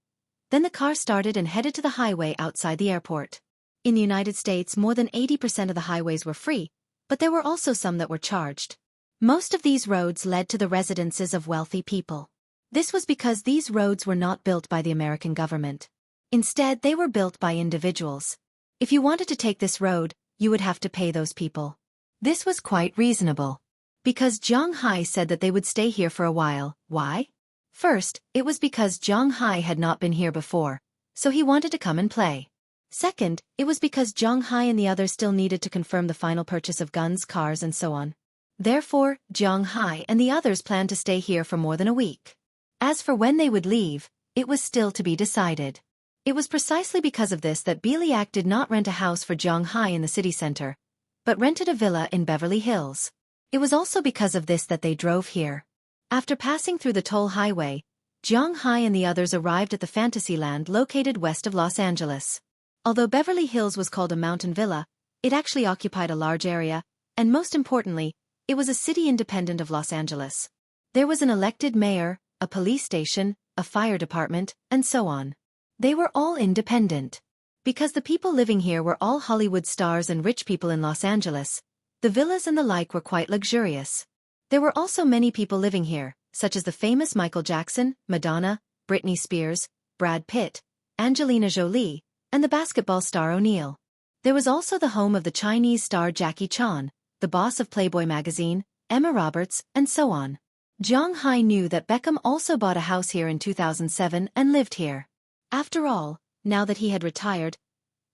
Then the car started and headed to the highway outside the airport. In the United States, more than 80% of the highways were free, but there were also some that were charged. Most of these roads led to the residences of wealthy people. This was because these roads were not built by the American government. Instead, they were built by individuals. If you wanted to take this road, you would have to pay those people. This was quite reasonable. Because Zhang Hai said that they would stay here for a while. Why? First, it was because Zhang Hai had not been here before, so he wanted to come and play. Second, it was because Zhang Hai and the others still needed to confirm the final purchase of guns, cars, and so on. Therefore, Zhang Hai and the others planned to stay here for more than a week. As for when they would leave, it was still to be decided. It was precisely because of this that Beliak did not rent a house for Zhang Hai in the city center, but rented a villa in Beverly Hills. It was also because of this that they drove here. After passing through the toll highway, Zhang Hai and the others arrived at the Fantasyland located west of Los Angeles. Although Beverly Hills was called a mountain villa, it actually occupied a large area, and most importantly, it was a city independent of Los Angeles. There was an elected mayor, a police station, a fire department, and so on. They were all independent. Because the people living here were all Hollywood stars and rich people in Los Angeles, the villas and the like were quite luxurious. There were also many people living here, such as the famous Michael Jackson, Madonna, Britney Spears, Brad Pitt, Angelina Jolie, and the basketball star O'Neal. There was also the home of the Chinese star Jackie Chan, the boss of Playboy magazine, Emma Roberts, and so on. Zhang Hai knew that Beckham also bought a house here in 2007 and lived here. After all, now that he had retired,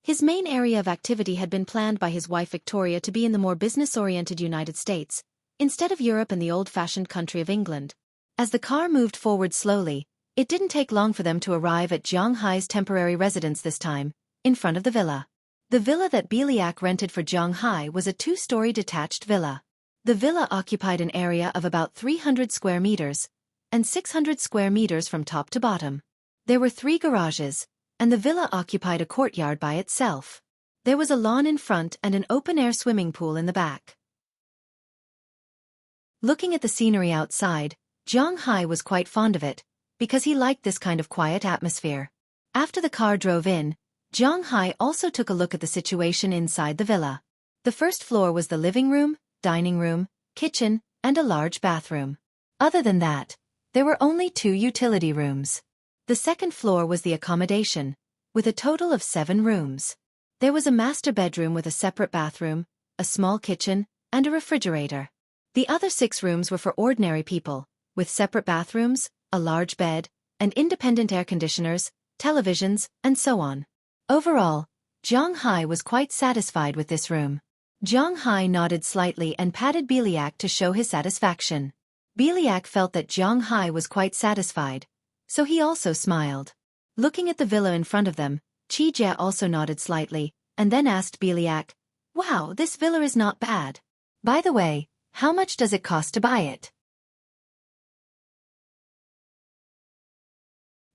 his main area of activity had been planned by his wife Victoria to be in the more business-oriented United States, instead of Europe and the old-fashioned country of England. As the car moved forward slowly, it didn't take long for them to arrive at Zhang Hai's temporary residence this time, in front of the villa. The villa that Biliak rented for Zhang Hai was a 2-story detached villa. The villa occupied an area of about 300 square meters, and 600 square meters from top to bottom. There were 3 garages, and the villa occupied a courtyard by itself. There was a lawn in front and an open-air swimming pool in the back. Looking at the scenery outside, Zhang Hai was quite fond of it, because he liked this kind of quiet atmosphere. After the car drove in, Zhang Hai also took a look at the situation inside the villa. The first floor was the living room, dining room, kitchen, and a large bathroom. Other than that, there were only 2 utility rooms. The second floor was the accommodation, with a total of 7 rooms. There was a master bedroom with a separate bathroom, a small kitchen, and a refrigerator. The other 6 rooms were for ordinary people, with separate bathrooms, a large bed, and independent air conditioners, televisions, and so on. Overall, Zhang Hai was quite satisfied with this room. Zhang Hai nodded slightly and patted Biliak to show his satisfaction. Biliak felt that Zhang Hai was quite satisfied, so he also smiled. Looking at the villa in front of them, Qi Jie also nodded slightly, and then asked Biliak, "Wow, this villa is not bad. By the way, how much does it cost to buy it?"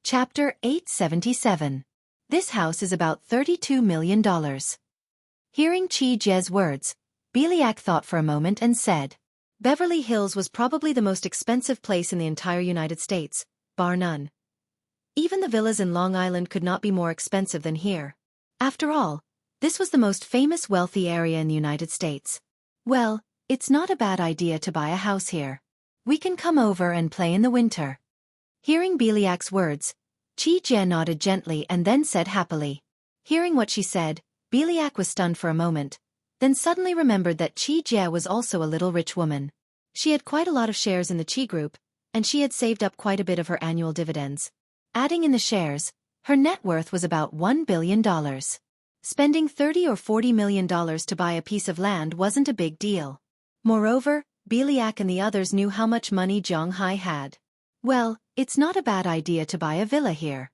Chapter 877. This house is about $32 million. Hearing Qi Jie's words, Biliak thought for a moment and said, "Beverly Hills was probably the most expensive place in the entire United States, bar none. Even the villas in Long Island could not be more expensive than here. After all, this was the most famous wealthy area in the United States. Well, it's not a bad idea to buy a house here. We can come over and play in the winter." Hearing Biliak's words, Qi Jie nodded gently and then said happily. Hearing what she said, Biliak was stunned for a moment, then suddenly remembered that Qi Jie was also a little rich woman. She had quite a lot of shares in the Qi Group, and she had saved up quite a bit of her annual dividends. Adding in the shares, her net worth was about $1 billion. Spending $30 or $40 million to buy a piece of land wasn't a big deal. Moreover, Biliak and the others knew how much money Zhang Hai had. Well, it's not a bad idea to buy a villa here.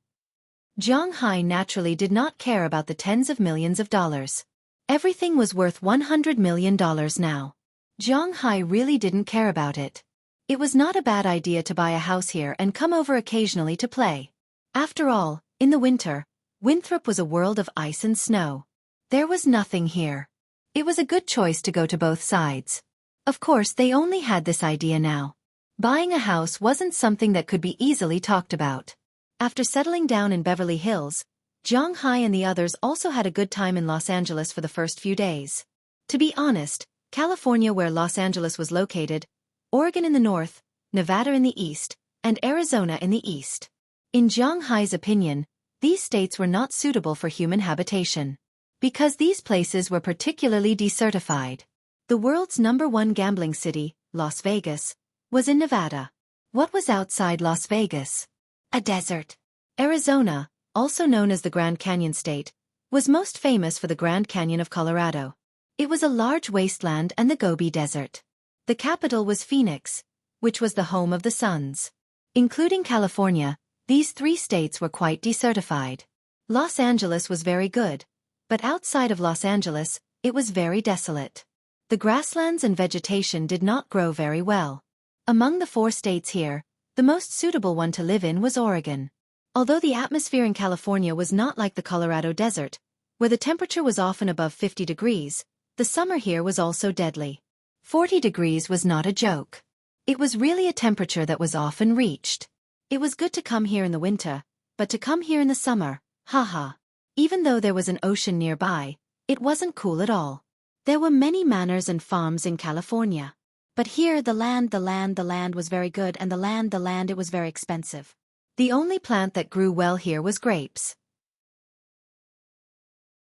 Zhang Hai naturally did not care about the tens of millions of dollars. Everything was worth $100 million now. Zhang Hai really didn't care about it. It was not a bad idea to buy a house here and come over occasionally to play. After all, in the winter, Winthrop was a world of ice and snow. There was nothing here. It was a good choice to go to both sides. Of course, they only had this idea now. Buying a house wasn't something that could be easily talked about. After settling down in Beverly Hills, Zhang Hai and the others also had a good time in Los Angeles for the first few days. To be honest, California, where Los Angeles was located, Oregon in the north, Nevada in the east, and Arizona in the east. In Zhang Hai's opinion, these states were not suitable for human habitation, because these places were particularly desertified. The world's #1 gambling city, Las Vegas, was in Nevada. What was outside Las Vegas? A desert. Arizona, also known as the Grand Canyon State, was most famous for the Grand Canyon of Colorado. It was a large wasteland and the Gobi Desert. The capital was Phoenix, which was the home of the Suns. Including California, these 3 states were quite desertified. Los Angeles was very good, but outside of Los Angeles, it was very desolate. The grasslands and vegetation did not grow very well. Among the 4 states here, the most suitable one to live in was Oregon. Although the atmosphere in California was not like the Colorado Desert, where the temperature was often above 50 degrees, the summer here was also deadly. 40 degrees was not a joke. It was really a temperature that was often reached. It was good to come here in the winter, but to come here in the summer, haha. Even though there was an ocean nearby, it wasn't cool at all. There were many manors and farms in California. But here the land was very good, and the land it was very expensive. The only plant that grew well here was grapes.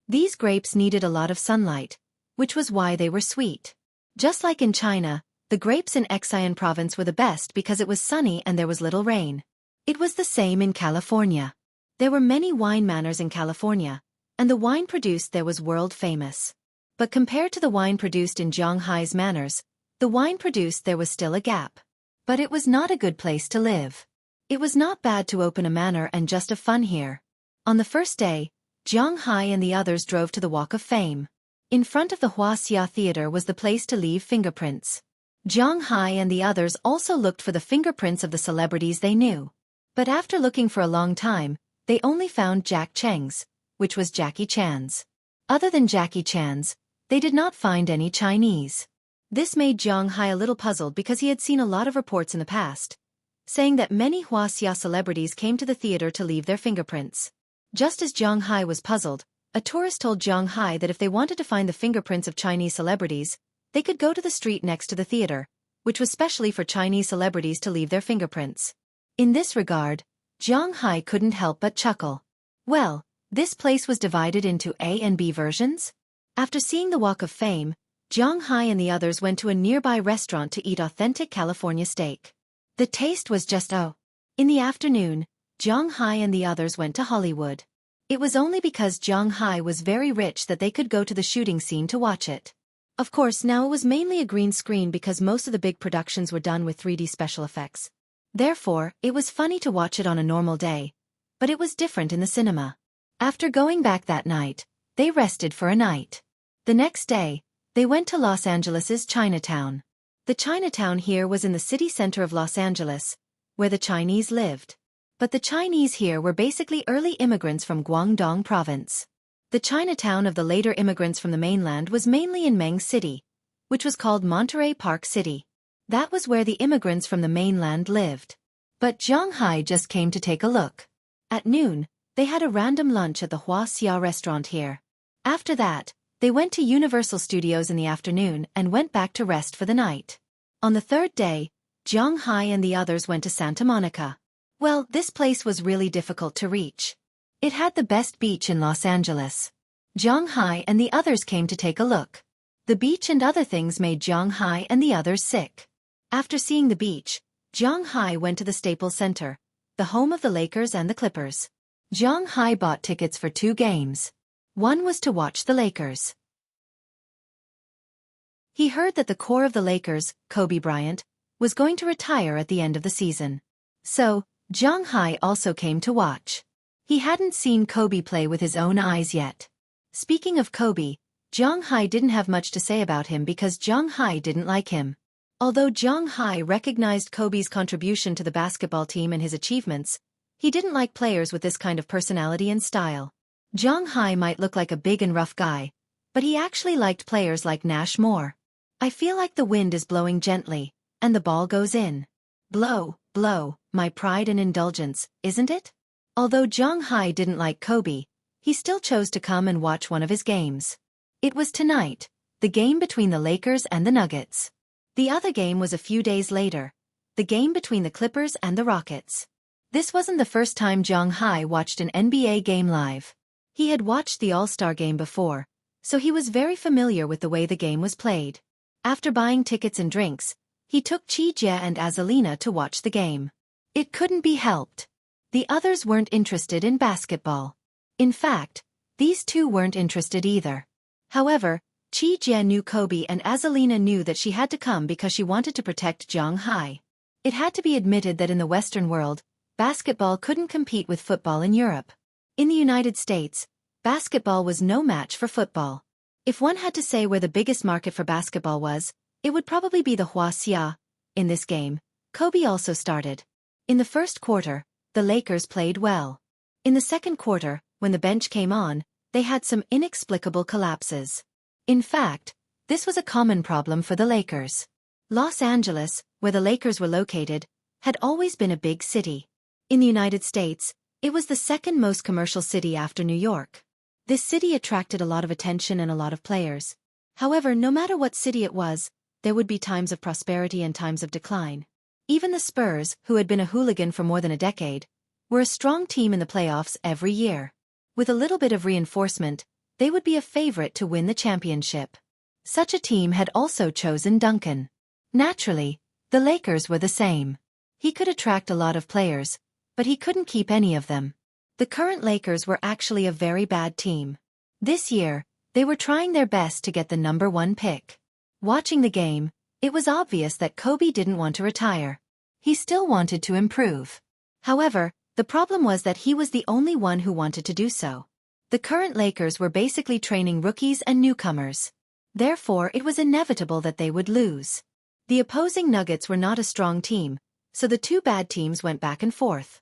These grapes needed a lot of sunlight, which was why they were sweet. Just like in China, the grapes in Xueqi province were the best because it was sunny and there was little rain. It was the same in California. There were many wine manors in California, and the wine produced there was world famous. But compared to the wine produced in Zhanghai's manors, the wine produced there was still a gap. But it was not a good place to live. It was not bad to open a manor and just have fun here. On the first day, Zhanghai and the others drove to the Walk of Fame. In front of the Xueqi Theater was the place to leave fingerprints. Zhanghai and the others also looked for the fingerprints of the celebrities they knew. But after looking for a long time, they only found Jack Cheng's, which was Jackie Chan's. Other than Jackie Chan's, they did not find any Chinese. This made Zhanghai a little puzzled because he had seen a lot of reports in the past, saying that many Xueqi celebrities came to the theater to leave their fingerprints. Just as Zhanghai was puzzled, a tourist told Zhanghai that if they wanted to find the fingerprints of Chinese celebrities, they could go to the street next to the theater, which was specially for Chinese celebrities to leave their fingerprints. In this regard, Zhanghai couldn't help but chuckle. Well, this place was divided into A and B versions? After seeing the Walk of Fame, Zhanghai and the others went to a nearby restaurant to eat authentic California steak. The taste was just oh. In the afternoon, Zhanghai and the others went to Hollywood. It was only because Zhanghai was very rich that they could go to the shooting scene to watch it. Of course, now it was mainly a green screen because most of the big productions were done with 3D special effects. Therefore, it was funny to watch it on a normal day, but it was different in the cinema. After going back that night, they rested for a night. The next day, they went to Los Angeles's Chinatown. The Chinatown here was in the city center of Los Angeles, where the Chinese lived. But the Chinese here were basically early immigrants from Guangdong province. The Chinatown of the later immigrants from the mainland was mainly in Meng City, which was called Monterey Park City. That was where the immigrants from the mainland lived. But Zhanghai just came to take a look. At noon, they had a random lunch at the Xueqi restaurant here. After that, they went to Universal Studios in the afternoon and went back to rest for the night. On the third day, Zhanghai and the others went to Santa Monica. Well, this place was really difficult to reach. It had the best beach in Los Angeles. Zhanghai and the others came to take a look. The beach and other things made Zhanghai and the others sick. After seeing the beach, Zhanghai went to the Staples Center, the home of the Lakers and the Clippers. Zhanghai bought tickets for 2 games. One was to watch the Lakers. He heard that the core of the Lakers, Kobe Bryant, was going to retire at the end of the season. So, Zhanghai also came to watch. He hadn't seen Kobe play with his own eyes yet. Speaking of Kobe, Zhanghai didn't have much to say about him because Zhanghai didn't like him. Although Zhanghai recognized Kobe's contribution to the basketball team and his achievements, he didn't like players with this kind of personality and style. Zhanghai might look like a big and rough guy, but he actually liked players like Nash more. I feel like the wind is blowing gently, and the ball goes in. Blow, blow, my pride and indulgence, isn't it? Although Zhanghai didn't like Kobe, he still chose to come and watch one of his games. It was tonight, the game between the Lakers and the Nuggets. The other game was a few days later, the game between the Clippers and the Rockets. This wasn't the first time Zhanghai watched an NBA game live. He had watched the All-Star game before, so he was very familiar with the way the game was played. After buying tickets and drinks, he took Xueqi and Azalina to watch the game. It couldn't be helped. The others weren't interested in basketball. In fact, these two weren't interested either. However, Xueqi knew Kobe and Azalina knew that she had to come because she wanted to protect Zhanghai. It had to be admitted that in the Western world, basketball couldn't compete with football in Europe. In the United States, basketball was no match for football. If one had to say where the biggest market for basketball was, it would probably be the Xueqi. In this game, Kobe also started. In the first quarter, the Lakers played well. In the second quarter, when the bench came on, they had some inexplicable collapses. In fact, this was a common problem for the Lakers. Los Angeles, where the Lakers were located, had always been a big city. In the United States, it was the second most commercial city after New York. This city attracted a lot of attention and a lot of players. However, no matter what city it was, there would be times of prosperity and times of decline. Even the Spurs, who had been a hooligan for more than a decade, were a strong team in the playoffs every year. With a little bit of reinforcement, they would be a favorite to win the championship. Such a team had also chosen Duncan. Naturally, the Lakers were the same. He could attract a lot of players, but he couldn't keep any of them. The current Lakers were actually a very bad team. This year, they were trying their best to get the #1 pick. Watching the game, it was obvious that Kobe didn't want to retire. He still wanted to improve. However, the problem was that he was the only one who wanted to do so. The current Lakers were basically training rookies and newcomers. Therefore, it was inevitable that they would lose. The opposing Nuggets were not a strong team, so the two bad teams went back and forth.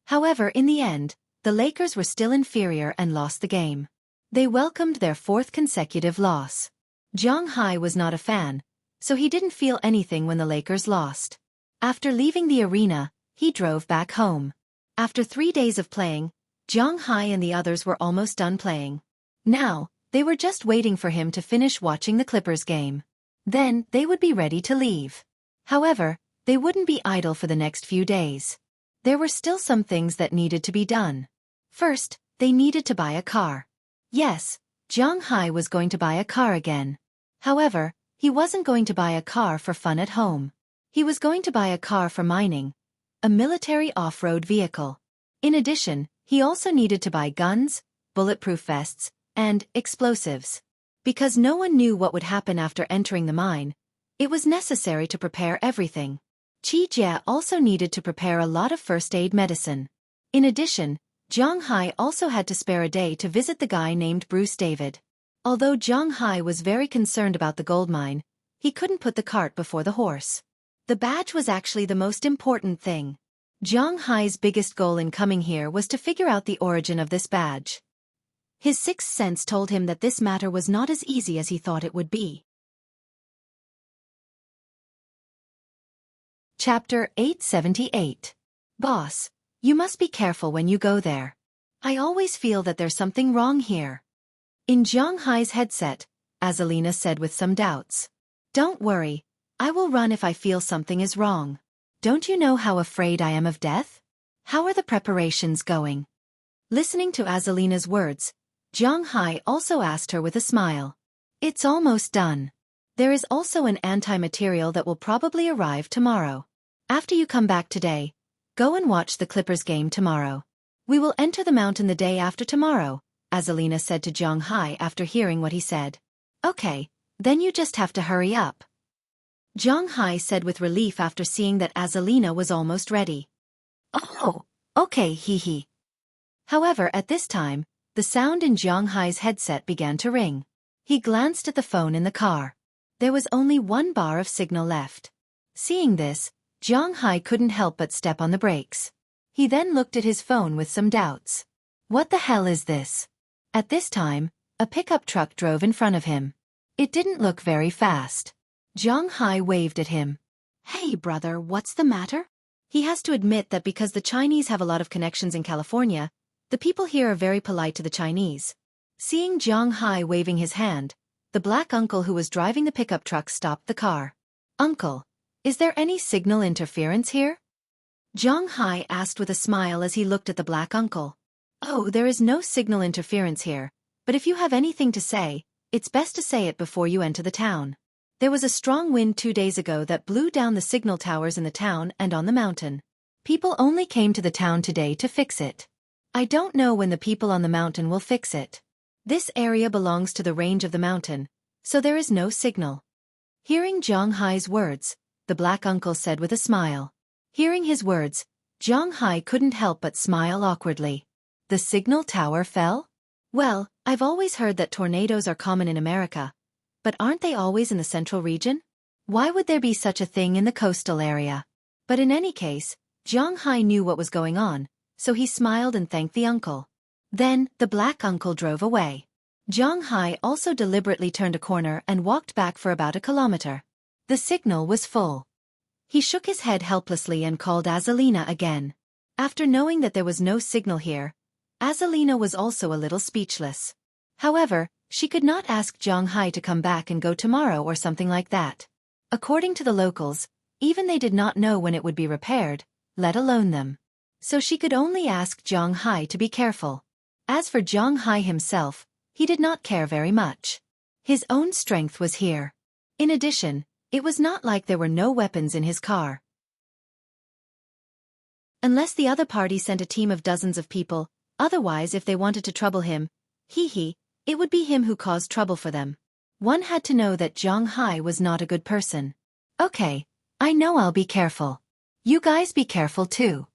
However, in the end, the Lakers were still inferior and lost the game. They welcomed their 4th consecutive loss. Zhang Hai was not a fan, so he didn't feel anything when the Lakers lost. After leaving the arena, he drove back home. After 3 days of playing, Zhang Hai and the others were almost done playing. Now, they were just waiting for him to finish watching the Clippers game. Then, they would be ready to leave. However, they wouldn't be idle for the next few days. There were still some things that needed to be done. First, they needed to buy a car. Yes, Zhang Hai was going to buy a car again. However, he wasn't going to buy a car for fun at home. He was going to buy a car for mining, a military off-road vehicle. In addition, he also needed to buy guns, bulletproof vests, and explosives. Because no one knew what would happen after entering the mine, it was necessary to prepare everything. Qi Jie also needed to prepare a lot of first aid medicine. In addition, Zhang Hai also had to spare a day to visit the guy named Bruce David. Although Zhang Hai was very concerned about the gold mine, he couldn't put the cart before the horse. The badge was actually the most important thing. Zhang Hai's biggest goal in coming here was to figure out the origin of this badge. His sixth sense told him that this matter was not as easy as he thought it would be. Chapter 878. Boss, you must be careful when you go there. I always feel that there's something wrong here. In Zhang Hai's headset, Azalina said with some doubts. Don't worry, I will run if I feel something is wrong. Don't you know how afraid I am of death? How are the preparations going? Listening to Azalina's words, Zhang Hai also asked her with a smile. It's almost done. There is also an anti-material that will probably arrive tomorrow. After you come back today, go and watch the Clippers game tomorrow. We will enter the mountain the day after tomorrow, Azalina said to Zhang Hai after hearing what he said. Okay, then you just have to hurry up. Zhang Hai said with relief after seeing that Azalina was almost ready. Oh, okay, hee. However, at this time, the sound in Zhang Hai's headset began to ring. He glanced at the phone in the car. There was only 1 bar of signal left. Seeing this, Zhang Hai couldn't help but step on the brakes. He then looked at his phone with some doubts. What the hell is this? At this time, a pickup truck drove in front of him. It didn't look very fast. Zhang Hai waved at him. Hey brother, what's the matter? He has to admit that because the Chinese have a lot of connections in California, the people here are very polite to the Chinese. Seeing Zhang Hai waving his hand, the black uncle who was driving the pickup truck stopped the car. Uncle, is there any signal interference here? Zhang Hai asked with a smile as he looked at the black uncle. Oh, there is no signal interference here, but if you have anything to say, it's best to say it before you enter the town. There was a strong wind 2 days ago that blew down the signal towers in the town and on the mountain. People only came to the town today to fix it. I don't know when the people on the mountain will fix it. This area belongs to the range of the mountain, so there is no signal. Hearing Zhang Hai's words, the black uncle said with a smile. Hearing his words, Zhang Hai couldn't help but smile awkwardly. The signal tower fell? Well, I've always heard that tornadoes are common in America, but aren't they always in the central region? Why would there be such a thing in the coastal area? But in any case, Zhang Hai knew what was going on, so he smiled and thanked the uncle. Then, the black uncle drove away. Zhang Hai also deliberately turned a corner and walked back for about a kilometer. The signal was full. He shook his head helplessly and called Azalina again. After knowing that there was no signal here, Azalina was also a little speechless. However, she could not ask Zhang Hai to come back and go tomorrow or something like that. According to the locals, even they did not know when it would be repaired, let alone them. So she could only ask Zhang Hai to be careful. As for Zhang Hai himself, he did not care very much. His own strength was here. In addition, it was not like there were no weapons in his car. Unless the other party sent a team of dozens of people, otherwise if they wanted to trouble him, it would be him who caused trouble for them. One had to know that Zhang Hai was not a good person. Okay, I know I'll be careful. You guys be careful too.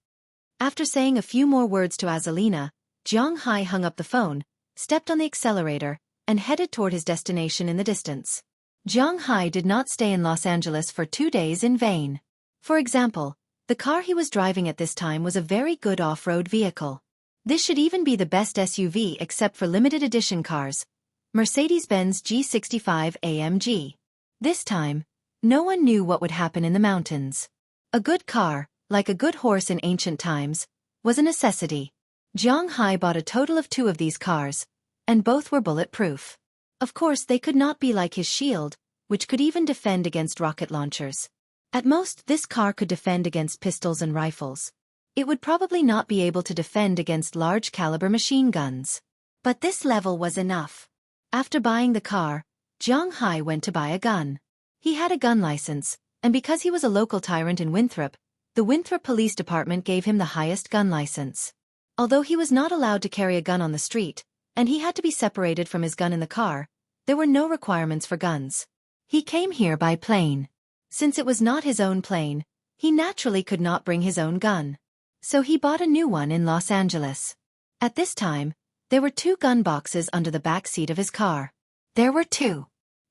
After saying a few more words to Azalina, Zhang Hai hung up the phone, stepped on the accelerator, and headed toward his destination in the distance. Zhang Hai did not stay in Los Angeles for 2 days in vain. For example, the car he was driving at this time was a very good off-road vehicle. This should even be the best SUV except for limited edition cars, Mercedes-Benz G65 AMG. This time, no one knew what would happen in the mountains. A good car, like a good horse in ancient times, was a necessity. Zhang Hai bought a total of 2 of these cars, and both were bulletproof. Of course they could not be like his shield, which could even defend against rocket launchers. At most this car could defend against pistols and rifles. It would probably not be able to defend against large-caliber machine guns. But this level was enough. After buying the car, Zhang Hai went to buy a gun. He had a gun license, and because he was a local tyrant in Winthrop, the Winthrop Police Department gave him the highest gun license. Although he was not allowed to carry a gun on the street, and he had to be separated from his gun in the car, there were no requirements for guns. He came here by plane. Since it was not his own plane, he naturally could not bring his own gun. So he bought a new one in Los Angeles. At this time, there were 2 gun boxes under the back seat of his car. There were 2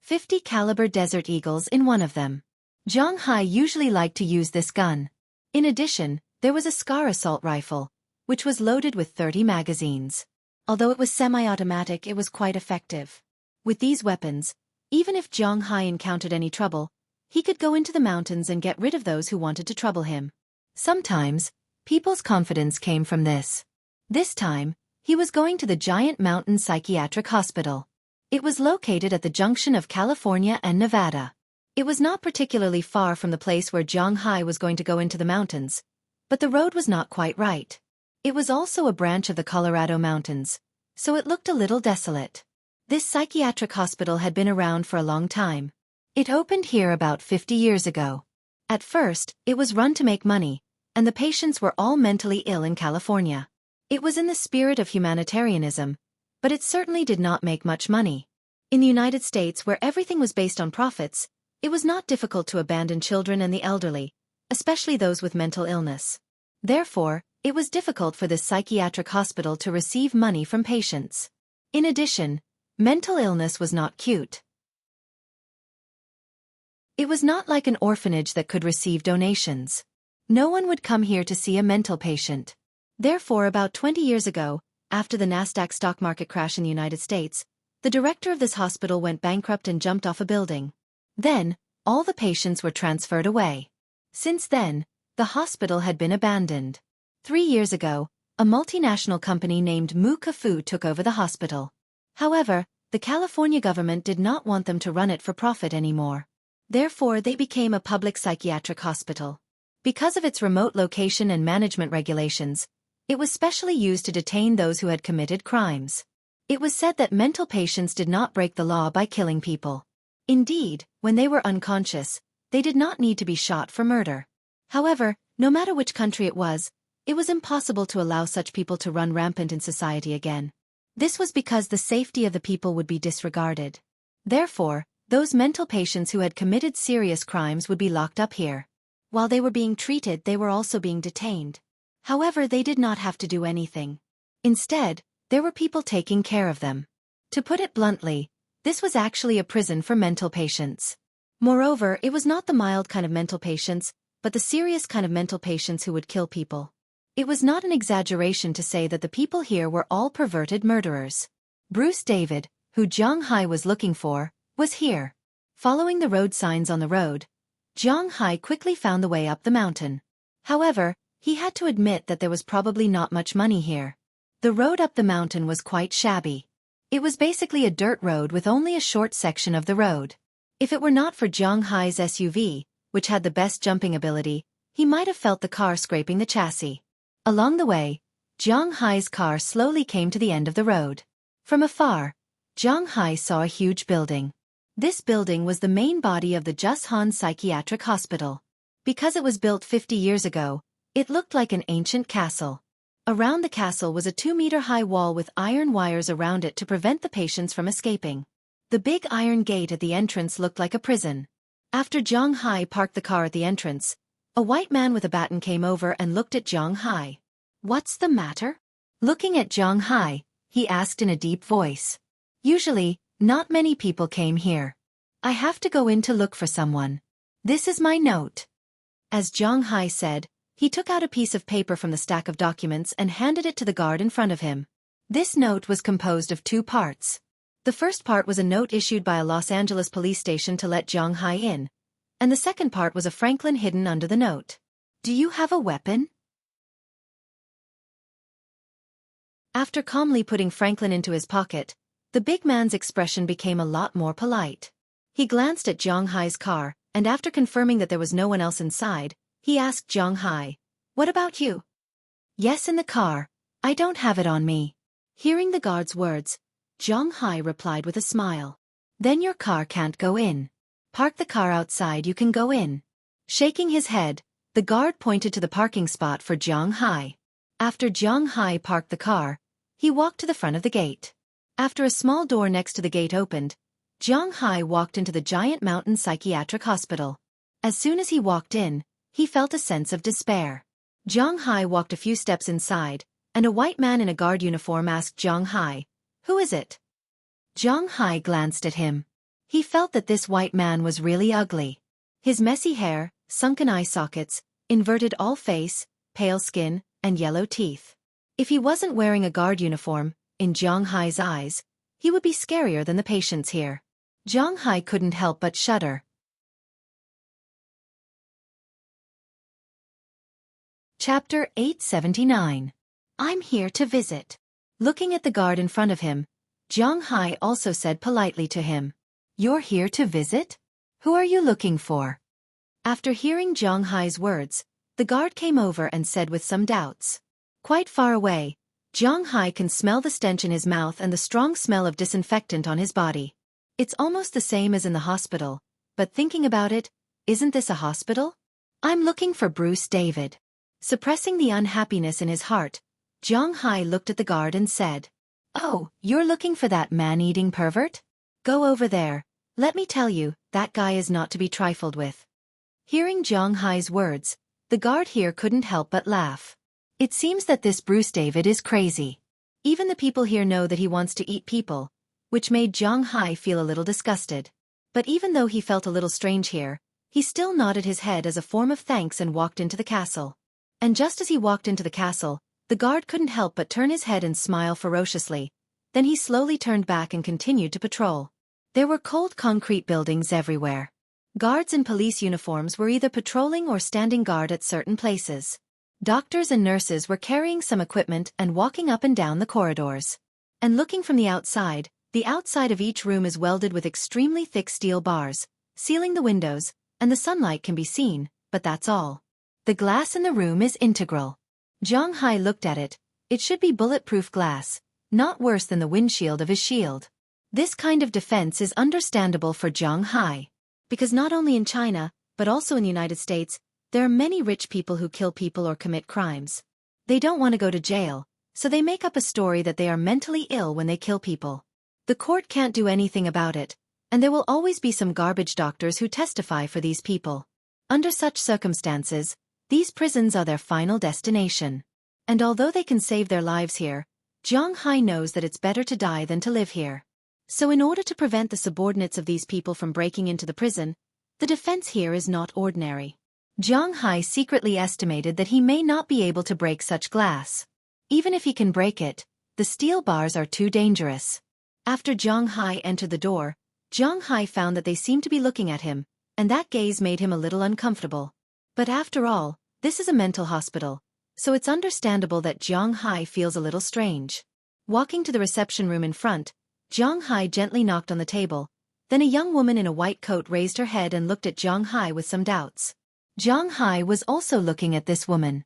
.50 caliber Desert Eagles in one of them. Zhang Hai usually liked to use this gun. In addition, there was a Scar assault rifle, which was loaded with 30 magazines. Although it was semi-automatic, it was quite effective. With these weapons, even if Zhang Hai encountered any trouble, he could go into the mountains and get rid of those who wanted to trouble him. Sometimes, people's confidence came from this. This time, he was going to the Giant Mountain Psychiatric Hospital. It was located at the junction of California and Nevada. It was not particularly far from the place where Zhang Hai was going to go into the mountains, but the road was not quite right. It was also a branch of the Colorado Mountains, so it looked a little desolate. This psychiatric hospital had been around for a long time. It opened here about 50 years ago. At first, it was run to make money, and the patients were all mentally ill in California. It was in the spirit of humanitarianism, but it certainly did not make much money. In the United States, where everything was based on profits, it was not difficult to abandon children and the elderly, especially those with mental illness. Therefore, it was difficult for this psychiatric hospital to receive money from patients. In addition, mental illness was not cute. It was not like an orphanage that could receive donations. No one would come here to see a mental patient. Therefore, about 20 years ago, after the Nasdaq stock market crash in the United States, the director of this hospital went bankrupt and jumped off a building. Then, all the patients were transferred away. Since then, the hospital had been abandoned. 3 years ago, a multinational company named Mu Kafu took over the hospital. However, the California government did not want them to run it for profit anymore. Therefore, they became a public psychiatric hospital. Because of its remote location and management regulations, it was specially used to detain those who had committed crimes. It was said that mental patients did not break the law by killing people. Indeed, when they were unconscious, they did not need to be shot for murder. However, no matter which country it was impossible to allow such people to run rampant in society again. This was because the safety of the people would be disregarded. Therefore, those mental patients who had committed serious crimes would be locked up here. While they were being treated, they were also being detained. However, they did not have to do anything. Instead, there were people taking care of them. To put it bluntly, this was actually a prison for mental patients. Moreover, it was not the mild kind of mental patients, but the serious kind of mental patients who would kill people. It was not an exaggeration to say that the people here were all perverted murderers. Bruce David, who Zhang Hai was looking for, was here. Following the road signs on the road, Zhang Hai quickly found the way up the mountain. However, he had to admit that there was probably not much money here. The road up the mountain was quite shabby. It was basically a dirt road with only a short section of the road. If it were not for Zhang Hai's SUV, which had the best jumping ability, he might have felt the car scraping the chassis. Along the way, Zhang Hai's car slowly came to the end of the road. From afar, Zhang Hai saw a huge building. This building was the main body of the Jushan Psychiatric Hospital. Because it was built 50 years ago, it looked like an ancient castle. Around the castle was a 2-meter-high wall with iron wires around it to prevent the patients from escaping. The big iron gate at the entrance looked like a prison. After Zhang Hai parked the car at the entrance, a white man with a baton came over and looked at Zhang Hai. "What's the matter?" Looking at Zhang Hai, he asked in a deep voice. "Usually, not many people came here. I have to go in to look for someone. This is my note." As Zhang Hai said, he took out a piece of paper from the stack of documents and handed it to the guard in front of him. This note was composed of 2 parts. The first part was a note issued by a Los Angeles police station to let Zhang Hai in, and the second part was a Franklin hidden under the note. "Do you have a weapon?" After calmly putting Franklin into his pocket, the big man's expression became a lot more polite. He glanced at Zhang Hai's car, and after confirming that there was no one else inside, he asked Zhang Hai, "What about you?" "Yes, in the car. I don't have it on me." Hearing the guard's words, Zhang Hai replied with a smile. "Then your car can't go in. Park the car outside, you can go in." Shaking his head, the guard pointed to the parking spot for Zhang Hai. After Zhang Hai parked the car, he walked to the front of the gate. After a small door next to the gate opened, Zhang Hai walked into the Giant Mountain Psychiatric Hospital. As soon as he walked in, he felt a sense of despair. Zhang Hai walked a few steps inside, and a white man in a guard uniform asked Zhang Hai, "Who is it?" Zhang Hai glanced at him. He felt that this white man was really ugly. His messy hair, sunken eye sockets, inverted all face, pale skin, and yellow teeth. If he wasn't wearing a guard uniform, in Zhang Hai's eyes, he would be scarier than the patients here. Zhang Hai couldn't help but shudder. Chapter 879. I'm here to visit. Looking at the guard in front of him, Zhang Hai also said politely to him, "You're here to visit? Who are you looking for?" After hearing Zhang Hai's words, the guard came over and said with some doubts. Quite far away, Zhang Hai can smell the stench in his mouth and the strong smell of disinfectant on his body. It's almost the same as in the hospital, but thinking about it, isn't this a hospital? "I'm looking for Bruce David." Suppressing the unhappiness in his heart, Zhang Hai looked at the guard and said, "Oh, you're looking for that man-eating pervert? Go over there. Let me tell you, that guy is not to be trifled with." Hearing Zhang Hai's words, the guard here couldn't help but laugh. It seems that this Bruce David is crazy. Even the people here know that he wants to eat people, which made Zhang Hai feel a little disgusted. But even though he felt a little strange here, he still nodded his head as a form of thanks and walked into the castle. And just as he walked into the castle, the guard couldn't help but turn his head and smile ferociously. Then he slowly turned back and continued to patrol. There were cold concrete buildings everywhere. Guards in police uniforms were either patrolling or standing guard at certain places. Doctors and nurses were carrying some equipment and walking up and down the corridors. And looking from the outside of each room is welded with extremely thick steel bars, sealing the windows, and the sunlight can be seen, but that's all. The glass in the room is integral. Zhang Hai looked at it. It should be bulletproof glass, not worse than the windshield of his shield. This kind of defense is understandable for Zhang Hai, because not only in China, but also in the United States, there are many rich people who kill people or commit crimes. They don't want to go to jail, so they make up a story that they are mentally ill when they kill people. The court can't do anything about it, and there will always be some garbage doctors who testify for these people. Under such circumstances, these prisons are their final destination. And although they can save their lives here, Zhang Hai knows that it's better to die than to live here. So in order to prevent the subordinates of these people from breaking into the prison, the defense here is not ordinary. Zhang Hai secretly estimated that he may not be able to break such glass. Even if he can break it, the steel bars are too dangerous. After Zhang Hai entered the door, Zhang Hai found that they seemed to be looking at him, and that gaze made him a little uncomfortable. But after all, this is a mental hospital, so it's understandable that Jiang Hai feels a little strange. Walking to the reception room in front, Jiang Hai gently knocked on the table. Then a young woman in a white coat raised her head and looked at Jiang Hai with some doubts. Jiang Hai was also looking at this woman.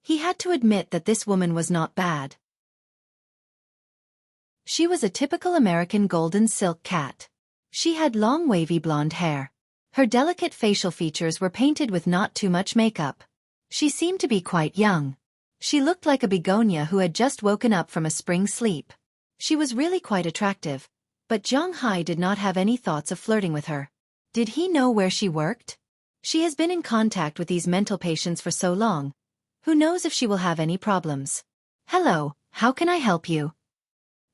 He had to admit that this woman was not bad. She was a typical American golden silk cat. She had long wavy blonde hair. Her delicate facial features were painted with not too much makeup. She seemed to be quite young. She looked like a begonia who had just woken up from a spring sleep. She was really quite attractive, but Jiang Hai did not have any thoughts of flirting with her. Did he know where she worked? She has been in contact with these mental patients for so long. Who knows if she will have any problems? Hello, how can I help you?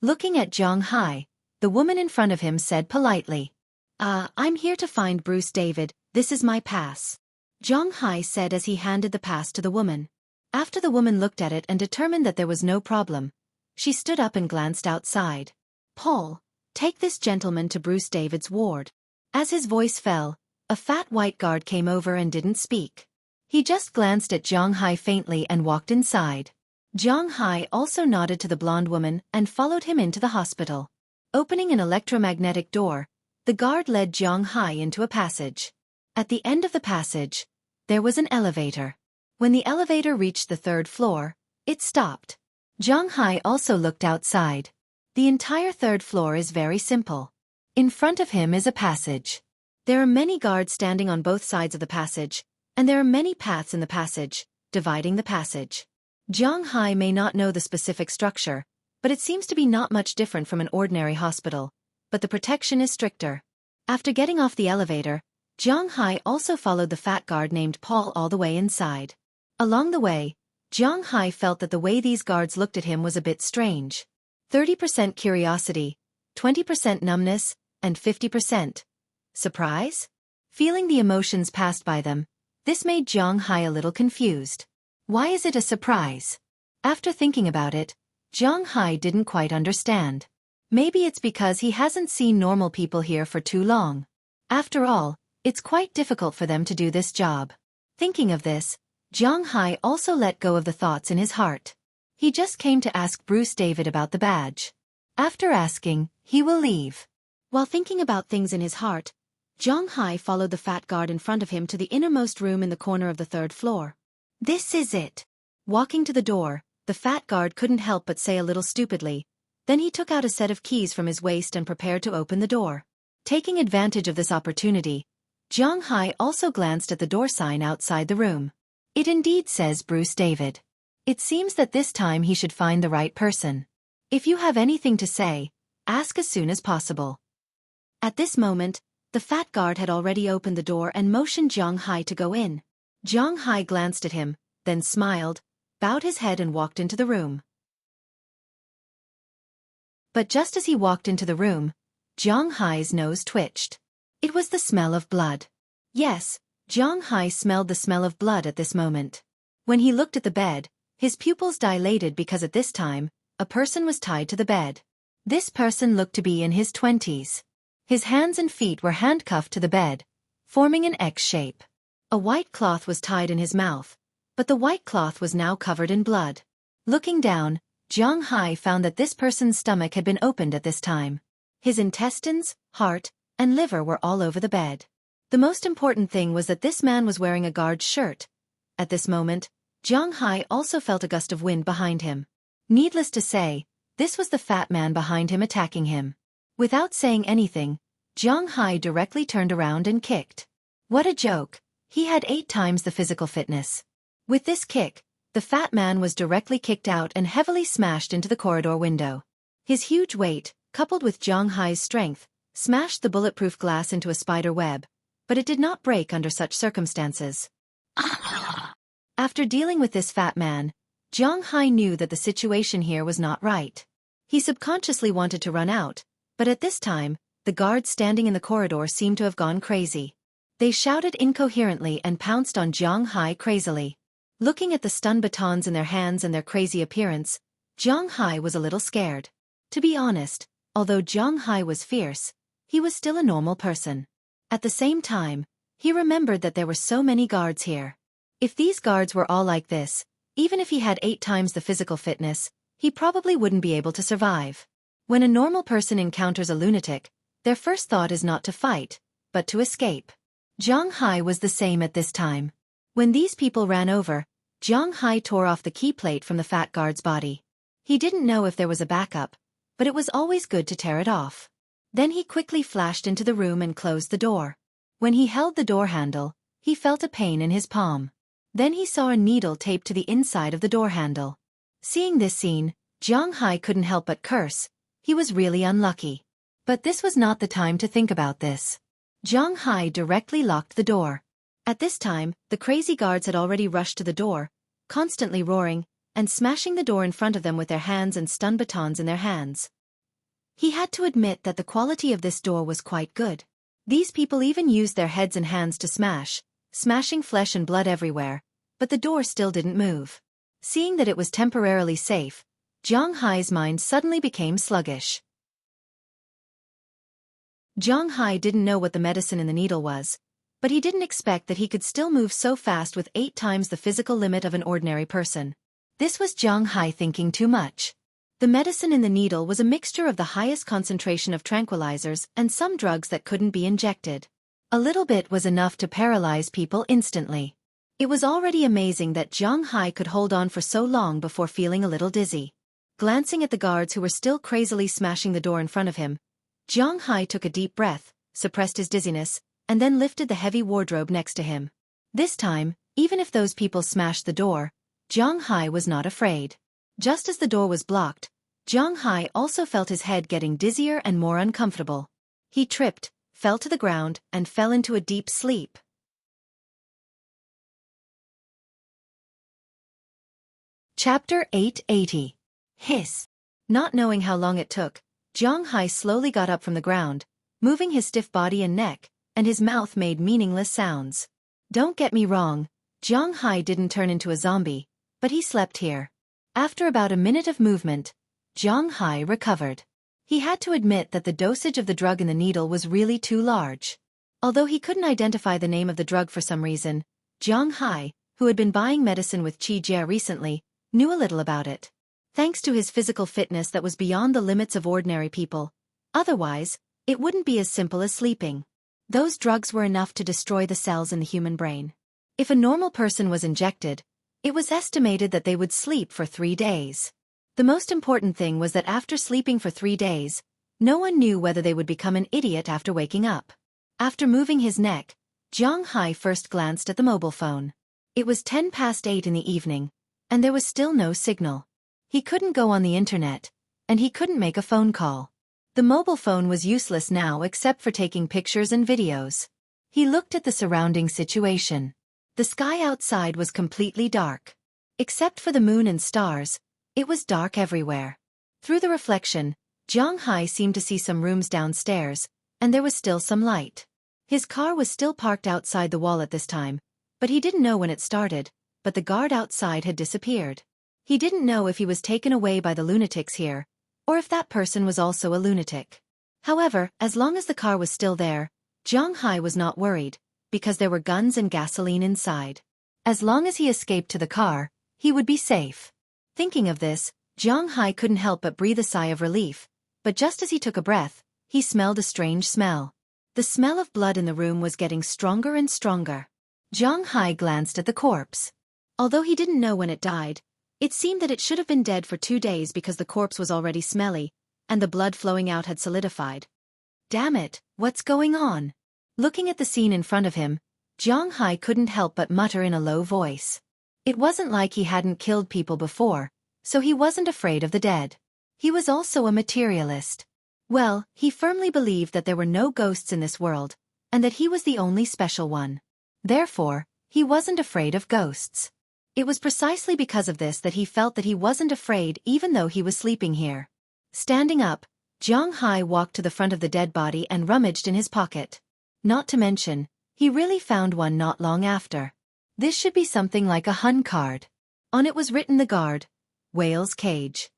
Looking at Jiang Hai, the woman in front of him said politely. I'm here to find Bruce David, this is my pass. Jiang Hai said as he handed the pass to the woman. After the woman looked at it and determined that there was no problem, she stood up and glanced outside. Paul, take this gentleman to Bruce David's ward. As his voice fell, a fat white guard came over and didn't speak. He just glanced at Jiang Hai faintly and walked inside. Jiang Hai also nodded to the blonde woman and followed him into the hospital. Opening an electromagnetic door, the guard led Jiang Hai into a passage. At the end of the passage, there was an elevator. When the elevator reached the 3rd floor, it stopped. Jiang Hai also looked outside. The entire 3rd floor is very simple. In front of him is a passage. There are many guards standing on both sides of the passage, and there are many paths in the passage, dividing the passage. Jiang Hai may not know the specific structure, but it seems to be not much different from an ordinary hospital, but the protection is stricter. After getting off the elevator, Jiang Hai also followed the fat guard named Paul all the way inside. Along the way, Jiang Hai felt that the way these guards looked at him was a bit strange. 30% curiosity, 20% numbness, and 50% surprise? Feeling the emotions passed by them, this made Jiang Hai a little confused. Why is it a surprise? After thinking about it, Jiang Hai didn't quite understand. Maybe it's because he hasn't seen normal people here for too long. After all, it's quite difficult for them to do this job. Thinking of this, Jiang Hai also let go of the thoughts in his heart. He just came to ask Bruce David about the badge. After asking, he will leave. While thinking about things in his heart, Jiang Hai followed the fat guard in front of him to the innermost room in the corner of the 3rd floor. This is it. Walking to the door, the fat guard couldn't help but say a little stupidly. Then he took out a set of keys from his waist and prepared to open the door. Taking advantage of this opportunity, Jiang Hai also glanced at the door sign outside the room. It indeed says Bruce David. It seems that this time he should find the right person. If you have anything to say, ask as soon as possible. At this moment, the fat guard had already opened the door and motioned Jiang Hai to go in. Jiang Hai glanced at him, then smiled, bowed his head and walked into the room. But just as he walked into the room, Jiang Hai's nose twitched. It was the smell of blood. Yes, Jiang Hai smelled the smell of blood at this moment. When he looked at the bed, his pupils dilated because at this time, a person was tied to the bed. This person looked to be in his 20s. His hands and feet were handcuffed to the bed, forming an X shape. A white cloth was tied in his mouth, but the white cloth was now covered in blood. Looking down, Jiang Hai found that this person's stomach had been opened at this time. His intestines, heart, and liver were all over the bed. The most important thing was that this man was wearing a guard's shirt. At this moment, Jiang Hai also felt a gust of wind behind him. Needless to say, this was the fat man behind him attacking him. Without saying anything, Jiang Hai directly turned around and kicked. What a joke! He had 8 times the physical fitness. With this kick, the fat man was directly kicked out and heavily smashed into the corridor window. His huge weight, coupled with Jiang Hai's strength, smashed the bulletproof glass into a spider web, but it did not break under such circumstances. After dealing with this fat man, Jiang Hai knew that the situation here was not right. He subconsciously wanted to run out, but at this time, the guards standing in the corridor seemed to have gone crazy. They shouted incoherently and pounced on Jiang Hai crazily. Looking at the stun batons in their hands and their crazy appearance, Jiang Hai was a little scared. To be honest, although Jiang Hai was fierce, he was still a normal person. At the same time, he remembered that there were so many guards here. If these guards were all like this, Even if he had 8 times the physical fitness, he probably wouldn't be able to survive. When a normal person encounters a lunatic, their first thought is not to fight, but to escape. Zhang Hai was the same at this time. When these people ran over, Zhang Hai tore off the key plate from the fat guard's body. He didn't know if there was a backup, but it was always good to tear it off. Then he quickly flashed into the room and closed the door. When he held the door handle, he felt a pain in his palm. Then he saw a needle taped to the inside of the door handle. Seeing this scene, Zhang Hai couldn't help but curse. He was really unlucky. But this was not the time to think about this. Zhang Hai directly locked the door. At this time, the crazy guards had already rushed to the door, constantly roaring, and smashing the door in front of them with their hands and stun batons in their hands. He had to admit that the quality of this door was quite good. These people even used their heads and hands to smash, smashing flesh and blood everywhere, but the door still didn't move. Seeing that it was temporarily safe, Zhang Hai's mind suddenly became sluggish. Zhang Hai didn't know what the medicine in the needle was, but he didn't expect that he could still move so fast with 8 times the physical limit of an ordinary person. This was Zhang Hai thinking too much. The medicine in the needle was a mixture of the highest concentration of tranquilizers and some drugs that couldn't be injected. A little bit was enough to paralyze people instantly. It was already amazing that Zhang Hai could hold on for so long before feeling a little dizzy. Glancing at the guards who were still crazily smashing the door in front of him, Zhang Hai took a deep breath, suppressed his dizziness, and then lifted the heavy wardrobe next to him. This time, even if those people smashed the door, Zhang Hai was not afraid. Just as the door was blocked, Zhang Hai also felt his head getting dizzier and more uncomfortable. He tripped, fell to the ground, and fell into a deep sleep. Chapter 880. Hiss. Not knowing how long it took, Zhang Hai slowly got up from the ground, moving his stiff body and neck, and his mouth made meaningless sounds. Don't get me wrong, Zhang Hai didn't turn into a zombie, but he slept here. After about a minute of movement, Zhang Hai recovered. He had to admit that the dosage of the drug in the needle was really too large. Although he couldn't identify the name of the drug for some reason, Zhang Hai, who had been buying medicine with Qi Jie recently, knew a little about it. Thanks to his physical fitness that was beyond the limits of ordinary people. Otherwise, it wouldn't be as simple as sleeping. Those drugs were enough to destroy the cells in the human brain. If a normal person was injected, it was estimated that they would sleep for 3 days. The most important thing was that after sleeping for 3 days, no one knew whether they would become an idiot after waking up. After moving his neck, Zhang Hai first glanced at the mobile phone. It was 8:10 in the evening, and there was still no signal. He couldn't go on the internet, and he couldn't make a phone call. The mobile phone was useless now except for taking pictures and videos. He looked at the surrounding situation. The sky outside was completely dark. Except for the moon and stars, it was dark everywhere. Through the reflection, Zhang Hai seemed to see some rooms downstairs, and there was still some light. His car was still parked outside the wall at this time, but he didn't know when it started, but the guard outside had disappeared. He didn't know if he was taken away by the lunatics here, or if that person was also a lunatic. However, as long as the car was still there, Zhang Hai was not worried, because there were guns and gasoline inside. As long as he escaped to the car, he would be safe. Thinking of this, Zhang Hai couldn't help but breathe a sigh of relief, but just as he took a breath, he smelled a strange smell. The smell of blood in the room was getting stronger and stronger. Zhang Hai glanced at the corpse. Although he didn't know when it died, it seemed that it should have been dead for 2 days because the corpse was already smelly, and the blood flowing out had solidified. Damn it, what's going on? Looking at the scene in front of him, Zhang Hai couldn't help but mutter in a low voice. It wasn't like he hadn't killed people before, so he wasn't afraid of the dead. He was also a materialist. Well, he firmly believed that there were no ghosts in this world, and that he was the only special one. Therefore, he wasn't afraid of ghosts. It was precisely because of this that he felt that he wasn't afraid even though he was sleeping here. Standing up, Zhang Hai walked to the front of the dead body and rummaged in his pocket. Not to mention, he really found one not long after. This should be something like a Hun card. On it was written the guard, Whale's Cage.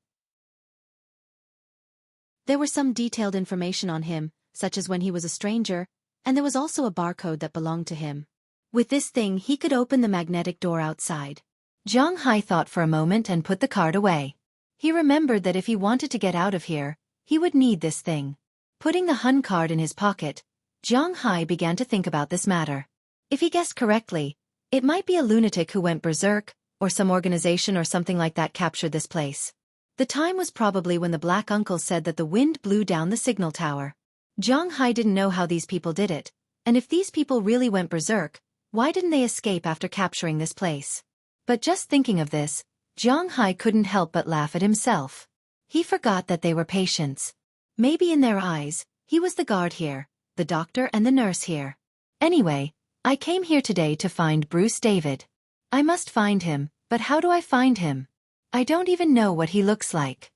There was some detailed information on him, such as when he was a stranger, and there was also a barcode that belonged to him. With this thing he could open the magnetic door outside. Zhang Hai thought for a moment and put the card away. He remembered that if he wanted to get out of here, he would need this thing. Putting the Hun card in his pocket, Zhang Hai began to think about this matter. If he guessed correctly, it might be a lunatic who went berserk, or some organization or something like that captured this place. The time was probably when the Black Uncle said that the wind blew down the signal tower. Zhang Hai didn't know how these people did it, and if these people really went berserk, why didn't they escape after capturing this place? But just thinking of this, Zhang Hai couldn't help but laugh at himself. He forgot that they were patients. Maybe in their eyes, he was the guard here, the doctor and the nurse here. Anyway, I came here today to find Bruce David. I must find him, but how do I find him? I don't even know what he looks like.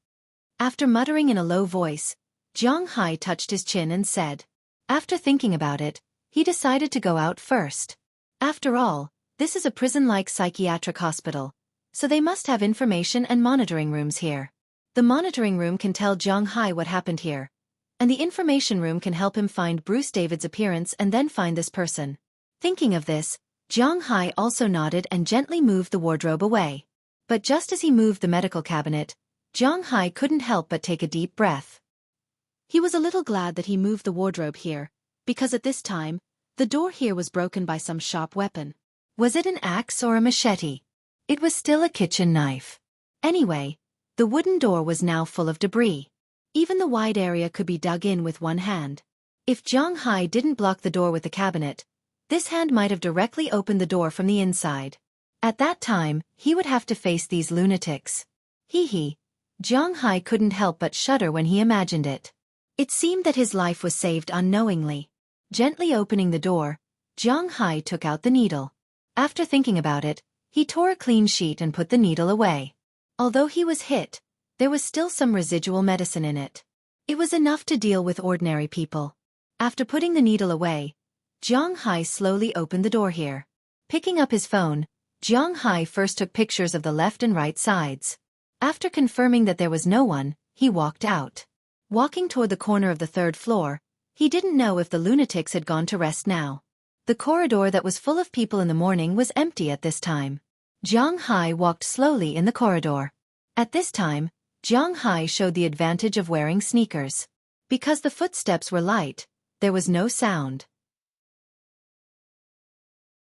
After muttering in a low voice, Zhang Hai touched his chin and said. After thinking about it, he decided to go out first. After all, this is a prison-like psychiatric hospital, so they must have information and monitoring rooms here. The monitoring room can tell Zhang Hai what happened here, and the information room can help him find Bruce David's appearance and then find this person. Thinking of this, Zhang Hai also nodded and gently moved the wardrobe away. But just as he moved the medical cabinet, Zhang Hai couldn't help but take a deep breath. He was a little glad that he moved the wardrobe here, because at this time, the door here was broken by some sharp weapon. Was it an axe or a machete? It was still a kitchen knife. Anyway, the wooden door was now full of debris. Even the wide area could be dug in with one hand. If Zhang Hai didn't block the door with the cabinet, this hand might have directly opened the door from the inside. At that time, he would have to face these lunatics. Hee. Zhang Hai couldn't help but shudder when he imagined it. It seemed that his life was saved unknowingly. Gently opening the door, Zhang Hai took out the needle. After thinking about it, he tore a clean sheet and put the needle away. Although he was hit, there was still some residual medicine in it. It was enough to deal with ordinary people. After putting the needle away, Zhang Hai slowly opened the door here. Picking up his phone, Zhang Hai first took pictures of the left and right sides. After confirming that there was no one, he walked out. Walking toward the corner of the third floor, he didn't know if the lunatics had gone to rest now. The corridor that was full of people in the morning was empty at this time. Zhang Hai walked slowly in the corridor. At this time, Zhang Hai showed the advantage of wearing sneakers. Because the footsteps were light, there was no sound.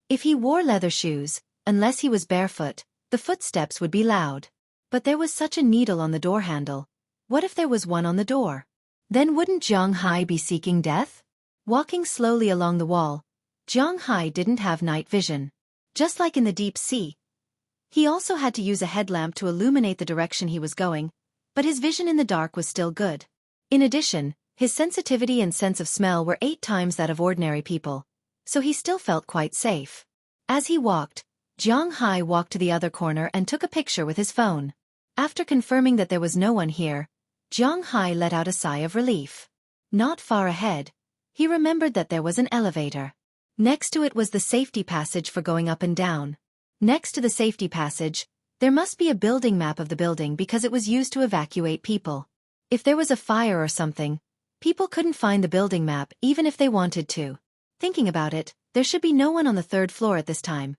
If he wore leather shoes, unless he was barefoot, the footsteps would be loud. But there was such a needle on the door handle. What if there was one on the door? Then wouldn't Zhang Hai be seeking death? Walking slowly along the wall, Zhang Hai didn't have night vision. Just like in the deep sea, he also had to use a headlamp to illuminate the direction he was going, but his vision in the dark was still good. In addition, his sensitivity and sense of smell were 8 times that of ordinary people, so he still felt quite safe. As he walked, Zhang Hai walked to the other corner and took a picture with his phone. After confirming that there was no one here, Zhang Hai let out a sigh of relief. Not far ahead, he remembered that there was an elevator. Next to it was the safety passage for going up and down. Next to the safety passage, there must be a building map of the building because it was used to evacuate people. If there was a fire or something, people couldn't find the building map even if they wanted to. Thinking about it, there should be no one on the 3rd floor at this time.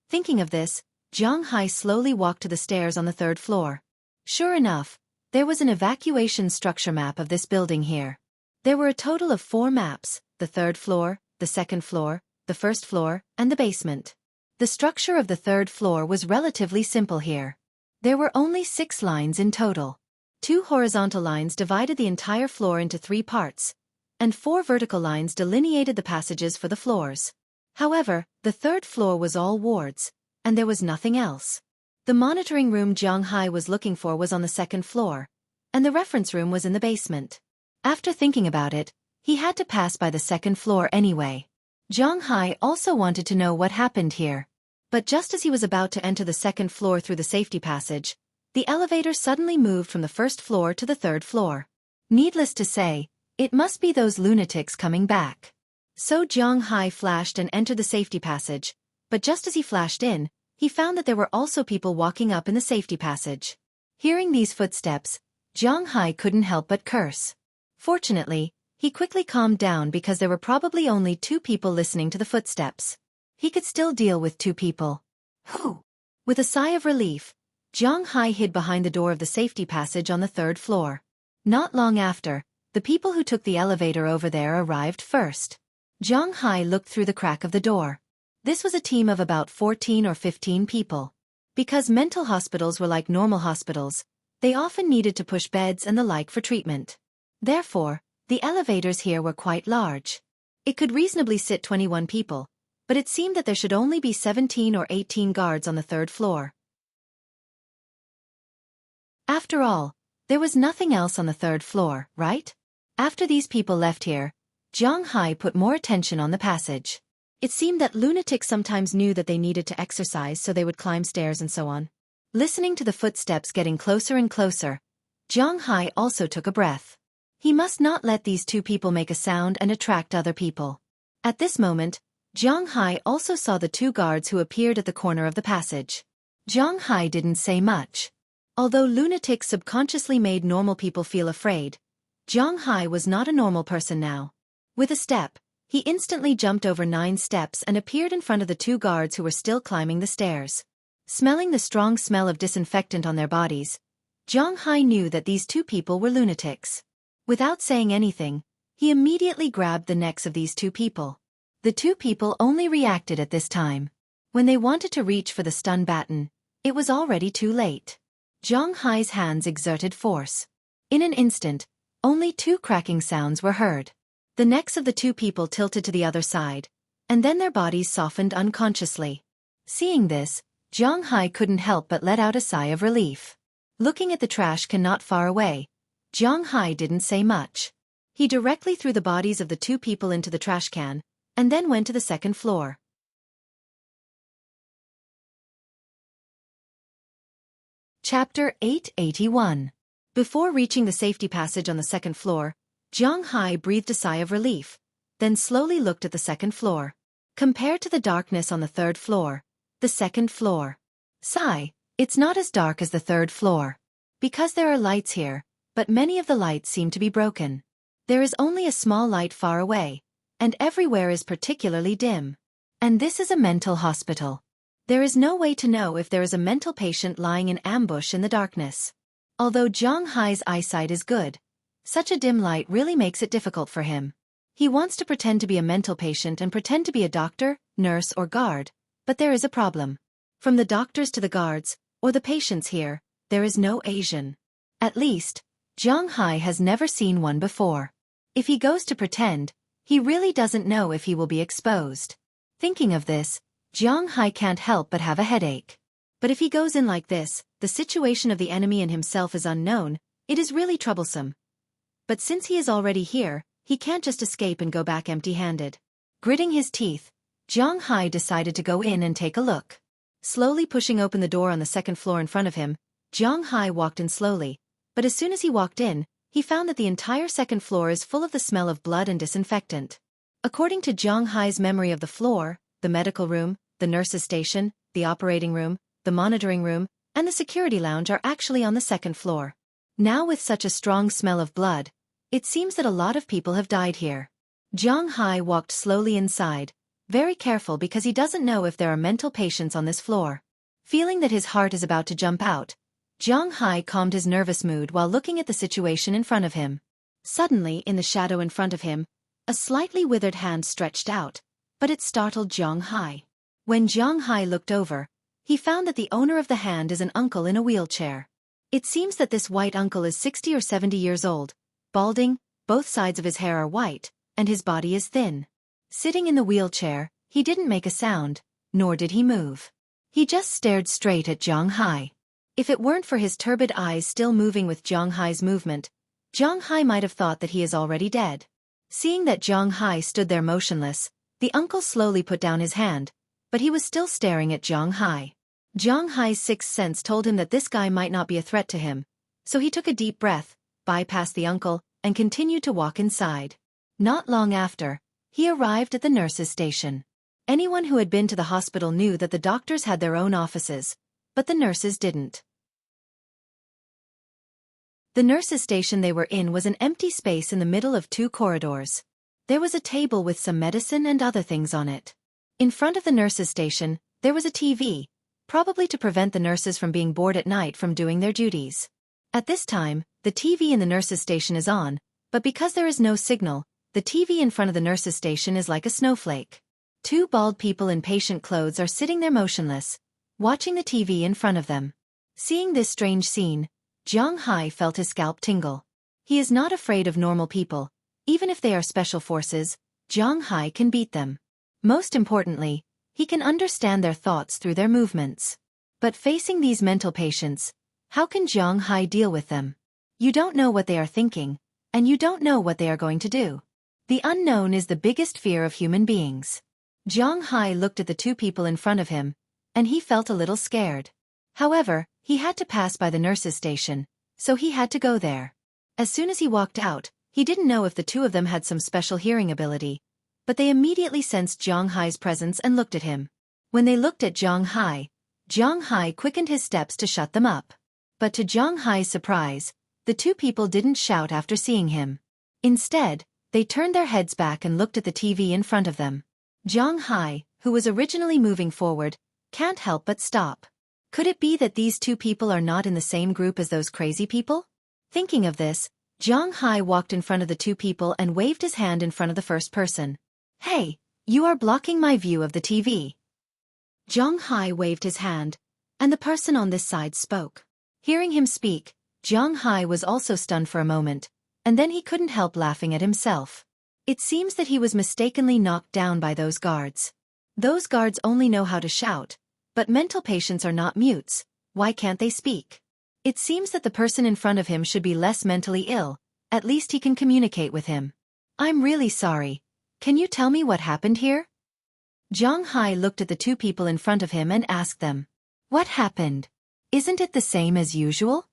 Thinking of this, Zhang Hai slowly walked to the stairs on the 3rd floor. Sure enough, there was an evacuation structure map of this building here. There were a total of 4 maps, the 3rd floor, the 2nd floor, the 1st floor, and the basement. The structure of the 3rd floor was relatively simple here. There were only 6 lines in total. 2 horizontal lines divided the entire floor into 3 parts, and 4 vertical lines delineated the passages for the floors. However, the 3rd floor was all wards, and there was nothing else. The monitoring room Zhang Hai was looking for was on the 2nd floor, and the reference room was in the basement. After thinking about it, he had to pass by the 2nd floor anyway. Zhang Hai also wanted to know what happened here. But just as he was about to enter the 2nd floor through the safety passage, the elevator suddenly moved from the 1st floor to the 3rd floor. Needless to say, it must be those lunatics coming back. So Zhang Hai flashed and entered the safety passage, but just as he flashed in, he found that there were also people walking up in the safety passage. Hearing these footsteps, Zhang Hai couldn't help but curse. Fortunately, he quickly calmed down because there were probably only 2 people listening to the footsteps. He could still deal with 2 people. Whew! With a sigh of relief, Zhang Hai hid behind the door of the safety passage on the 3rd floor. Not long after, the people who took the elevator over there arrived first. Zhang Hai looked through the crack of the door. This was a team of about 14 or 15 people. Because mental hospitals were like normal hospitals, they often needed to push beds and the like for treatment. Therefore, the elevators here were quite large. It could reasonably sit 21 people, but it seemed that there should only be 17 or 18 guards on the 3rd floor. After all, there was nothing else on the 3rd floor, right? After these people left here, Zhang Hai put more attention on the passage. It seemed that lunatics sometimes knew that they needed to exercise, so they would climb stairs and so on. Listening to the footsteps getting closer and closer, Zhang Hai also took a breath. He must not let these two people make a sound and attract other people. At this moment, Zhang Hai also saw the two guards who appeared at the corner of the passage. Zhang Hai didn't say much. Although lunatics subconsciously made normal people feel afraid, Zhang Hai was not a normal person now. With a step, he instantly jumped over 9 steps and appeared in front of the two guards who were still climbing the stairs. Smelling the strong smell of disinfectant on their bodies, Zhang Hai knew that these two people were lunatics. Without saying anything, he immediately grabbed the necks of these two people. The two people only reacted at this time. When they wanted to reach for the stun baton, it was already too late. Zhang Hai's hands exerted force. In an instant, only 2 cracking sounds were heard. The necks of the two people tilted to the other side, and then their bodies softened unconsciously. Seeing this, Zhang Hai couldn't help but let out a sigh of relief. Looking at the trash can not far away, Zhang Hai didn't say much. He directly threw the bodies of the two people into the trash can, and then went to the 2nd floor. Chapter 881. Before reaching the safety passage on the 2nd floor, Zhang Hai breathed a sigh of relief, then slowly looked at the 2nd floor. Compared to the darkness on the 3rd floor, the 2nd floor. Sigh, it's not as dark as the 3rd floor. Because there are lights here, but many of the lights seem to be broken. There is only a small light far away, and everywhere is particularly dim. And this is a mental hospital. There is no way to know if there is a mental patient lying in ambush in the darkness. Although Zhang Hai's eyesight is good, such a dim light really makes it difficult for him. He wants to pretend to be a mental patient and pretend to be a doctor, nurse or guard, but there is a problem. From the doctors to the guards, or the patients here, there is no Asian. At least, Zhang Hai has never seen one before. If he goes to pretend, he really doesn't know if he will be exposed. Thinking of this, Zhang Hai can't help but have a headache. But if he goes in like this, the situation of the enemy and himself is unknown, it is really troublesome. But since he is already here, he can't just escape and go back empty-handed. Gritting his teeth, Zhang Hai decided to go in and take a look. Slowly pushing open the door on the 2nd floor in front of him, Zhang Hai walked in slowly, but as soon as he walked in, he found that the entire 2nd floor is full of the smell of blood and disinfectant. According to Zhang Hai's memory of the floor, the medical room, the nurse's station, the operating room, the monitoring room, and the security lounge are actually on the 2nd floor. Now with such a strong smell of blood, it seems that a lot of people have died here. Zhang Hai walked slowly inside, very careful because he doesn't know if there are mental patients on this floor. Feeling that his heart is about to jump out, Zhang Hai calmed his nervous mood while looking at the situation in front of him. Suddenly, in the shadow in front of him, a slightly withered hand stretched out, but it startled Zhang Hai. When Zhang Hai looked over, he found that the owner of the hand is an uncle in a wheelchair. It seems that this white uncle is 60 or 70 years old, balding, both sides of his hair are white, and his body is thin. Sitting in the wheelchair, he didn't make a sound, nor did he move. He just stared straight at Zhang Hai. If it weren't for his turbid eyes still moving with Zhang Hai's movement, Zhang Hai might have thought that he is already dead. Seeing that Zhang Hai stood there motionless, the uncle slowly put down his hand, but he was still staring at Zhang Hai. Zhang Hai's sixth sense told him that this guy might not be a threat to him, so he took a deep breath, bypassed the uncle, and continued to walk inside. Not long after, he arrived at the nurse's station. Anyone who had been to the hospital knew that the doctors had their own offices, but the nurses didn't. The nurses' station they were in was an empty space in the middle of 2 corridors. There was a table with some medicine and other things on it. In front of the nurses' station, there was a TV, probably to prevent the nurses from being bored at night from doing their duties. At this time, the TV in the nurses' station is on, but because there is no signal, the TV in front of the nurses' station is like a snowflake. Two bald people in patient clothes are sitting there motionless, watching the TV in front of them. Seeing this strange scene, Zhang Hai felt his scalp tingle. He is not afraid of normal people. Even if they are special forces, Zhang Hai can beat them. Most importantly, he can understand their thoughts through their movements. But facing these mental patients, how can Zhang Hai deal with them? You don't know what they are thinking, and you don't know what they are going to do. The unknown is the biggest fear of human beings. Zhang Hai looked at the two people in front of him, and he felt a little scared. However, he had to pass by the nurses' station, so he had to go there. As soon as he walked out, he didn't know if the two of them had some special hearing ability, but they immediately sensed Zhang Hai's presence and looked at him. When they looked at Zhang Hai quickened his steps to shut them up. But to Zhang Hai's surprise, the two people didn't shout after seeing him. Instead, they turned their heads back and looked at the TV in front of them. Zhang Hai, who was originally moving forward, can't help but stop. Could it be that these two people are not in the same group as those crazy people? Thinking of this, Zhang Hai walked in front of the two people and waved his hand in front of the first person. "Hey, you are blocking my view of the TV." Zhang Hai waved his hand, and the person on this side spoke. Hearing him speak, Zhang Hai was also stunned for a moment, and then he couldn't help laughing at himself. It seems that he was mistakenly knocked down by those guards. Those guards only know how to shout, but mental patients are not mutes. Why can't they speak? It seems that the person in front of him should be less mentally ill, at least he can communicate with him. "I'm really sorry. Can you tell me what happened here?" Zhang Hai looked at the two people in front of him and asked them. "What happened? Isn't it the same as usual?"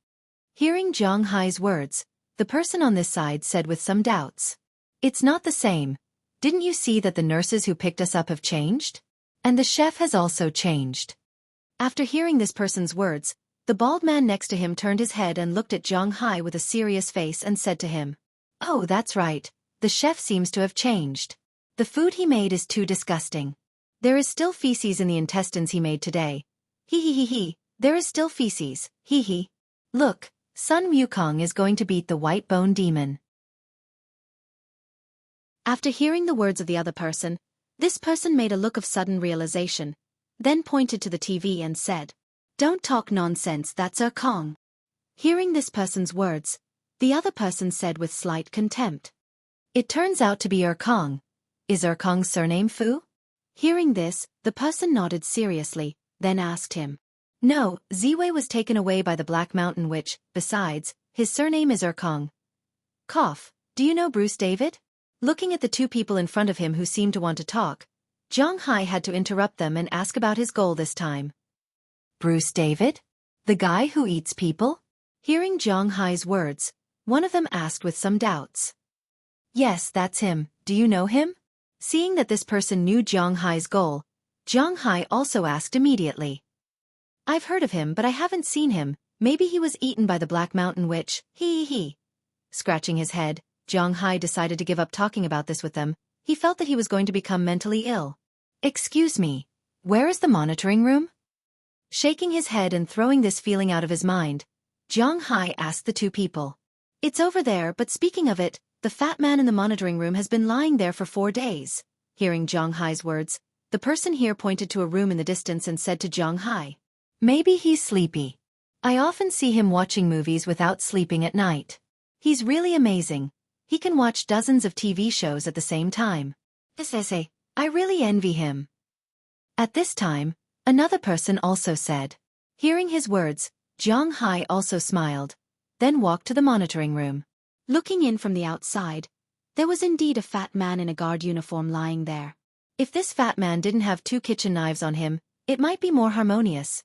Hearing Zhang Hai's words, the person on this side said with some doubts. "It's not the same. Didn't you see that the nurses who picked us up have changed? And the chef has also changed." After hearing this person's words, the bald man next to him turned his head and looked at Zhang Hai with a serious face and said to him, "Oh, that's right. The chef seems to have changed. The food he made is too disgusting. There is still feces in the intestines he made today. He. There is still feces. He. Look, Sun Wukong is going to beat the white bone demon." After hearing the words of the other person, this person made a look of sudden realization, then pointed to the TV and said, "Don't talk nonsense, that's Kong." Hearing this person's words, the other person said with slight contempt, "It turns out to be Kong. Is Kong's surname Fu?" Hearing this, the person nodded seriously, then asked him, "No, Ziwei was taken away by the Black Mountain Witch. Besides, his surname is Kong. Cough, do you know Bruce David?" Looking at the two people in front of him who seemed to want to talk, Zhang Hai had to interrupt them and ask about his goal this time. "Bruce David? The guy who eats people?" Hearing Zhang Hai's words, one of them asked with some doubts. "Yes, that's him. Do you know him?" Seeing that this person knew Zhang Hai's goal, Zhang Hai also asked immediately. "I've heard of him but I haven't seen him. Maybe he was eaten by the Black Mountain Witch. He. Scratching his head, Zhang Hai decided to give up talking about this with them. He felt that he was going to become mentally ill. "Excuse me, where is the monitoring room?" Shaking his head and throwing this feeling out of his mind, Zhang Hai asked the two people. "It's over there, but speaking of it, the fat man in the monitoring room has been lying there for 4 days. Hearing Zhang Hai's words, the person here pointed to a room in the distance and said to Zhang Hai, "Maybe he's sleepy. I often see him watching movies without sleeping at night. He's really amazing. He can watch dozens of TV shows at the same time. I really envy him." At this time, another person also said. Hearing his words, Zhang Hai also smiled, then walked to the monitoring room. Looking in from the outside, there was indeed a fat man in a guard uniform lying there. If this fat man didn't have 2 kitchen knives on him, it might be more harmonious.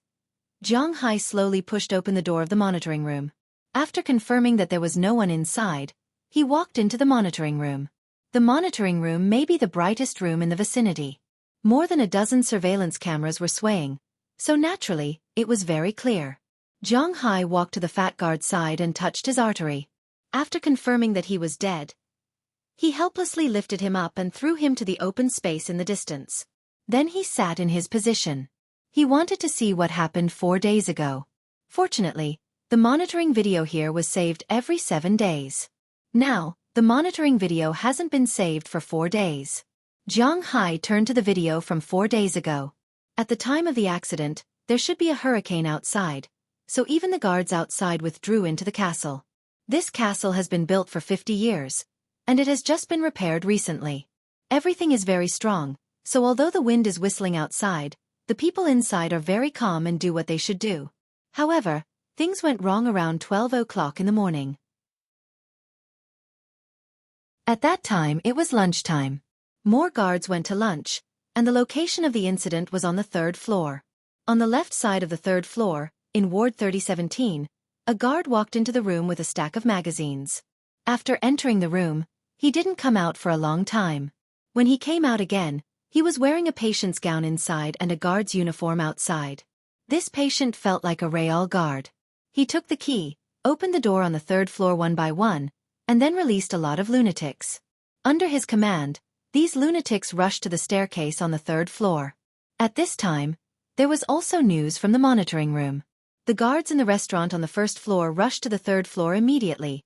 Zhang Hai slowly pushed open the door of the monitoring room. After confirming that there was no one inside, he walked into the monitoring room. The monitoring room may be the brightest room in the vicinity. More than a dozen surveillance cameras were swaying, so naturally, it was very clear. Zhang Hai walked to the fat guard's side and touched his artery. After confirming that he was dead, he helplessly lifted him up and threw him to the open space in the distance. Then he sat in his position. He wanted to see what happened 4 days ago. Fortunately, the monitoring video here was saved every 7 days. Now, the monitoring video hasn't been saved for 4 days. Zhang Hai turned to the video from 4 days ago. At the time of the accident, there should be a hurricane outside, so even the guards outside withdrew into the castle. This castle has been built for 50 years, and it has just been repaired recently. Everything is very strong, so although the wind is whistling outside, the people inside are very calm and do what they should do. However, things went wrong around 12 o'clock in the morning. At that time it was lunchtime. More guards went to lunch, and the location of the incident was on the 3rd floor. On the left side of the 3rd floor, in Ward 3017, a guard walked into the room with a stack of magazines. After entering the room, he didn't come out for a long time. When he came out again, he was wearing a patient's gown inside and a guard's uniform outside. This patient felt like a real guard. He took the key, opened the door on the 3rd floor one by one, and then released a lot of lunatics. Under his command, these lunatics rushed to the staircase on the 3rd floor. At this time, there was also news from the monitoring room. The guards in the restaurant on the 1st floor rushed to the 3rd floor immediately,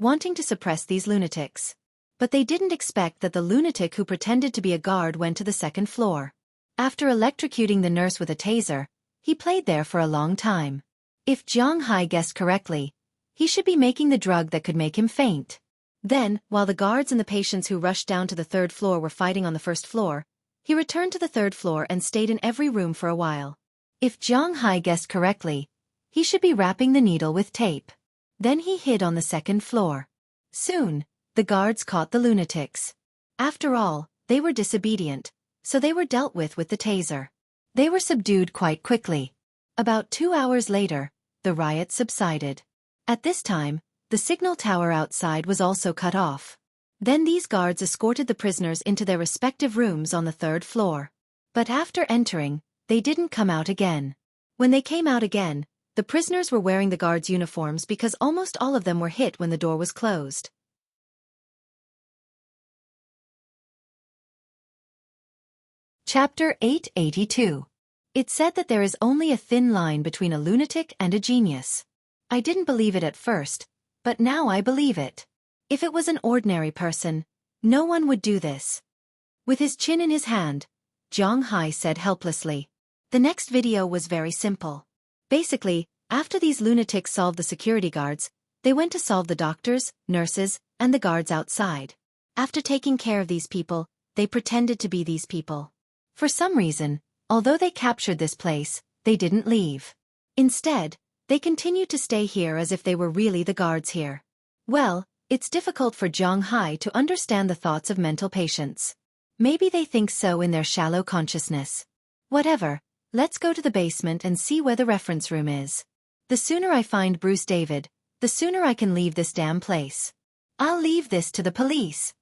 wanting to suppress these lunatics. But they didn't expect that the lunatic who pretended to be a guard went to the 2nd floor. After electrocuting the nurse with a taser, he played there for a long time. If Zhang Hai guessed correctly, he should be making the drug that could make him faint. Then, while the guards and the patients who rushed down to the 3rd floor were fighting on the 1st floor, he returned to the 3rd floor and stayed in every room for a while. If Zhang Hai guessed correctly, he should be wrapping the needle with tape. Then he hid on the 2nd floor. Soon, the guards caught the lunatics. After all, they were disobedient, so they were dealt with the taser. They were subdued quite quickly. About 2 hours later, the riot subsided. At this time, the signal tower outside was also cut off. Then these guards escorted the prisoners into their respective rooms on the 3rd floor. But after entering, they didn't come out again. When they came out again, the prisoners were wearing the guards' uniforms because almost all of them were hit when the door was closed. Chapter 882. It said that there is only a thin line between a lunatic and a genius. I didn't believe it at first, but now I believe it. If it was an ordinary person, no one would do this. With his chin in his hand, Zhang Hai said helplessly. The next video was very simple. Basically, after these lunatics solved the security guards, they went to solve the doctors, nurses, and the guards outside. After taking care of these people, they pretended to be these people. For some reason, although they captured this place, they didn't leave. Instead, they continued to stay here as if they were really the guards here. Well, it's difficult for Zhang Hai to understand the thoughts of mental patients. Maybe they think so in their shallow consciousness. Whatever, let's go to the basement and see where the reference room is. The sooner I find Bruce David, the sooner I can leave this damn place. I'll leave this to the police.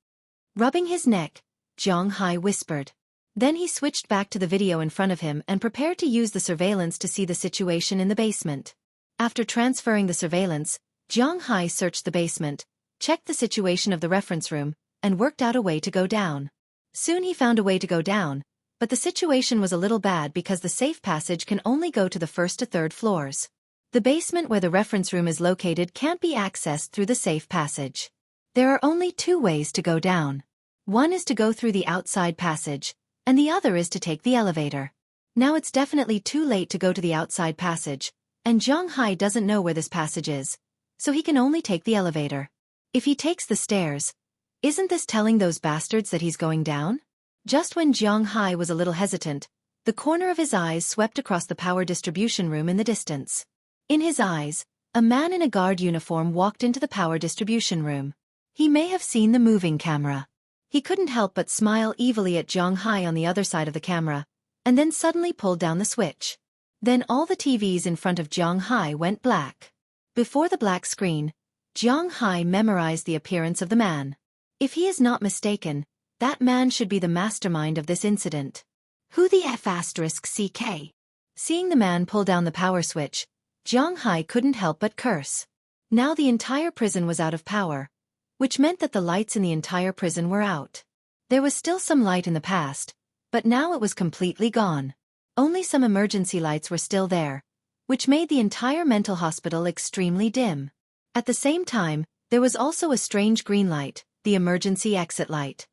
Rubbing his neck, Zhang Hai whispered. Then he switched back to the video in front of him and prepared to use the surveillance to see the situation in the basement. After transferring the surveillance, Zhang Hai searched the basement, checked the situation of the reference room, and worked out a way to go down. Soon he found a way to go down, but the situation was a little bad because the safe passage can only go to the 1st to 3rd floors. The basement where the reference room is located can't be accessed through the safe passage. There are only 2 ways to go down. One is to go through the outside passage, and the other is to take the elevator. Now it's definitely too late to go to the outside passage, and Zhang Hai doesn't know where this passage is, so he can only take the elevator. If he takes the stairs, isn't this telling those bastards that he's going down? Just when Zhang Hai was a little hesitant, the corner of his eyes swept across the power distribution room in the distance. In his eyes, a man in a guard uniform walked into the power distribution room. He may have seen the moving camera. He couldn't help but smile evilly at Zhang Hai on the other side of the camera, and then suddenly pulled down the switch. Then all the TVs in front of Zhang Hai went black. Before the black screen, Zhang Hai memorized the appearance of the man. If he is not mistaken, that man should be the mastermind of this incident. Who the F***CK? Seeing the man pull down the power switch, Zhang Hai couldn't help but curse. Now the entire prison was out of power, which meant that the lights in the entire prison were out. There was still some light in the past, but now it was completely gone. Only some emergency lights were still there, which made the entire mental hospital extremely dim. At the same time, there was also a strange green light, the emergency exit light.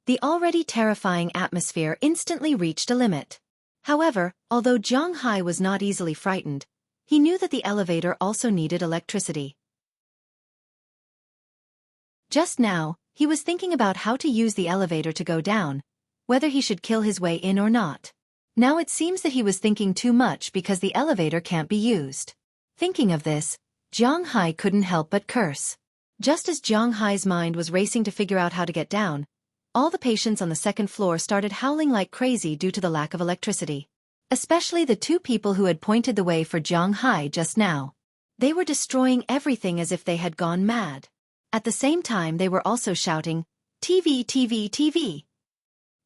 The already terrifying atmosphere instantly reached a limit. However, although Zhang Hai was not easily frightened, he knew that the elevator also needed electricity. Just now, he was thinking about how to use the elevator to go down, whether he should kill his way in or not. Now it seems that he was thinking too much because the elevator can't be used. Thinking of this, Zhang Hai couldn't help but curse. Just as Zhang Hai's mind was racing to figure out how to get down, all the patients on the second floor started howling like crazy due to the lack of electricity. Especially the two people who had pointed the way for Zhang Hai just now. They were destroying everything as if they had gone mad. At the same time they were also shouting, "TV, TV, TV!"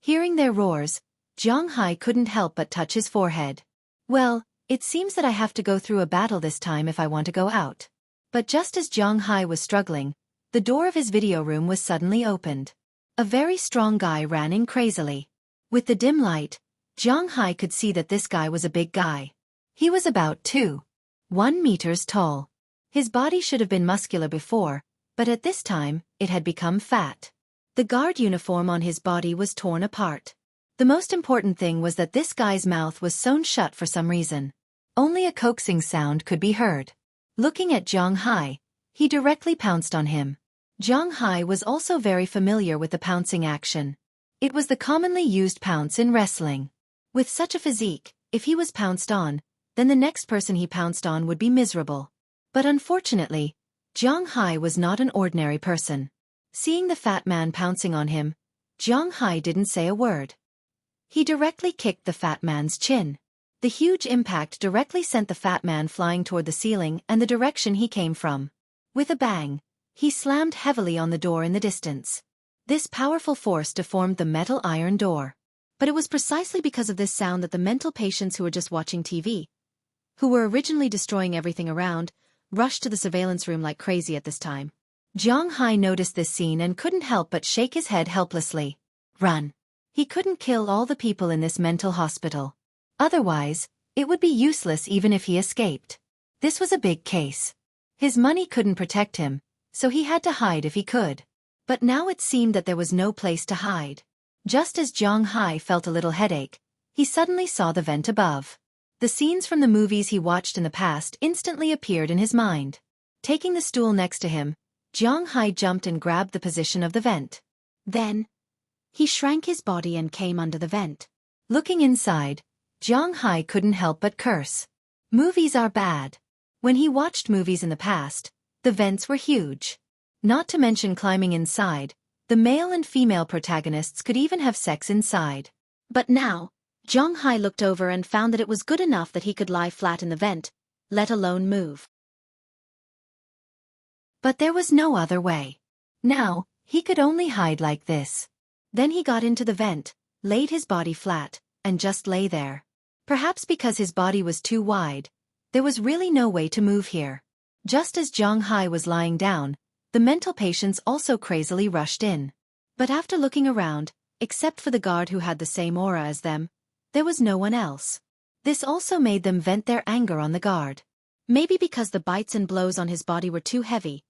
Hearing their roars, Zhang Hai couldn't help but touch his forehead. Well, it seems that I have to go through a battle this time if I want to go out. But just as Zhang Hai was struggling, the door of his video room was suddenly opened. A very strong guy ran in crazily. With the dim light, Zhang Hai could see that this guy was a big guy. He was about 2.1 meters tall. His body should have been muscular before, but at this time, it had become fat. The guard uniform on his body was torn apart. The most important thing was that this guy's mouth was sewn shut for some reason. Only a coaxing sound could be heard. Looking at Zhang Hai, he directly pounced on him. Zhang Hai was also very familiar with the pouncing action. It was the commonly used pounce in wrestling. With such a physique, if he was pounced on, then the next person he pounced on would be miserable. But unfortunately, Zhang Hai was not an ordinary person. Seeing the fat man pouncing on him, Zhang Hai didn't say a word. He directly kicked the fat man's chin. The huge impact directly sent the fat man flying toward the ceiling and the direction he came from. With a bang, he slammed heavily on the door in the distance. This powerful force deformed the metal iron door. But it was precisely because of this sound that the mental patients who were just watching TV, who were originally destroying everything around, rushed to the surveillance room like crazy at this time. Zhang Hai noticed this scene and couldn't help but shake his head helplessly. Run. He couldn't kill all the people in this mental hospital. Otherwise, it would be useless even if he escaped. This was a big case. His money couldn't protect him, so he had to hide if he could. But now it seemed that there was no place to hide. Just as Zhang Hai felt a little headache, he suddenly saw the vent above. The scenes from the movies he watched in the past instantly appeared in his mind. Taking the stool next to him, Zhang Hai jumped and grabbed the position of the vent. Then, he shrank his body and came under the vent. Looking inside, Zhang Hai couldn't help but curse. Movies are bad. When he watched movies in the past, the vents were huge. Not to mention climbing inside, the male and female protagonists could even have sex inside. But now, Zhang Hai looked over and found that it was good enough that he could lie flat in the vent, let alone move. But there was no other way. Now, he could only hide like this. Then he got into the vent, laid his body flat, and just lay there. Perhaps because his body was too wide, there was really no way to move here. Just as Zhang Hai was lying down, the mental patients also crazily rushed in. But after looking around, except for the guard who had the same aura as them, there was no one else. This also made them vent their anger on the guard. Maybe because the bites and blows on his body were too heavy,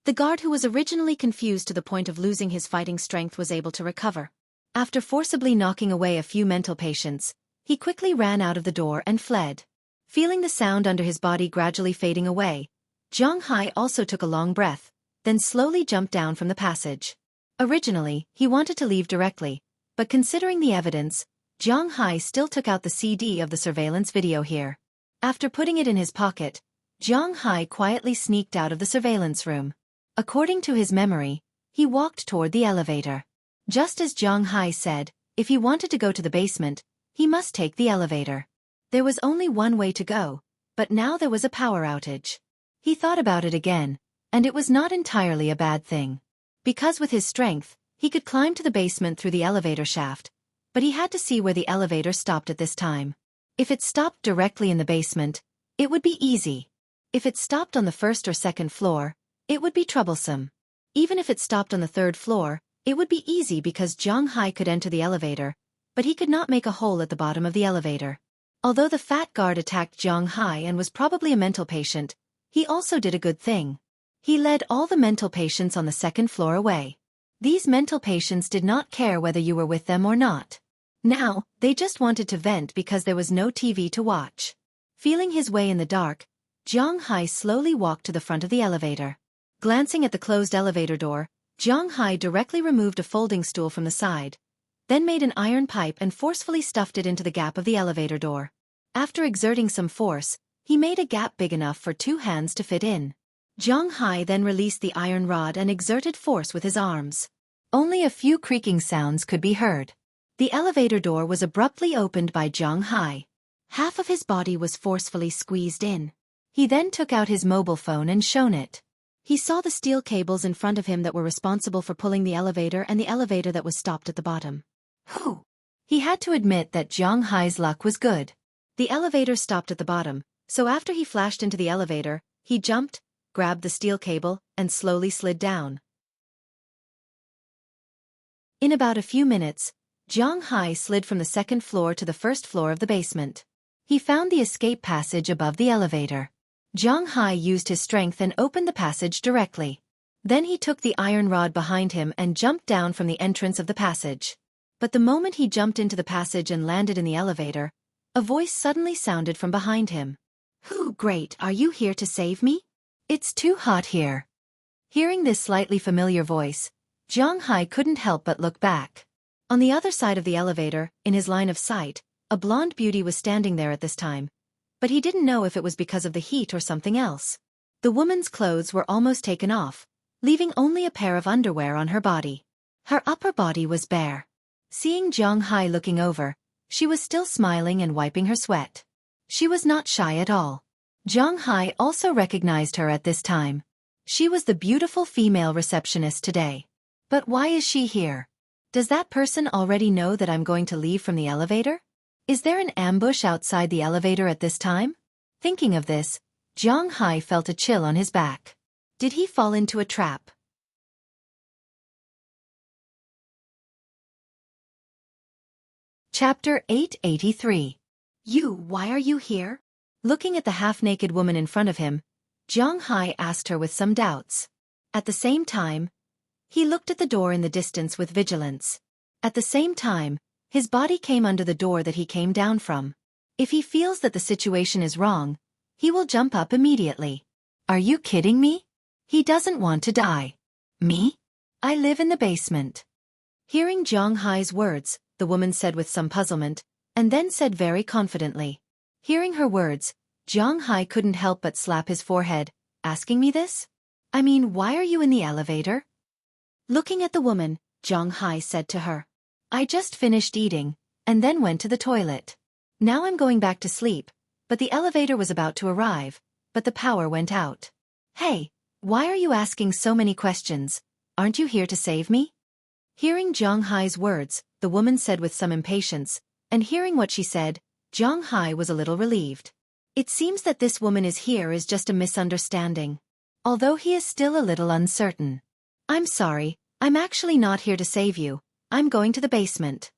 the guard who was originally confused to the point of losing his fighting strength was able to recover. After forcibly knocking away a few mental patients, he quickly ran out of the door and fled. Feeling the sound under his body gradually fading away, Zhang Hai also took a long breath, then slowly jumped down from the passage. Originally, he wanted to leave directly, but considering the evidence, Zhang Hai still took out the CD of the surveillance video here. After putting it in his pocket, Zhang Hai quietly sneaked out of the surveillance room. According to his memory, he walked toward the elevator. Just as Zhang Hai said, if he wanted to go to the basement, he must take the elevator. There was only one way to go, but now there was a power outage. He thought about it again, and it was not entirely a bad thing. Because with his strength, he could climb to the basement through the elevator shaft, but he had to see where the elevator stopped at this time. If it stopped directly in the basement, it would be easy. If it stopped on the first or second floor, it would be troublesome. Even if it stopped on the third floor, it would be easy because Zhang Hai could enter the elevator, but he could not make a hole at the bottom of the elevator. Although the fat guard attacked Zhang Hai and was probably a mental patient, he also did a good thing. He led all the mental patients on the second floor away. These mental patients did not care whether you were with them or not. Now, they just wanted to vent because there was no TV to watch. Feeling his way in the dark, Zhang Hai slowly walked to the front of the elevator. Glancing at the closed elevator door, Zhang Hai directly removed a folding stool from the side, then made an iron pipe and forcefully stuffed it into the gap of the elevator door. After exerting some force, he made a gap big enough for 2 hands to fit in. Zhang Hai then released the iron rod and exerted force with his arms. Only a few creaking sounds could be heard. The elevator door was abruptly opened by Zhang Hai. Half of his body was forcefully squeezed in. He then took out his mobile phone and shone it. He saw the steel cables in front of him that were responsible for pulling the elevator and the elevator that was stopped at the bottom. Whew! He had to admit that Zhang Hai's luck was good. The elevator stopped at the bottom, so after he flashed into the elevator, he jumped, grabbed the steel cable, and slowly slid down. In about a few minutes, Zhang Hai slid from the second floor to the first floor of the basement. He found the escape passage above the elevator. Zhang Hai used his strength and opened the passage directly. Then he took the iron rod behind him and jumped down from the entrance of the passage. But the moment he jumped into the passage and landed in the elevator, a voice suddenly sounded from behind him. "Who, great, are you here to save me? It's too hot here." Hearing this slightly familiar voice, Zhang Hai couldn't help but look back. On the other side of the elevator, in his line of sight, a blonde beauty was standing there at this time, but he didn't know if it was because of the heat or something else. The woman's clothes were almost taken off, leaving only a pair of underwear on her body. Her upper body was bare. Seeing Zhang Hai looking over, she was still smiling and wiping her sweat. She was not shy at all. Zhang Hai also recognized her at this time. She was the beautiful female receptionist today. But why is she here? Does that person already know that I'm going to leave from the elevator? Is there an ambush outside the elevator at this time? Thinking of this, Zhang Hai felt a chill on his back. Did he fall into a trap? Chapter 883. Why are you here? Looking at the half-naked woman in front of him, Zhang Hai asked her with some doubts. At the same time, he looked at the door in the distance with vigilance. At the same time, his body came under the door that he came down from. If he feels that the situation is wrong, he will jump up immediately. Are you kidding me? He doesn't want to die. Me? I live in the basement. Hearing Zhang Hai's words, the woman said with some puzzlement, and then said very confidently. Hearing her words, Zhang Hai couldn't help but slap his forehead. Asking me this? I mean, why are you in the elevator? Looking at the woman, Zhang Hai said to her. I just finished eating, and then went to the toilet. Now I'm going back to sleep, but the elevator was about to arrive, but the power went out. Hey, why are you asking so many questions? Aren't you here to save me? Hearing Zhang Hai's words, the woman said with some impatience, and hearing what she said, Zhang Hai was a little relieved. It seems that this woman is here is just a misunderstanding. Although he is still a little uncertain. I'm sorry, I'm actually not here to save you. I'm going to the basement.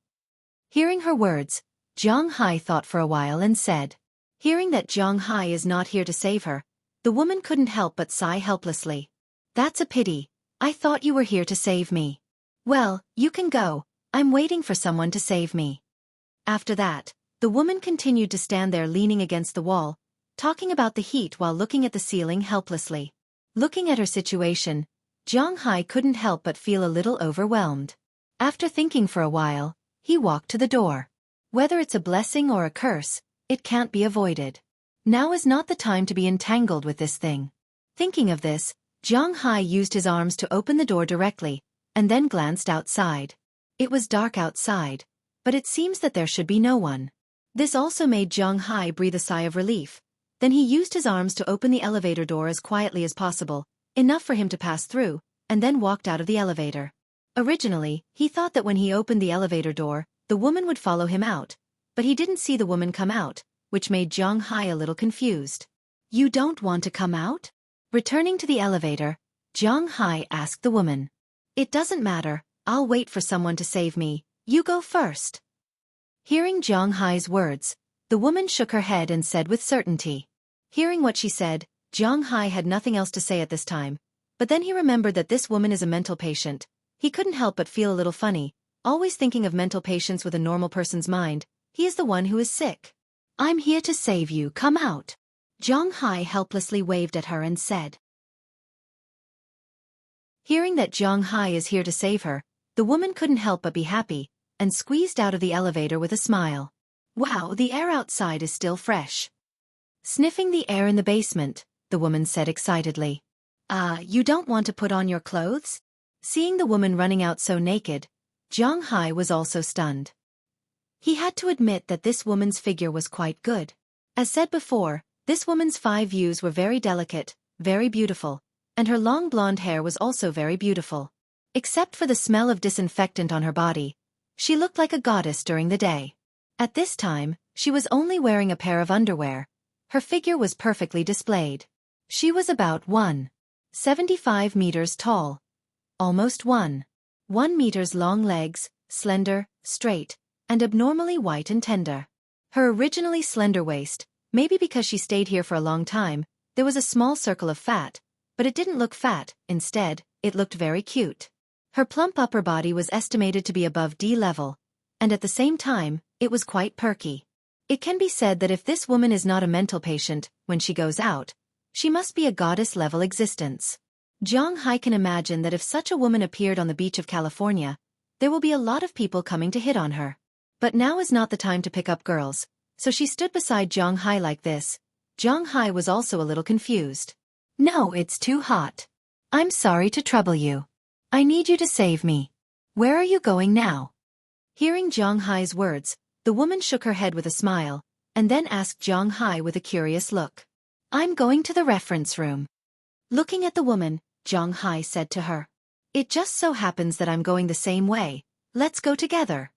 Hearing her words, Zhang Hai thought for a while and said. Hearing that Zhang Hai is not here to save her, the woman couldn't help but sigh helplessly. That's a pity. I thought you were here to save me. Well, you can go. I'm waiting for someone to save me. After that, the woman continued to stand there leaning against the wall, talking about the heat while looking at the ceiling helplessly. Looking at her situation, Zhang Hai couldn't help but feel a little overwhelmed. After thinking for a while, he walked to the door. Whether it's a blessing or a curse, it can't be avoided. Now is not the time to be entangled with this thing. Thinking of this, Zhang Hai used his arms to open the door directly, and then glanced outside. It was dark outside, but it seems that there should be no one. This also made Zhang Hai breathe a sigh of relief. Then he used his arms to open the elevator door as quietly as possible, enough for him to pass through, and then walked out of the elevator. Originally, he thought that when he opened the elevator door, the woman would follow him out, but he didn't see the woman come out, which made Zhang Hai a little confused. You don't want to come out? Returning to the elevator, Zhang Hai asked the woman. It doesn't matter, I'll wait for someone to save me, you go first. Hearing Zhang Hai's words, the woman shook her head and said with certainty. Hearing what she said, Zhang Hai had nothing else to say at this time, but then he remembered that this woman is a mental patient. He couldn't help but feel a little funny, always thinking of mental patients with a normal person's mind. He is the one who is sick. I'm here to save you, come out. Zhang Hai helplessly waved at her and said. Hearing that Zhang Hai is here to save her, the woman couldn't help but be happy, and squeezed out of the elevator with a smile. Wow, the air outside is still fresh. Sniffing the air in the basement, the woman said excitedly. You don't want to put on your clothes? Seeing the woman running out so naked, Zhang Hai was also stunned. He had to admit that this woman's figure was quite good. As said before, this woman's 5 views were very delicate, very beautiful, and her long blonde hair was also very beautiful. Except for the smell of disinfectant on her body, she looked like a goddess during the day. At this time, she was only wearing a pair of underwear. Her figure was perfectly displayed. She was about 1.75 meters tall. Almost 1 meters long legs, slender, straight, and abnormally white and tender. Her originally slender waist, maybe because she stayed here for a long time, there was a small circle of fat, but it didn't look fat, instead, it looked very cute. Her plump upper body was estimated to be above D level, and at the same time, it was quite perky. It can be said that if this woman is not a mental patient, when she goes out, she must be a goddess-level existence. Zhang Hai can imagine that if such a woman appeared on the beach of California, there will be a lot of people coming to hit on her. But now is not the time to pick up girls, so she stood beside Zhang Hai like this. Zhang Hai was also a little confused. No, it's too hot. I'm sorry to trouble you. I need you to save me. Where are you going now? Hearing Zhang Hai's words, the woman shook her head with a smile, and then asked Zhang Hai with a curious look. I'm going to the reference room. Looking at the woman, Zhang Hai said to her. It just so happens that I'm going the same way. Let's go together.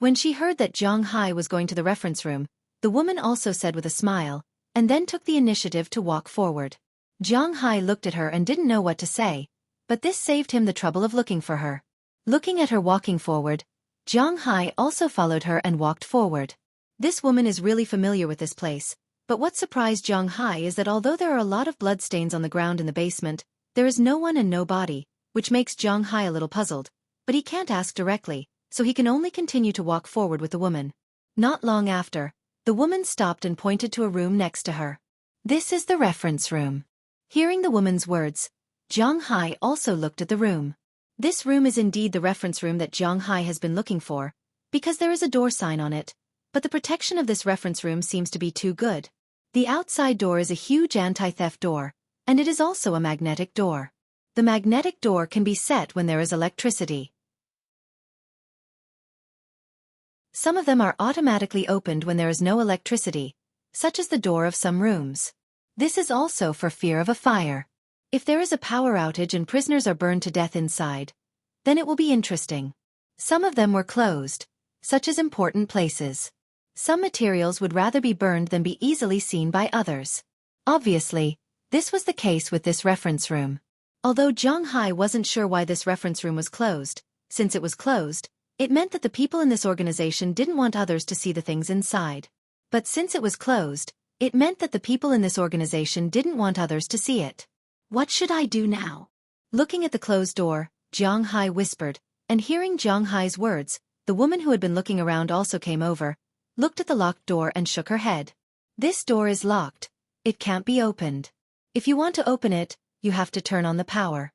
When she heard that Zhang Hai was going to the reference room, the woman also said with a smile, and then took the initiative to walk forward. Zhang Hai looked at her and didn't know what to say, but this saved him the trouble of looking for her. Looking at her walking forward, Zhang Hai also followed her and walked forward. This woman is really familiar with this place, but what surprised Zhang Hai is that although there are a lot of bloodstains on the ground in the basement, there is no one and no body, which makes Zhang Hai a little puzzled, but he can't ask directly, so he can only continue to walk forward with the woman. Not long after, the woman stopped and pointed to a room next to her. This is the reference room. Hearing the woman's words, Zhang Hai also looked at the room. This room is indeed the reference room that Zhang Hai has been looking for, because there is a door sign on it, but the protection of this reference room seems to be too good. The outside door is a huge anti-theft door, and it is also a magnetic door. The magnetic door can be set when there is electricity. Some of them are automatically opened when there is no electricity, such as the door of some rooms. This is also for fear of a fire. If there is a power outage and prisoners are burned to death inside, then it will be interesting. Some of them were closed, such as important places. Some materials would rather be burned than be easily seen by others. Obviously, this was the case with this reference room. Although Zhang Hai wasn't sure why this reference room was closed, since it was closed, it meant that the people in this organization didn't want others to see the things inside. But since it was closed, it meant that the people in this organization didn't want others to see it. What should I do now? Looking at the closed door, Zhang Hai whispered, and hearing Zhang Hai's words, the woman who had been looking around also came over, looked at the locked door and shook her head. This door is locked. It can't be opened. If you want to open it, you have to turn on the power.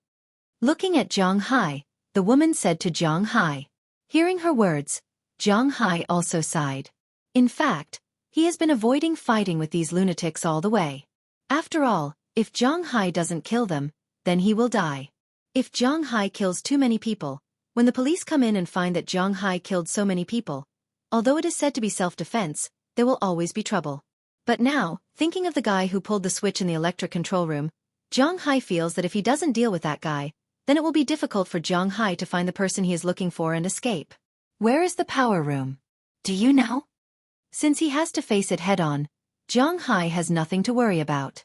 Looking at Zhang Hai, the woman said to Zhang Hai. Hearing her words, Zhang Hai also sighed. In fact, he has been avoiding fighting with these lunatics all the way. After all, if Zhang Hai doesn't kill them, then he will die. If Zhang Hai kills too many people, when the police come in and find that Zhang Hai killed so many people, although it is said to be self-defense, there will always be trouble. But now, thinking of the guy who pulled the switch in the electric control room, Zhang Hai feels that if he doesn't deal with that guy, then it will be difficult for Zhang Hai to find the person he is looking for and escape. Where is the power room? Do you know? Since he has to face it head-on, Zhang Hai has nothing to worry about.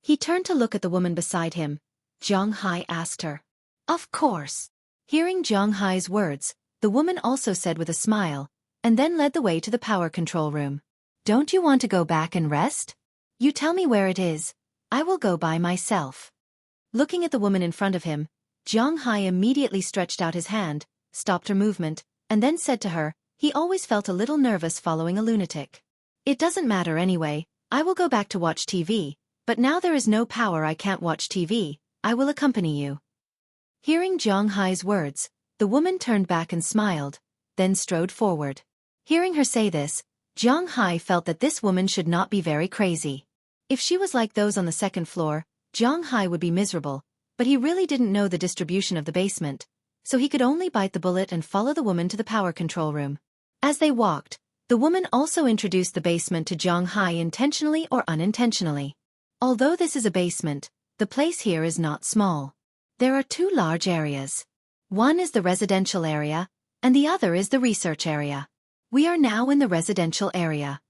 He turned to look at the woman beside him. Zhang Hai asked her. Of course. Hearing Zhang Hai's words, the woman also said with a smile, and then led the way to the power control room. "Don't you want to go back and rest? You tell me where it is. I will go by myself." Looking at the woman in front of him, Zhang Hai immediately stretched out his hand, stopped her movement, and then said to her, he always felt a little nervous following a lunatic. "It doesn't matter anyway, I will go back to watch TV, but now there is no power, I can't watch TV, I will accompany you." Hearing Zhang Hai's words, the woman turned back and smiled, then strode forward. Hearing her say this, Zhang Hai felt that this woman should not be very crazy. If she was like those on the second floor, Zhang Hai would be miserable, but he really didn't know the distribution of the basement, so he could only bite the bullet and follow the woman to the power control room. As they walked, the woman also introduced the basement to Zhang Hai intentionally or unintentionally. Although this is a basement, the place here is not small. There are two large areas. One is the residential area, and the other is the research area. We are now in the residential area.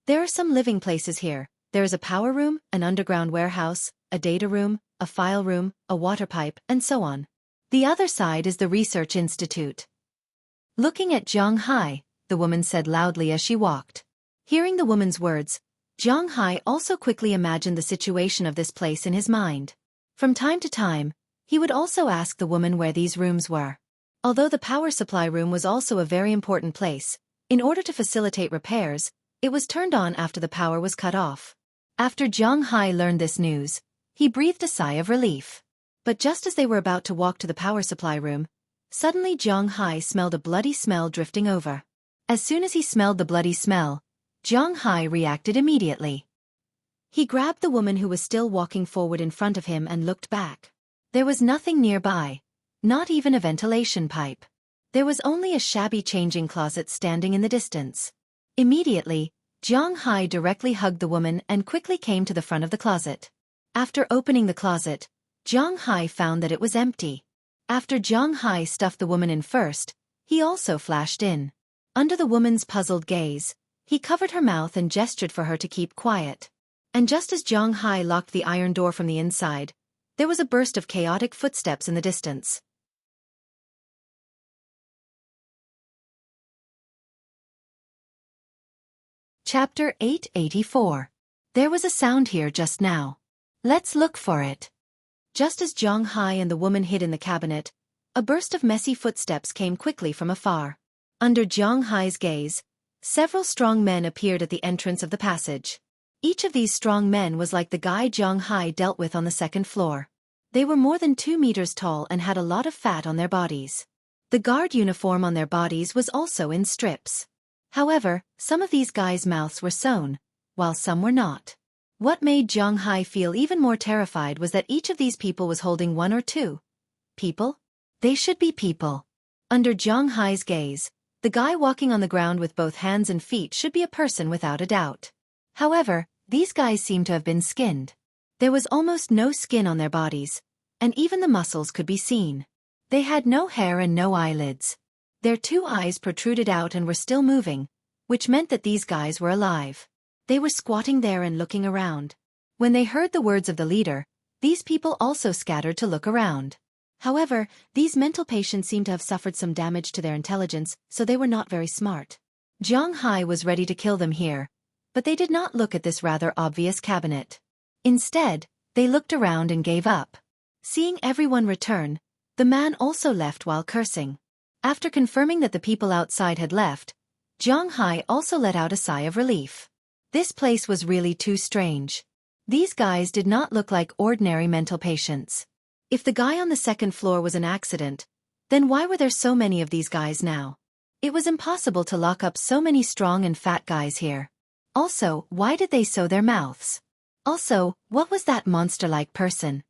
There are some living places here. There is a power room, an underground warehouse, a data room, a file room, a water pipe, and so on. The other side is the research institute. Looking at Zhang Hai, the woman said loudly as she walked. Hearing the woman's words, Zhang Hai also quickly imagined the situation of this place in his mind. From time to time, he would also ask the woman where these rooms were. Although the power supply room was also a very important place, in order to facilitate repairs, it was turned on after the power was cut off. After Zhang Hai learned this news, he breathed a sigh of relief. But just as they were about to walk to the power supply room, suddenly Zhang Hai smelled a bloody smell drifting over. As soon as he smelled the bloody smell, Zhang Hai reacted immediately. He grabbed the woman who was still walking forward in front of him and looked back. There was nothing nearby, not even a ventilation pipe. There was only a shabby changing closet standing in the distance. Immediately, Zhang Hai directly hugged the woman and quickly came to the front of the closet. After opening the closet, Zhang Hai found that it was empty. After Zhang Hai stuffed the woman in first, he also flashed in. Under the woman's puzzled gaze, he covered her mouth and gestured for her to keep quiet. And just as Zhang Hai locked the iron door from the inside, there was a burst of chaotic footsteps in the distance. Chapter 884. There was a sound here just now. Let's look for it. Just as Zhang Hai and the woman hid in the cabinet, a burst of messy footsteps came quickly from afar. Under Zhang Hai's gaze, several strong men appeared at the entrance of the passage. Each of these strong men was like the guy Zhang Hai dealt with on the second floor. They were more than 2 meters tall and had a lot of fat on their bodies. The guard uniform on their bodies was also in strips. However, some of these guys' mouths were sewn, while some were not. What made Zhang Hai feel even more terrified was that each of these people was holding 1 or 2 people? They should be people. Under Zhang Hai's gaze, the guy walking on the ground with both hands and feet should be a person without a doubt. However, these guys seemed to have been skinned. There was almost no skin on their bodies, and even the muscles could be seen. They had no hair and no eyelids. Their 2 eyes protruded out and were still moving, which meant that these guys were alive. They were squatting there and looking around. When they heard the words of the leader, these people also scattered to look around. However, these mental patients seemed to have suffered some damage to their intelligence, so they were not very smart. Zhang Hai was ready to kill them here, but they did not look at this rather obvious cabinet. Instead, they looked around and gave up. Seeing everyone return, the man also left while cursing. After confirming that the people outside had left, Zhang Hai also let out a sigh of relief. This place was really too strange. These guys did not look like ordinary mental patients. If the guy on the second floor was an accident, then why were there so many of these guys now? It was impossible to lock up so many strong and fat guys here. Also, why did they sew their mouths? Also, what was that monster-like person?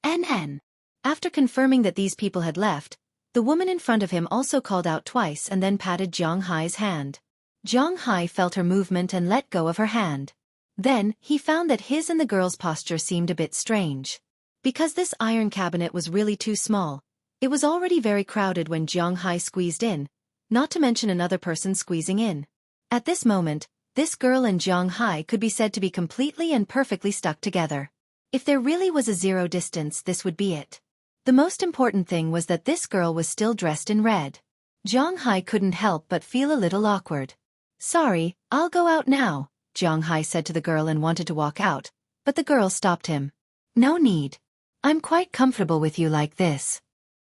NN. After confirming that these people had left, the woman in front of him also called out twice and then patted Zhang Hai's hand. Zhang Hai felt her movement and let go of her hand. Then, he found that his and the girl's posture seemed a bit strange. Because this iron cabinet was really too small, it was already very crowded when Zhang Hai squeezed in, not to mention another person squeezing in. At this moment, this girl and Zhang Hai could be said to be completely and perfectly stuck together. If there really was a zero distance, this would be it. The most important thing was that this girl was still dressed in red. Zhang Hai couldn't help but feel a little awkward. Sorry, I'll go out now, Zhang Hai said to the girl and wanted to walk out, but the girl stopped him. No need. I'm quite comfortable with you like this.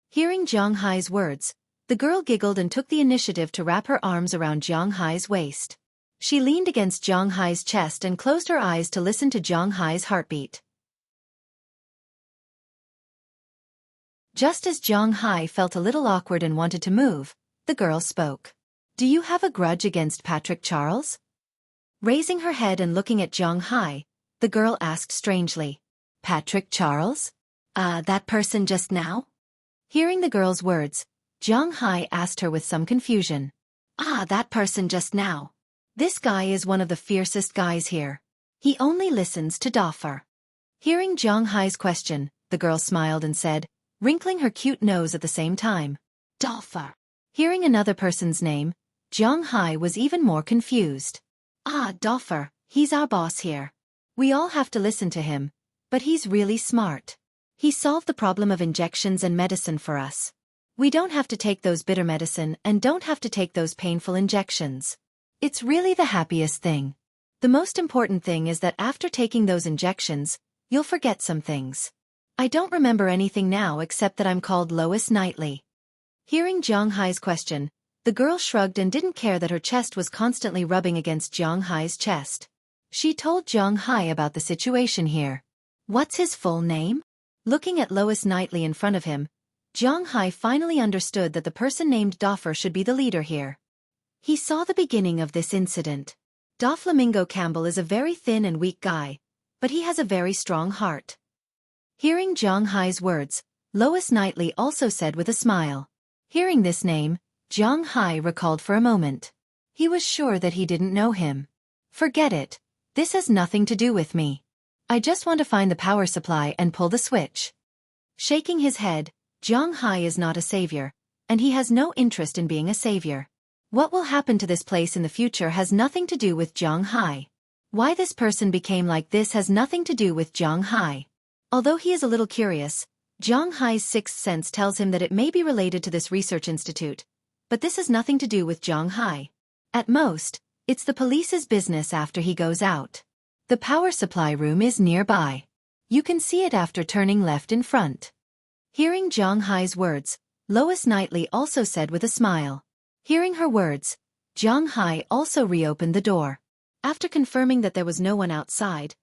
Hearing Zhang Hai's words, the girl giggled and took the initiative to wrap her arms around Zhang Hai's waist. She leaned against Zhang Hai's chest and closed her eyes to listen to Zhang Hai's heartbeat. Just as Zhang Hai felt a little awkward and wanted to move, the girl spoke. Do you have a grudge against Patrick Charles? Raising her head and looking at Zhang Hai, the girl asked strangely. Patrick Charles? That person just now? Hearing the girl's words, Zhang Hai asked her with some confusion. That person just now. This guy is one of the fiercest guys here. He only listens to Doffer. Hearing Zhang Hai's question, the girl smiled and said, wrinkling her cute nose at the same time. Doffer. Hearing another person's name, Zhang Hai was even more confused. Doffer, he's our boss here. We all have to listen to him, but he's really smart. He solved the problem of injections and medicine for us. We don't have to take those bitter medicine and don't have to take those painful injections. It's really the happiest thing. The most important thing is that after taking those injections, you'll forget some things. I don't remember anything now except that I'm called Lois Knightley. Hearing Zhang Hai's question, the girl shrugged and didn't care that her chest was constantly rubbing against Zhang Hai's chest. She told Zhang Hai about the situation here. What's his full name? Looking at Lois Knightley in front of him, Zhang Hai finally understood that the person named Doffer should be the leader here. He saw the beginning of this incident. Doflamingo Campbell is a very thin and weak guy, but he has a very strong heart. Hearing Zhang Hai's words, Lois Knightley also said with a smile. Hearing this name, Zhang Hai recalled for a moment. He was sure that he didn't know him. Forget it. This has nothing to do with me. I just want to find the power supply and pull the switch. Shaking his head, Zhang Hai is not a savior, and he has no interest in being a savior. What will happen to this place in the future has nothing to do with Zhang Hai. Why this person became like this has nothing to do with Zhang Hai. Although he is a little curious, Zhang Hai's sixth sense tells him that it may be related to this research institute, but this has nothing to do with Zhang Hai. At most, it's the police's business after he goes out. The power supply room is nearby. You can see it after turning left in front. Hearing Zhang Hai's words, Lois Knightley also said with a smile. Hearing her words, Zhang Hai also reopened the door. After confirming that there was no one outside,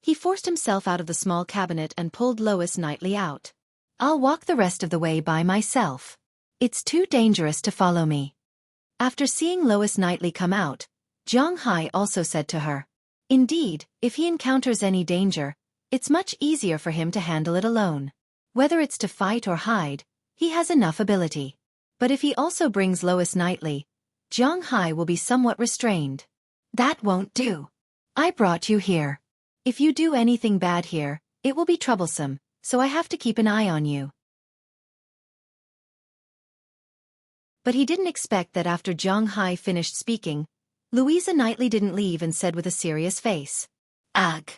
he forced himself out of the small cabinet and pulled Lois Knightley out. I'll walk the rest of the way by myself. It's too dangerous to follow me. After seeing Lois Knightley come out, Zhang Hai also said to her. Indeed, if he encounters any danger, it's much easier for him to handle it alone. Whether it's to fight or hide, he has enough ability. But if he also brings Lois Knightley, Zhang Hai will be somewhat restrained. That won't do. I brought you here. If you do anything bad here, it will be troublesome, so I have to keep an eye on you. But he didn't expect that after Zhang Hai finished speaking, Louisa Knightley didn't leave and said with a serious face. Ugh.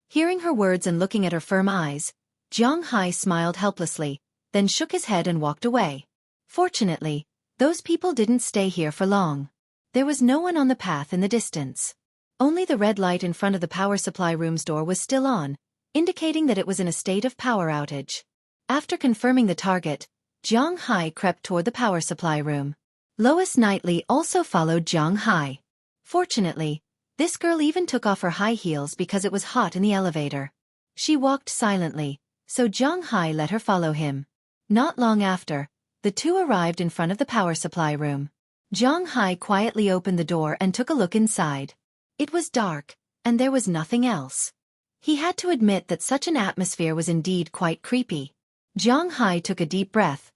Hearing her words and looking at her firm eyes, Zhang Hai smiled helplessly, then shook his head and walked away. Fortunately, those people didn't stay here for long. There was no one on the path in the distance. Only the red light in front of the power supply room's door was still on, indicating that it was in a state of power outage. After confirming the target, Zhang Hai crept toward the power supply room. Lois Knightley also followed Zhang Hai. Fortunately, this girl even took off her high heels because it was hot in the elevator. She walked silently, so Zhang Hai let her follow him. Not long after, the two arrived in front of the power supply room. Zhang Hai quietly opened the door and took a look inside. It was dark, and there was nothing else. He had to admit that such an atmosphere was indeed quite creepy. Zhang Hai took a deep breath,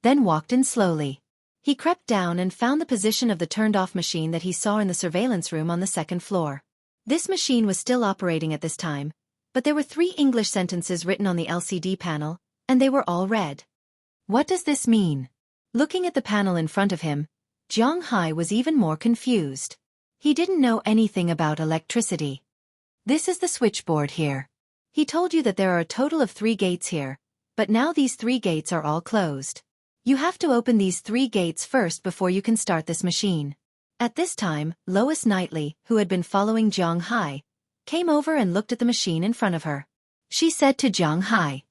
then walked in slowly. He crept down and found the position of the turned-off machine that he saw in the surveillance room on the second floor. This machine was still operating at this time, but there were 3 English sentences written on the LCD panel, and they were all red. What does this mean? Looking at the panel in front of him, Zhang Hai was even more confused. He didn't know anything about electricity. This is the switchboard here. He told you that there are a total of 3 gates here, but now these 3 gates are all closed. You have to open these 3 gates first before you can start this machine. At this time, Lois Knightley, who had been following Zhang Hai, came over and looked at the machine in front of her. She said to Zhang Hai,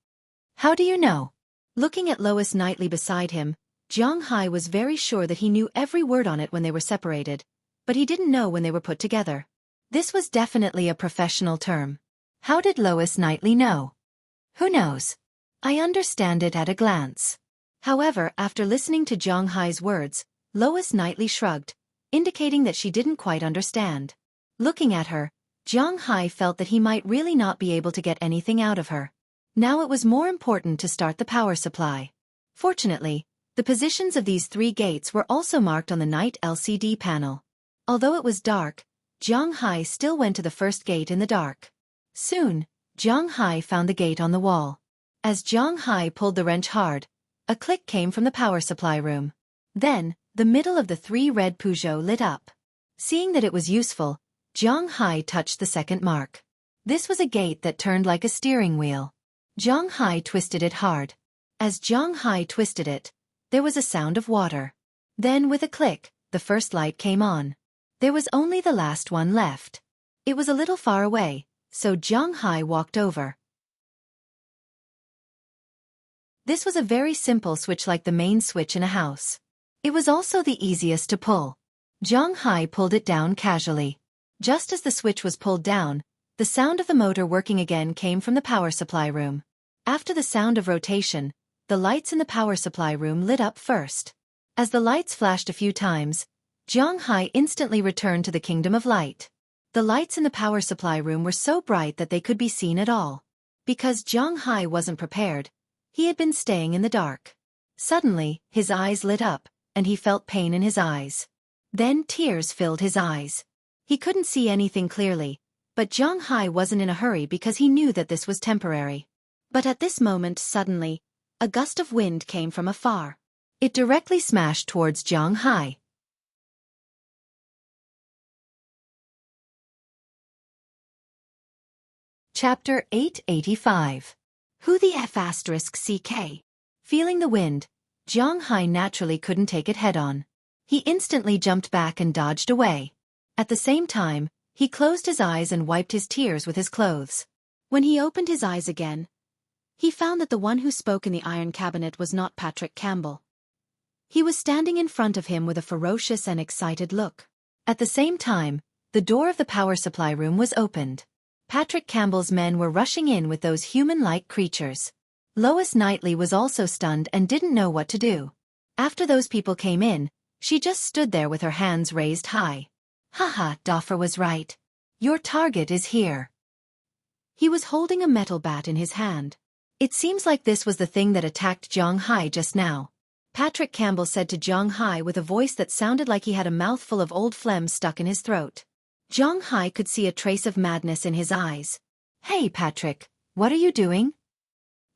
"How do you know?" Looking at Lois Knightley beside him, Zhang Hai was very sure that he knew every word on it when they were separated, but he didn't know when they were put together. This was definitely a professional term. How did Lois Knightley know? Who knows? I understand it at a glance. However, after listening to Zhang Hai's words, Lois Knightley shrugged, indicating that she didn't quite understand. Looking at her, Zhang Hai felt that he might really not be able to get anything out of her. Now it was more important to start the power supply. Fortunately, the positions of these 3 gates were also marked on the night LCD panel. Although it was dark, Zhang Hai still went to the first gate in the dark. Soon, Zhang Hai found the gate on the wall. As Zhang Hai pulled the wrench hard, a click came from the power supply room. Then, the middle of the 3 red Peugeot lit up. Seeing that it was useful, Zhang Hai touched the second mark. This was a gate that turned like a steering wheel. Zhang Hai twisted it hard. As Zhang Hai twisted it, there was a sound of water. Then with a click, the first light came on. There was only the last one left. It was a little far away, so Zhang Hai walked over. This was a very simple switch like the main switch in a house. It was also the easiest to pull. Zhang Hai pulled it down casually. Just as the switch was pulled down, the sound of the motor working again came from the power supply room. After the sound of rotation, the lights in the power supply room lit up first. As the lights flashed a few times, Zhang Hai instantly returned to the kingdom of light. The lights in the power supply room were so bright that they could be seen at all. Because Zhang Hai wasn't prepared, he had been staying in the dark. Suddenly, his eyes lit up, and he felt pain in his eyes. Then tears filled his eyes. He couldn't see anything clearly, but Zhang Hai wasn't in a hurry because he knew that this was temporary. But at this moment suddenly, a gust of wind came from afar. It directly smashed towards Zhang Hai. Chapter 885. Who the F*** CK? Feeling the wind, Zhang Hai naturally couldn't take it head-on. He instantly jumped back and dodged away. At the same time, he closed his eyes and wiped his tears with his clothes. When he opened his eyes again, he found that the one who spoke in the iron cabinet was not Patrick Campbell. He was standing in front of him with a ferocious and excited look. At the same time, the door of the power supply room was opened. Patrick Campbell's men were rushing in with those human-like creatures. Lois Knightley was also stunned and didn't know what to do. After those people came in, she just stood there with her hands raised high. Haha, Doffer was right. Your target is here. He was holding a metal bat in his hand. It seems like this was the thing that attacked Zhang Hai just now. Patrick Campbell said to Zhang Hai with a voice that sounded like he had a mouthful of old phlegm stuck in his throat. Zhang Hai could see a trace of madness in his eyes. Hey Patrick, what are you doing?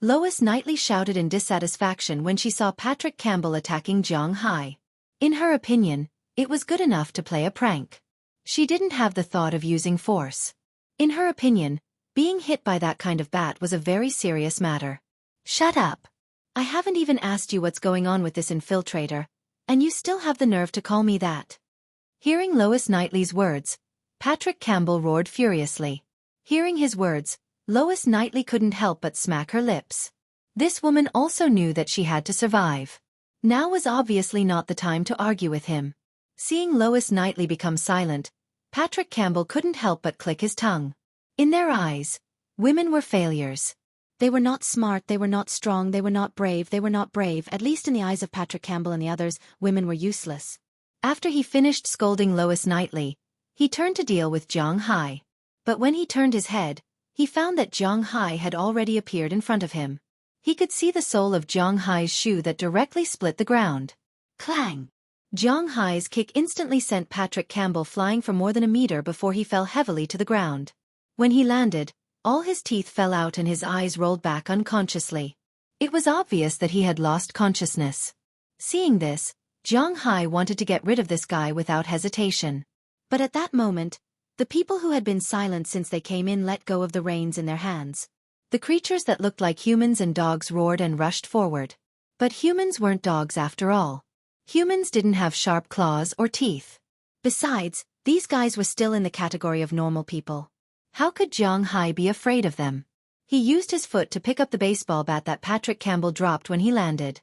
Lois Knightley shouted in dissatisfaction when she saw Patrick Campbell attacking Zhang Hai. In her opinion, it was good enough to play a prank. She didn't have the thought of using force. In her opinion, being hit by that kind of bat was a very serious matter. Shut up. I haven't even asked you what's going on with this infiltrator, and you still have the nerve to call me that. Hearing Lois Knightley's words, Patrick Campbell roared furiously. Hearing his words, Lois Knightley couldn't help but smack her lips. This woman also knew that she had to survive. Now was obviously not the time to argue with him. Seeing Lois Knightley become silent, Patrick Campbell couldn't help but click his tongue. In their eyes, women were failures. They were not smart, they were not strong, they were not brave, at least in the eyes of Patrick Campbell and the others, women were useless. After he finished scolding Lois Knightley, he turned to deal with Zhang Hai. But when he turned his head, he found that Zhang Hai had already appeared in front of him. He could see the sole of Zhang Hai's shoe that directly split the ground. Clang! Zhang Hai's kick instantly sent Patrick Campbell flying for more than a meter before he fell heavily to the ground. When he landed, all his teeth fell out and his eyes rolled back unconsciously. It was obvious that he had lost consciousness. Seeing this, Zhang Hai wanted to get rid of this guy without hesitation. But at that moment, the people who had been silent since they came in let go of the reins in their hands. The creatures that looked like humans and dogs roared and rushed forward. But humans weren't dogs after all. Humans didn't have sharp claws or teeth. Besides, these guys were still in the category of normal people. How could Zhang Hai be afraid of them? He used his foot to pick up the baseball bat that Patrick Campbell dropped when he landed.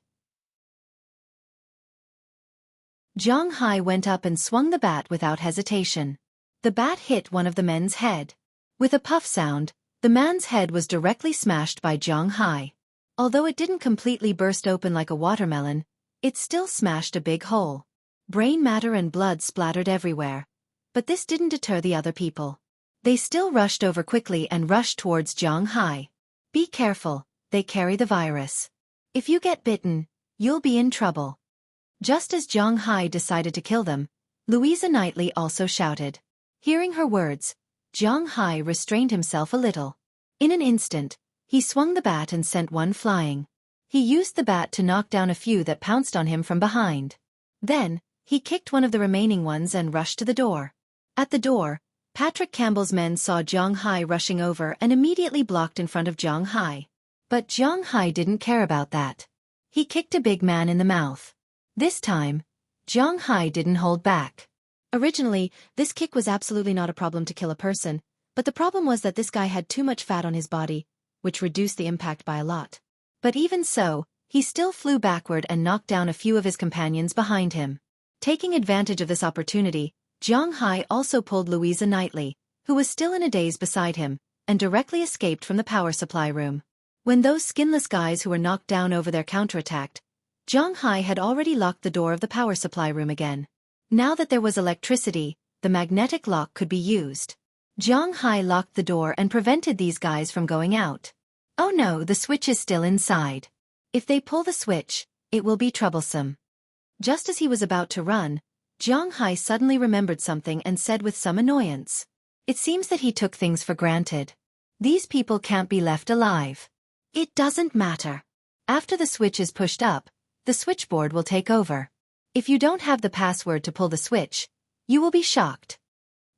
Zhang Hai went up and swung the bat without hesitation. The bat hit one of the men's head. With a puff sound, the man's head was directly smashed by Zhang Hai. Although it didn't completely burst open like a watermelon, it still smashed a big hole. Brain matter and blood splattered everywhere. But this didn't deter the other people. They still rushed over quickly and rushed towards Zhang Hai. Be careful, they carry the virus. If you get bitten, you'll be in trouble. Just as Zhang Hai decided to kill them, Louisa Knightley also shouted. Hearing her words, Zhang Hai restrained himself a little. In an instant, he swung the bat and sent one flying. He used the bat to knock down a few that pounced on him from behind. Then, he kicked one of the remaining ones and rushed to the door. At the door, Patrick Campbell's men saw Zhang Hai rushing over and immediately blocked in front of Zhang Hai. But Zhang Hai didn't care about that. He kicked a big man in the mouth. This time, Zhang Hai didn't hold back. Originally, this kick was absolutely not a problem to kill a person, but the problem was that this guy had too much fat on his body, which reduced the impact by a lot. But even so, he still flew backward and knocked down a few of his companions behind him. Taking advantage of this opportunity, Zhang Hai also pulled Louisa Knightley, who was still in a daze beside him, and directly escaped from the power supply room. When those skinless guys who were knocked down over there counterattacked, Zhang Hai had already locked the door of the power supply room again. Now that there was electricity, the magnetic lock could be used. Zhang Hai locked the door and prevented these guys from going out. Oh no, the switch is still inside. If they pull the switch, it will be troublesome. Just as he was about to run, Zhang Hai suddenly remembered something and said with some annoyance. It seems that he took things for granted. These people can't be left alive. It doesn't matter. After the switch is pushed up, the switchboard will take over. If you don't have the password to pull the switch, you will be shocked.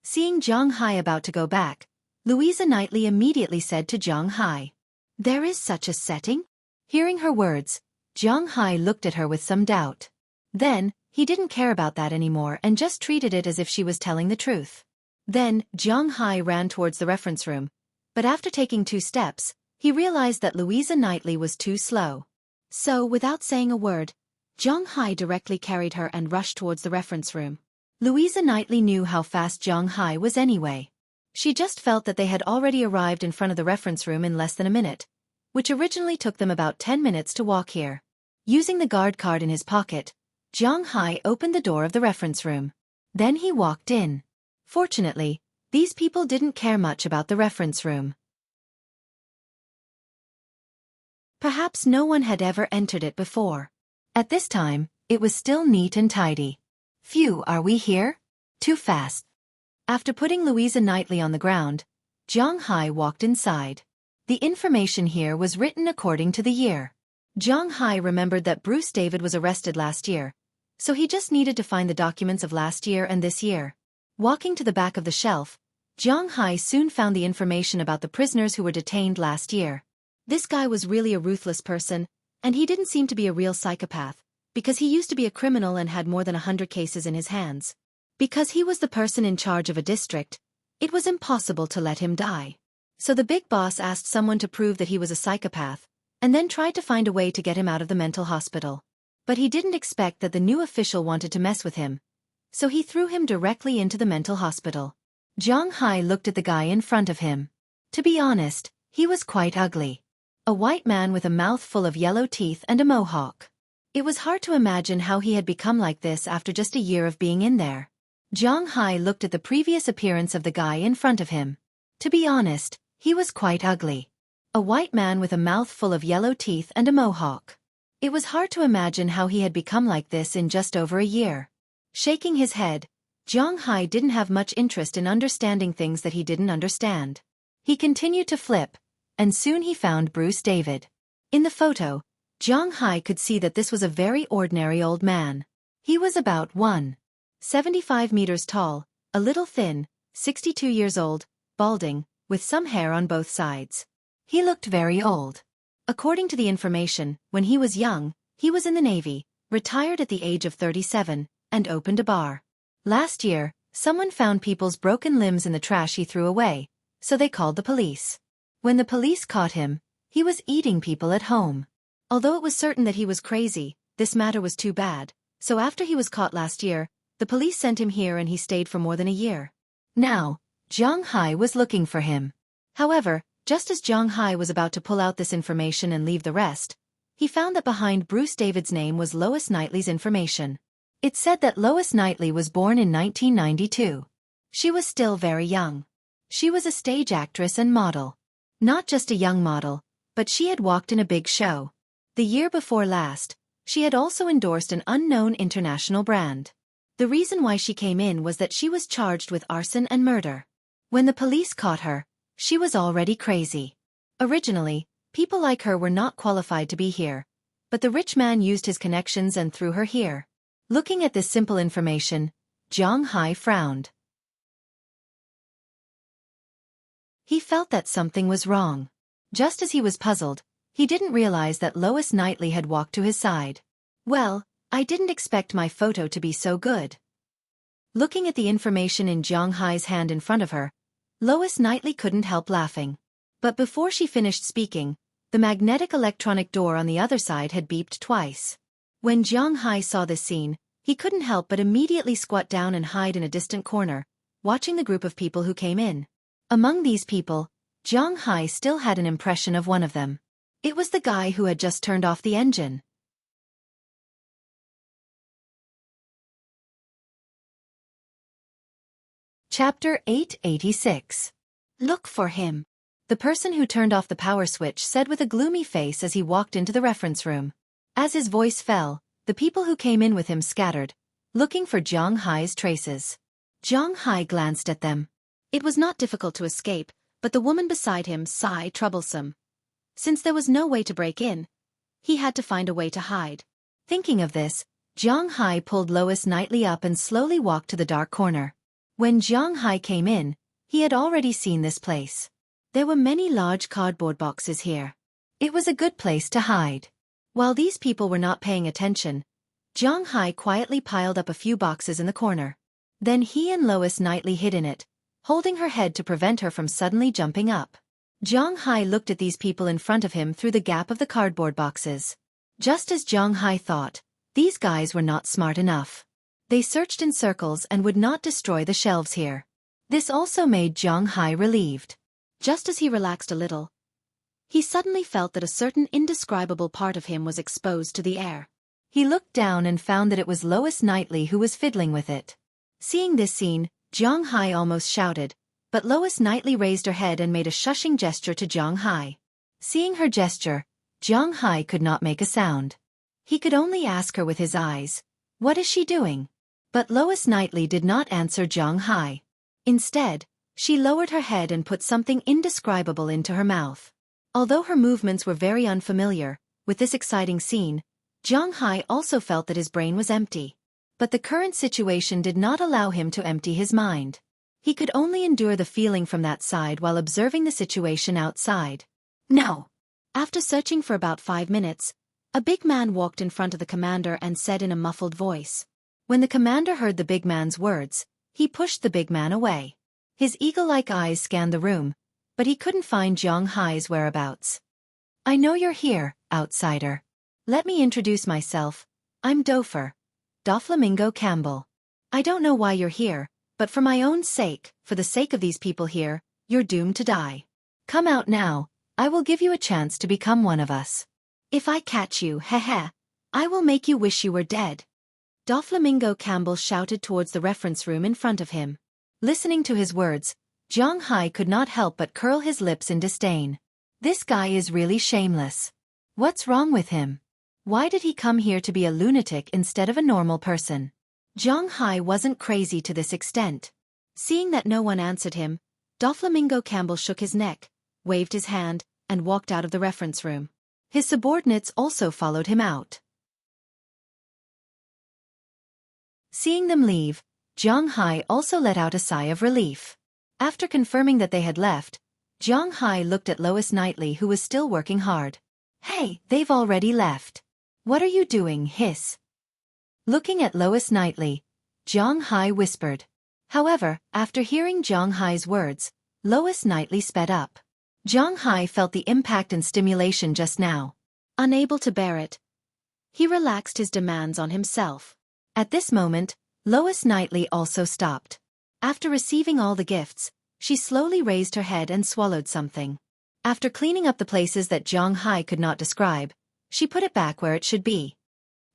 Seeing Zhang Hai about to go back, Louisa Knightley immediately said to Zhang Hai, "There is such a setting?" Hearing her words, Zhang Hai looked at her with some doubt. Then, he didn't care about that anymore and just treated it as if she was telling the truth. Then, Zhang Hai ran towards the reference room, but after taking 2 steps, he realized that Louisa Knightley was too slow. So, without saying a word, Zhang Hai directly carried her and rushed towards the reference room. Louisa Knightley knew how fast Zhang Hai was anyway. She just felt that they had already arrived in front of the reference room in less than a minute, which originally took them about 10 minutes to walk here. Using the guard card in his pocket, Zhang Hai opened the door of the reference room. Then he walked in. Fortunately, these people didn't care much about the reference room. Perhaps no one had ever entered it before. At this time, it was still neat and tidy. Phew, are we here? Too fast. After putting Louisa Knightley on the ground, Zhang Hai walked inside. The information here was written according to the year. Zhang Hai remembered that Bruce David was arrested last year, so he just needed to find the documents of last year and this year. Walking to the back of the shelf, Zhang Hai soon found the information about the prisoners who were detained last year. This guy was really a ruthless person, and he didn't seem to be a real psychopath, because he used to be a criminal and had more than 100 cases in his hands. Because he was the person in charge of a district, it was impossible to let him die. So the big boss asked someone to prove that he was a psychopath, and then tried to find a way to get him out of the mental hospital. But he didn't expect that the new official wanted to mess with him, so he threw him directly into the mental hospital. Zhang Hai looked at the guy in front of him. To be honest, he was quite ugly. A white man with a mouth full of yellow teeth and a mohawk. It was hard to imagine how he had become like this after just a year of being in there. Zhang Hai looked at the previous appearance of the guy in front of him. To be honest, he was quite ugly. A white man with a mouth full of yellow teeth and a mohawk. It was hard to imagine how he had become like this in just over a year. Shaking his head, Zhang Hai didn't have much interest in understanding things that he didn't understand. He continued to flip, and soon he found Bruce David. In the photo, Zhang Hai could see that this was a very ordinary old man. He was about 1.75 meters tall, a little thin, 62 years old, balding, with some hair on both sides. He looked very old. According to the information, when he was young, He was in the Navy, retired at the age of 37, and opened a bar. Last year, someone found people's broken limbs in the trash he threw away, so they called the police. When the police caught him, he was eating people at home. Although it was certain that he was crazy, this matter was too bad, so after he was caught last year, the police sent him here and he stayed for more than a year. Now, Zhang Hai was looking for him. However, just as Zhang Hai was about to pull out this information and leave the rest, he found that behind Bruce David's name was Lois Knightley's information. It said that Lois Knightley was born in 1992. She was still very young. She was a stage actress and model. Not just a young model, but she had walked in a big show. The year before last, she had also endorsed an unknown international brand. The reason why she came in was that she was charged with arson and murder. When the police caught her, she was already crazy. Originally, people like her were not qualified to be here, but the rich man used his connections and threw her here. Looking at this simple information, Zhang Hai frowned. He felt that something was wrong. Just as he was puzzled, he didn't realize that Lois Knightley had walked to his side. Well, I didn't expect my photo to be so good. Looking at the information in Zhang Hai's hand in front of her, Lois Knightley couldn't help laughing. But before she finished speaking, the magnetic electronic door on the other side had beeped twice. When Zhang Hai saw this scene, he couldn't help but immediately squat down and hide in a distant corner, watching the group of people who came in. Among these people, Zhang Hai still had an impression of one of them. It was the guy who had just turned off the engine. Chapter 886. Look for him. The person who turned off the power switch said with a gloomy face as he walked into the reference room. As his voice fell, the people who came in with him scattered, looking for Zhang Hai's traces. Zhang Hai glanced at them. It was not difficult to escape, but the woman beside him sighed troublesome. Since there was no way to break in, he had to find a way to hide. Thinking of this, Zhang Hai pulled Lois Knightley up and slowly walked to the dark corner. When Zhang Hai came in, he had already seen this place. There were many large cardboard boxes here. It was a good place to hide. While these people were not paying attention, Zhang Hai quietly piled up a few boxes in the corner. Then he and Lois Knightley hid in it, holding her head to prevent her from suddenly jumping up. Zhang Hai looked at these people in front of him through the gap of the cardboard boxes. Just as Zhang Hai thought, these guys were not smart enough. They searched in circles and would not destroy the shelves here. This also made Zhang Hai relieved. Just as he relaxed a little, he suddenly felt that a certain indescribable part of him was exposed to the air. He looked down and found that it was Lois Knightley who was fiddling with it. Seeing this scene, Zhang Hai almost shouted, but Lois Knightley raised her head and made a shushing gesture to Zhang Hai. Seeing her gesture, Zhang Hai could not make a sound. He could only ask her with his eyes, "What is she doing?" But Lois Knightley did not answer Zhang Hai. Instead, she lowered her head and put something indescribable into her mouth. Although her movements were very unfamiliar, with this exciting scene, Zhang Hai also felt that his brain was empty. But the current situation did not allow him to empty his mind. He could only endure the feeling from that side while observing the situation outside. No! After searching for about 5 minutes, a big man walked in front of the commander and said in a muffled voice. When the commander heard the big man's words, he pushed the big man away. His eagle-like eyes scanned the room, but he couldn't find Zhang Hai's whereabouts. "I know you're here, outsider. Let me introduce myself. I'm Doflamingo Campbell. I don't know why you're here, but for my own sake, for the sake of these people here, you're doomed to die. Come out now, I will give you a chance to become one of us. If I catch you, I will make you wish you were dead." Doflamingo Campbell shouted towards the reference room in front of him. Listening to his words, Zhang Hai could not help but curl his lips in disdain. This guy is really shameless. What's wrong with him? Why did he come here to be a lunatic instead of a normal person? Zhang Hai wasn't crazy to this extent. Seeing that no one answered him, Doflamingo Campbell shook his neck, waved his hand, and walked out of the reference room. His subordinates also followed him out. Seeing them leave, Zhang Hai also let out a sigh of relief. After confirming that they had left, Zhang Hai looked at Lois Knightley, who was still working hard. "Hey, they've already left. What are you doing, hiss? Looking at Lois Knightley, Zhang Hai whispered. However, after hearing Zhang Hai's words, Lois Knightley sped up. Zhang Hai felt the impact and stimulation just now. Unable to bear it, he relaxed his demands on himself. At this moment, Lois Knightley also stopped. After receiving all the gifts, she slowly raised her head and swallowed something. After cleaning up the places that Zhang Hai could not describe, she put it back where it should be.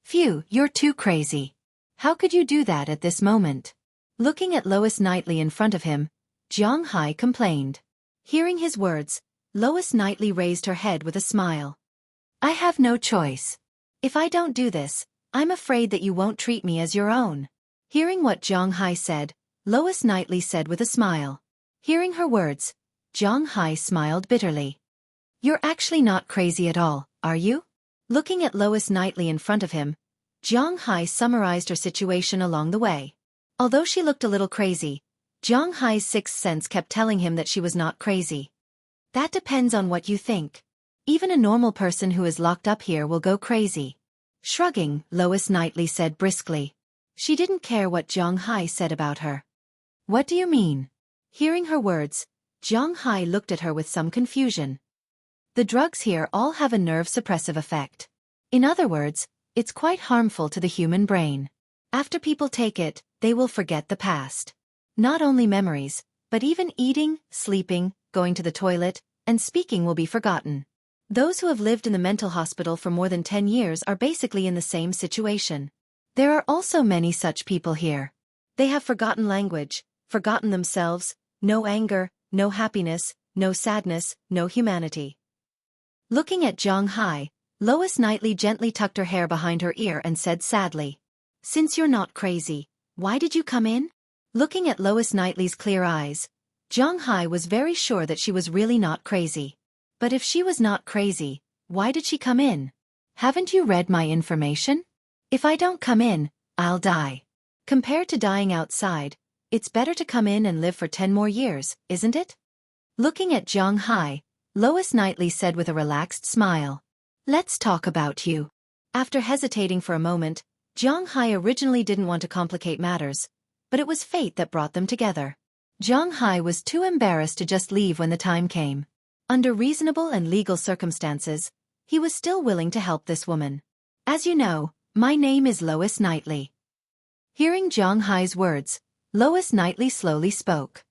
Phew, you're too crazy. How could you do that at this moment? Looking at Lois Knightley in front of him, Zhang Hai complained. Hearing his words, Lois Knightley raised her head with a smile. I have no choice. If I don't do this, I'm afraid that you won't treat me as your own. Hearing what Zhang Hai said, Lois Knightley said with a smile. Hearing her words, Zhang Hai smiled bitterly. You're actually not crazy at all, are you? Looking at Lois Knightley in front of him, Zhang Hai summarized her situation along the way. Although she looked a little crazy, Zhang Hai's sixth sense kept telling him that she was not crazy. That depends on what you think. Even a normal person who is locked up here will go crazy. Shrugging, Lois Knightley said briskly. She didn't care what Zhang Hai said about her. What do you mean? Hearing her words, Zhang Hai looked at her with some confusion. The drugs here all have a nerve-suppressive effect. In other words, it's quite harmful to the human brain. After people take it, they will forget the past. Not only memories, but even eating, sleeping, going to the toilet, and speaking will be forgotten. Those who have lived in the mental hospital for more than 10 years are basically in the same situation. There are also many such people here. They have forgotten language, forgotten themselves, no anger, no happiness, no sadness, no humanity. Looking at Zhang Hai, Lois Knightley gently tucked her hair behind her ear and said sadly, Since you're not crazy, why did you come in? Looking at Lois Knightley's clear eyes, Zhang Hai was very sure that she was really not crazy. But if she was not crazy, why did she come in? Haven't you read my information? If I don't come in, I'll die. Compared to dying outside, it's better to come in and live for 10 more years, isn't it? Looking at Zhang Hai, Lois Knightley said with a relaxed smile. Let's talk about you. After hesitating for a moment, Zhang Hai originally didn't want to complicate matters, but it was fate that brought them together. Zhang Hai was too embarrassed to just leave when the time came. Under reasonable and legal circumstances, he was still willing to help this woman. As you know, my name is Lois Knightley. Hearing Zhang Hai's words, Lois Knightley slowly spoke.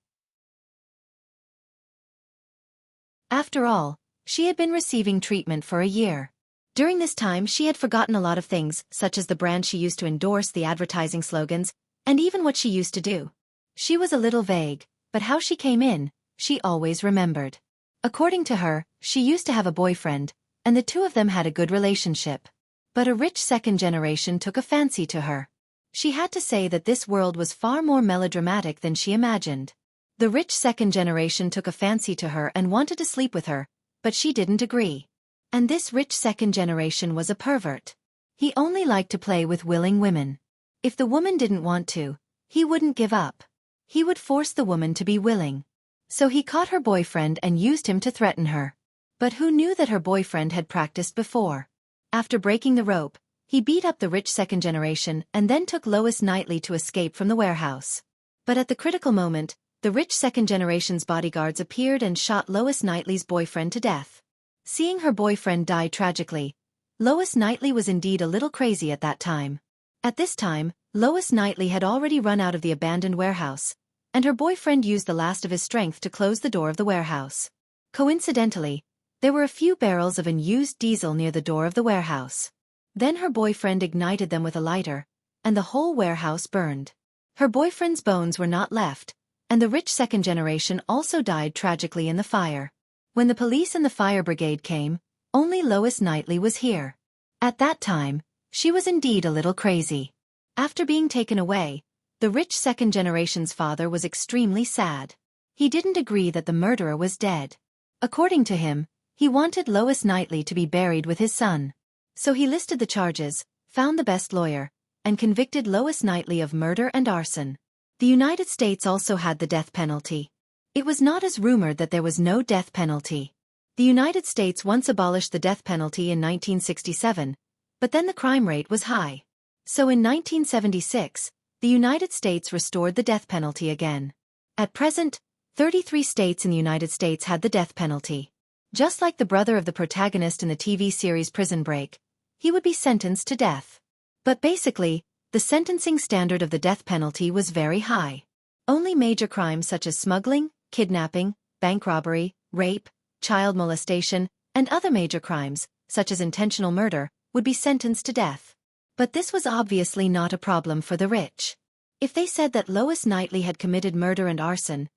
After all, she had been receiving treatment for a year. During this time she had forgotten a lot of things, such as the brand she used to endorse, the advertising slogans, and even what she used to do. She was a little vague, but how she came in, she always remembered. According to her, she used to have a boyfriend, and the two of them had a good relationship. But a rich second generation took a fancy to her. She had to say that this world was far more melodramatic than she imagined. The rich second generation took a fancy to her and wanted to sleep with her, but she didn't agree. And this rich second generation was a pervert. He only liked to play with willing women. If the woman didn't want to, he wouldn't give up. He would force the woman to be willing. So he caught her boyfriend and used him to threaten her. But who knew that her boyfriend had practiced before? After breaking the rope, he beat up the rich second generation and then took Lois Knightley to escape from the warehouse. But at the critical moment, the rich second generation's bodyguards appeared and shot Lois Knightley's boyfriend to death. Seeing her boyfriend die tragically, Lois Knightley was indeed a little crazy at that time. At this time, Lois Knightley had already run out of the abandoned warehouse, and her boyfriend used the last of his strength to close the door of the warehouse. Coincidentally, there were a few barrels of unused diesel near the door of the warehouse. Then her boyfriend ignited them with a lighter, and the whole warehouse burned. Her boyfriend's bones were not left, and the rich second generation also died tragically in the fire. When the police and the fire brigade came, only Lois Knightley was here. At that time, she was indeed a little crazy. After being taken away, the rich second generation's father was extremely sad. He didn't agree that the murderer was dead. According to him, he wanted Lois Knightley to be buried with his son. So he listed the charges, found the best lawyer, and convicted Lois Knightley of murder and arson. The United States also had the death penalty. It was not as rumored that there was no death penalty. The United States once abolished the death penalty in 1967, but then the crime rate was high. So in 1976, the United States restored the death penalty again. At present, 33 states in the United States had the death penalty. Just like the brother of the protagonist in the TV series Prison Break, he would be sentenced to death. But basically, the sentencing standard of the death penalty was very high. Only major crimes such as smuggling, kidnapping, bank robbery, rape, child molestation, and other major crimes, such as intentional murder, would be sentenced to death. But this was obviously not a problem for the rich. If they said that Lois Knightley had committed murder and arson,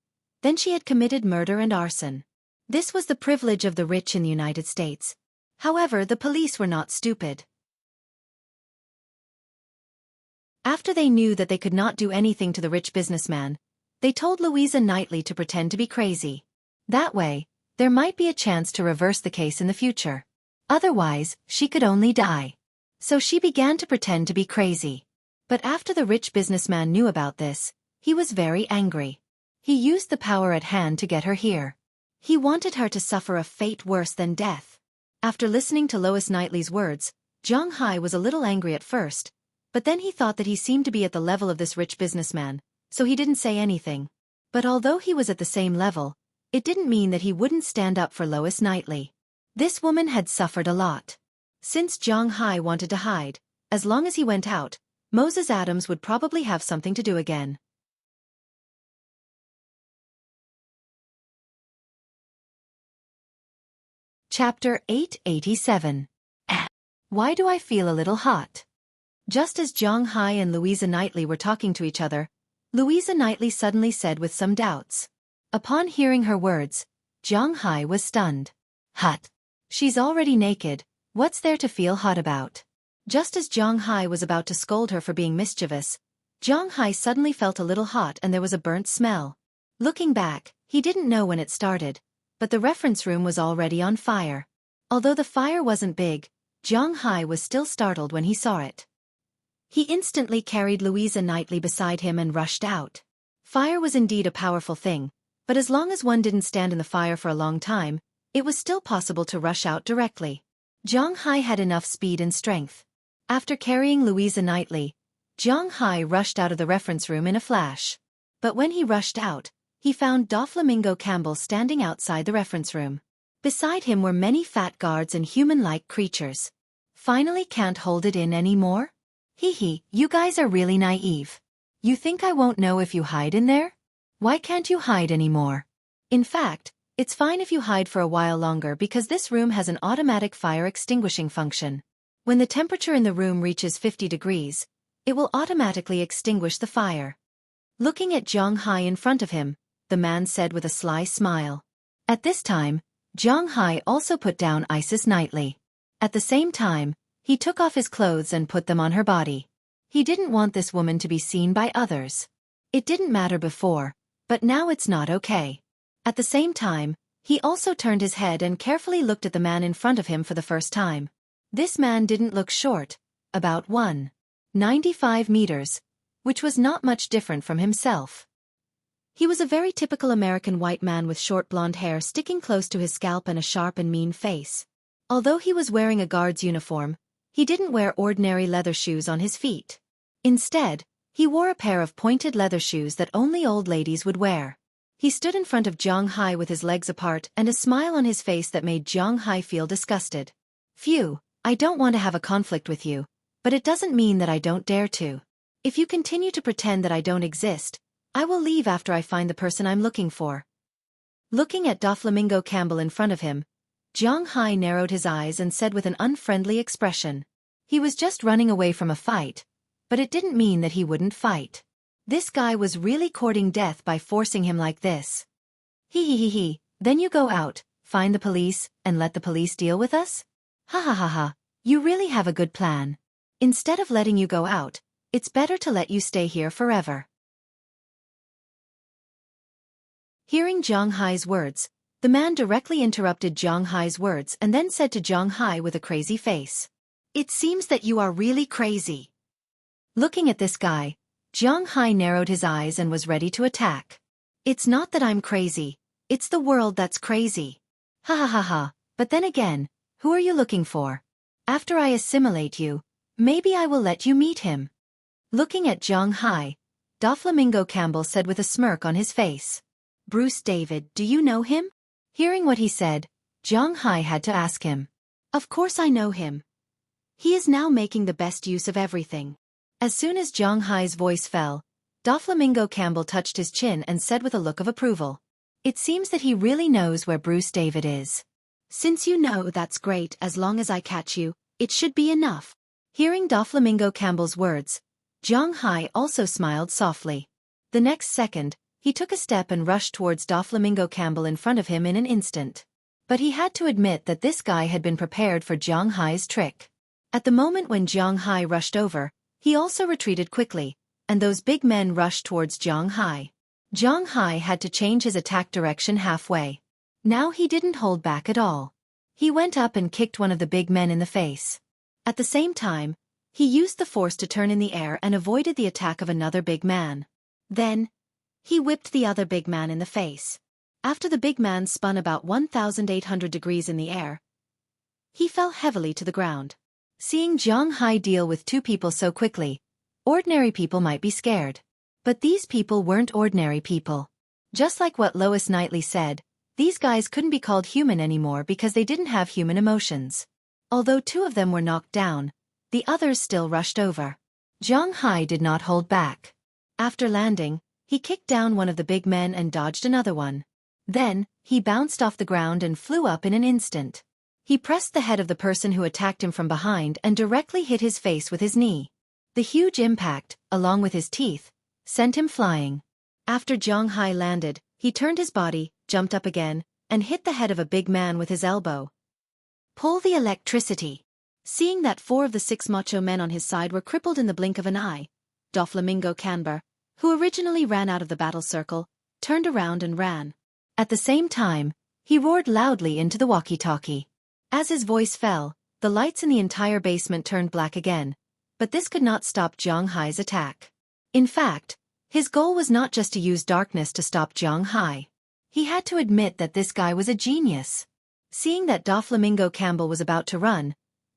then she had committed murder and arson. This was the privilege of the rich in the United States. However, the police were not stupid. After they knew that they could not do anything to the rich businessman, they told Louisa Knightley to pretend to be crazy. That way, there might be a chance to reverse the case in the future. Otherwise, she could only die. So she began to pretend to be crazy. But after the rich businessman knew about this, he was very angry. He used the power at hand to get her here. He wanted her to suffer a fate worse than death. After listening to Lois Knightley's words, Zhang Hai was a little angry at first, but then he thought that he seemed to be at the level of this rich businessman, so he didn't say anything. But although he was at the same level, it didn't mean that he wouldn't stand up for Lois Knightley. This woman had suffered a lot. Since Zhang Hai wanted to hide, as long as he went out, Moses Adams would probably have something to do again. Chapter 887. Why do I feel a little hot? Just as Zhang Hai and Louisa Knightley were talking to each other, Louisa Knightley suddenly said with some doubts. Upon hearing her words, Zhang Hai was stunned. Hot. She's already naked, what's there to feel hot about? Just as Zhang Hai was about to scold her for being mischievous, Zhang Hai suddenly felt a little hot and there was a burnt smell. Looking back, he didn't know when it started, but the reference room was already on fire. Although the fire wasn't big, Zhang Hai was still startled when he saw it. He instantly carried Louisa Knightley beside him and rushed out. Fire was indeed a powerful thing, but as long as one didn't stand in the fire for a long time, it was still possible to rush out directly. Zhang Hai had enough speed and strength. After carrying Louisa Knightley, Zhang Hai rushed out of the reference room in a flash. But when he rushed out, he found Doflamingo Campbell standing outside the reference room. Beside him were many fat guards and human-like creatures. Finally, can't hold it in anymore? Hee, you guys are really naive. You think I won't know if you hide in there? Why can't you hide anymore? In fact, it's fine if you hide for a while longer because this room has an automatic fire extinguishing function. When the temperature in the room reaches 50 degrees, it will automatically extinguish the fire. Looking at Zhang Hai in front of him, the man said with a sly smile. At this time, Zhang Hai also put down Isis Knightley. At the same time, he took off his clothes and put them on her body. He didn't want this woman to be seen by others. It didn't matter before, but now it's not okay. At the same time, he also turned his head and carefully looked at the man in front of him for the first time. This man didn't look short, about 1.95 meters, which was not much different from himself. He was a very typical American white man with short blonde hair sticking close to his scalp and a sharp and mean face. Although he was wearing a guard's uniform, he didn't wear ordinary leather shoes on his feet. Instead, he wore a pair of pointed leather shoes that only old ladies would wear. He stood in front of Zhang Hai with his legs apart and a smile on his face that made Zhang Hai feel disgusted. Phew, I don't want to have a conflict with you, but it doesn't mean that I don't dare to. If you continue to pretend that I don't exist, I will leave after I find the person I'm looking for. Looking at Doflamingo Campbell in front of him, Zhang Hai narrowed his eyes and said with an unfriendly expression. He was just running away from a fight, but it didn't mean that he wouldn't fight. This guy was really courting death by forcing him like this. He, then you go out, find the police, and let the police deal with us? Ha, you really have a good plan. Instead of letting you go out, it's better to let you stay here forever. Hearing Zhang Hai's words, the man directly interrupted Zhang Hai's words and then said to Zhang Hai with a crazy face. It seems that you are really crazy. Looking at this guy, Zhang Hai narrowed his eyes and was ready to attack. It's not that I'm crazy, it's the world that's crazy. Ha, but then again, who are you looking for? After I assimilate you, maybe I will let you meet him. Looking at Zhang Hai, Doflamingo Campbell said with a smirk on his face. Bruce David, do you know him? Hearing what he said, Zhang Hai had to ask him. Of course I know him. He is now making the best use of everything. As soon as Zhang Hai's voice fell, Doflamingo Campbell touched his chin and said with a look of approval. It seems that he really knows where Bruce David is. Since you know, that's great. As long as I catch you, it should be enough. Hearing Doflamingo Campbell's words, Zhang Hai also smiled softly. The next second, he took a step and rushed towards Doflamingo Campbell in front of him in an instant. But he had to admit that this guy had been prepared for Zhang Hai's trick. At the moment when Zhang Hai rushed over, he also retreated quickly, and those big men rushed towards Zhang Hai. Zhang Hai had to change his attack direction halfway. Now he didn't hold back at all. He went up and kicked one of the big men in the face. At the same time, he used the force to turn in the air and avoided the attack of another big man. Then, he whipped the other big man in the face. After the big man spun about 1,800 degrees in the air, he fell heavily to the ground. Seeing Zhang Hai deal with two people so quickly, ordinary people might be scared. But these people weren't ordinary people. Just like what Lois Knightley said, these guys couldn't be called human anymore because they didn't have human emotions. Although two of them were knocked down, the others still rushed over. Zhang Hai did not hold back. After landing, he kicked down one of the big men and dodged another one. Then, he bounced off the ground and flew up in an instant. He pressed the head of the person who attacked him from behind and directly hit his face with his knee. The huge impact, along with his teeth, sent him flying. After Zhang Hai landed, he turned his body, jumped up again, and hit the head of a big man with his elbow. Pull the electricity. Seeing that 4 of the 6 macho men on his side were crippled in the blink of an eye, Doflamingo Campbell, who originally ran out of the battle circle, turned around and ran. At the same time, he roared loudly into the walkie-talkie. As his voice fell, the lights in the entire basement turned black again, but this could not stop Zhang Hai's attack. In fact, his goal was not just to use darkness to stop Zhang Hai. He had to admit that this guy was a genius. Seeing that Doflamingo Campbell was about to run,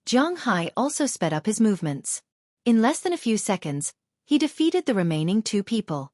Zhang Hai also sped up his movements. In less than a few seconds, he defeated the remaining 2 people.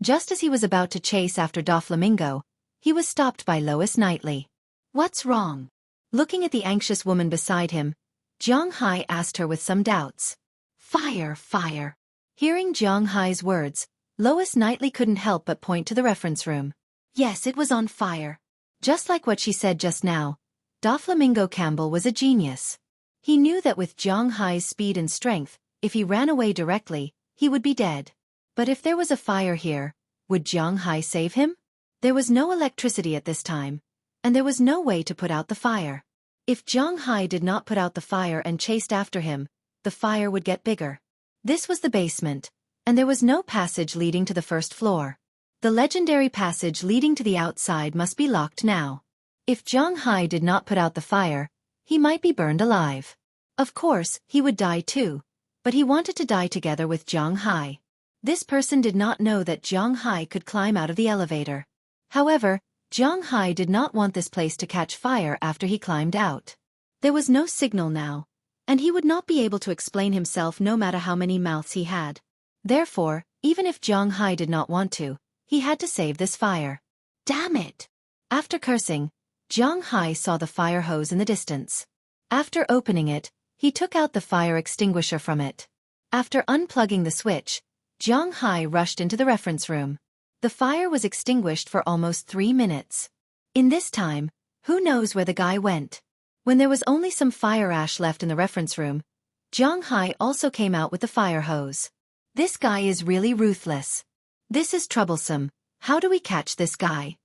Just as he was about to chase after Doflamingo, he was stopped by Lois Knightley. What's wrong? Looking at the anxious woman beside him, Zhang Hai asked her with some doubts. Fire, fire. Hearing Zhang Hai's words, Lois Knightley couldn't help but point to the reference room. Yes, it was on fire. Just like what she said just now, Doflamingo Campbell was a genius. He knew that with Zhang Hai's speed and strength, if he ran away directly, he would be dead. But if there was a fire here, would Zhang Hai save him? There was no electricity at this time, and there was no way to put out the fire. If Zhang Hai did not put out the fire and chased after him, the fire would get bigger. This was the basement, and there was no passage leading to the first floor. The legendary passage leading to the outside must be locked now. If Zhang Hai did not put out the fire, he might be burned alive. Of course, he would die too, but he wanted to die together with Zhang Hai. This person did not know that Zhang Hai could climb out of the elevator. However, Zhang Hai did not want this place to catch fire after he climbed out. There was no signal now, and he would not be able to explain himself no matter how many mouths he had. Therefore, even if Zhang Hai did not want to, he had to save this fire. Damn it! After cursing, Zhang Hai saw the fire hose in the distance. After opening it, he took out the fire extinguisher from it. After unplugging the switch, Zhang Hai rushed into the reference room. The fire was extinguished for almost 3 minutes. In this time, who knows where the guy went? When there was only some fire ash left in the reference room, Zhang Hai also came out with the fire hose. This guy is really ruthless. This is troublesome. How do we catch this guy?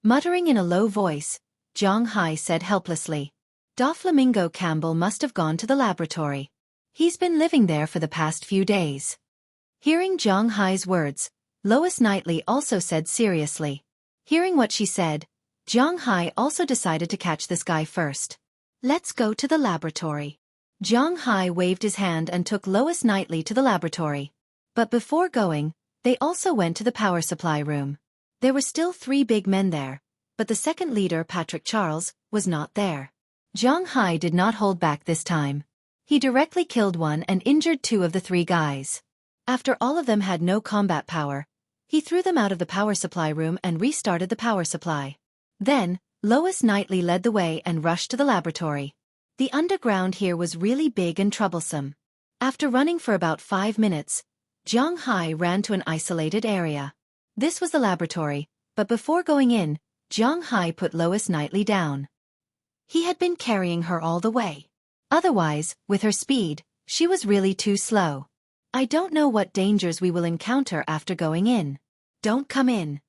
Muttering in a low voice, Zhang Hai said helplessly. Doflamingo Campbell must have gone to the laboratory. He's been living there for the past few days. Hearing Zhang Hai's words, Lois Knightley also said seriously. Hearing what she said, Zhang Hai also decided to catch this guy first. Let's go to the laboratory. Zhang Hai waved his hand and took Lois Knightley to the laboratory. But before going, they also went to the power supply room. There were still 3 big men there, but the second leader, Patrick Charles, was not there. Zhang Hai did not hold back this time. He directly killed one and injured two of the three guys. After all of them had no combat power, he threw them out of the power supply room and restarted the power supply. Then, Lois Knightley led the way and rushed to the laboratory. The underground here was really big and troublesome. After running for about 5 minutes, Zhang Hai ran to an isolated area. This was the laboratory, but before going in, Zhang Hai put Lois Knightley down. He had been carrying her all the way. Otherwise, with her speed, she was really too slow. I don't know what dangers we will encounter after going in. Don't come in.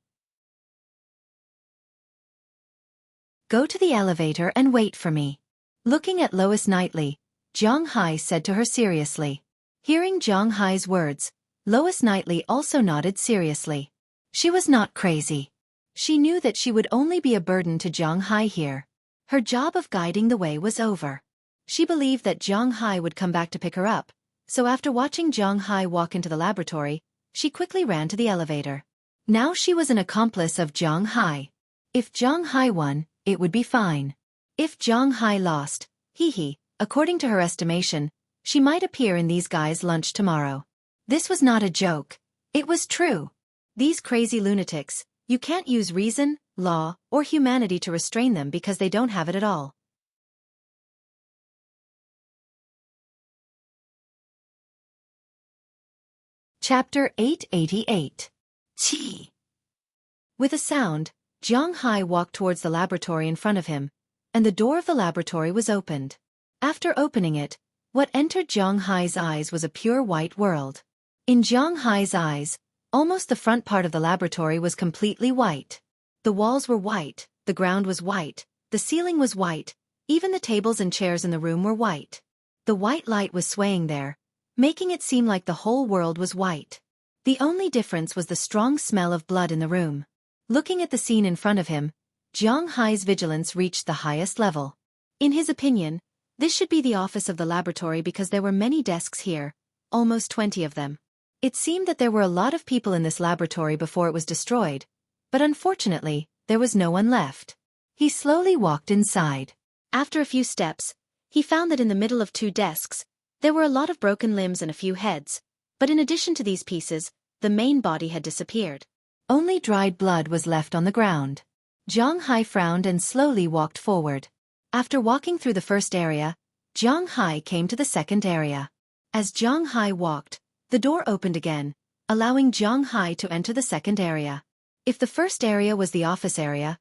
Go to the elevator and wait for me. Looking at Lois Knightley, Zhang Hai said to her seriously. Hearing Zhang Hai's words, Lois Knightley also nodded seriously. She was not crazy. She knew that she would only be a burden to Zhang Hai here. Her job of guiding the way was over. She believed that Zhang Hai would come back to pick her up, so after watching Zhang Hai walk into the laboratory, she quickly ran to the elevator. Now she was an accomplice of Zhang Hai. If Zhang Hai won, it would be fine. If Zhang Hai lost, according to her estimation, she might appear in these guys' lunch tomorrow. This was not a joke. It was true. These crazy lunatics, you can't use reason, law, or humanity to restrain them because they don't have it at all. Chapter 888. Qi. With a sound, Zhang Hai walked towards the laboratory in front of him, and the door of the laboratory was opened. After opening it, what entered Zhang Hai's eyes was a pure white world. In Zhang Hai's eyes, almost the front part of the laboratory was completely white. The walls were white, the ground was white, the ceiling was white, even the tables and chairs in the room were white. The white light was swaying there, making it seem like the whole world was white. The only difference was the strong smell of blood in the room. Looking at the scene in front of him, Zhang Hai's vigilance reached the highest level. In his opinion, this should be the office of the laboratory because there were many desks here, almost 20 of them. It seemed that there were a lot of people in this laboratory before it was destroyed, but unfortunately, there was no one left. He slowly walked inside. After a few steps, he found that in the middle of 2 desks, there were a lot of broken limbs and a few heads, but in addition to these pieces, the main body had disappeared. Only dried blood was left on the ground. Zhang Hai frowned and slowly walked forward. After walking through the first area, Zhang Hai came to the second area. As Zhang Hai walked, the door opened again, allowing Zhang Hai to enter the second area. If the first area was the office area,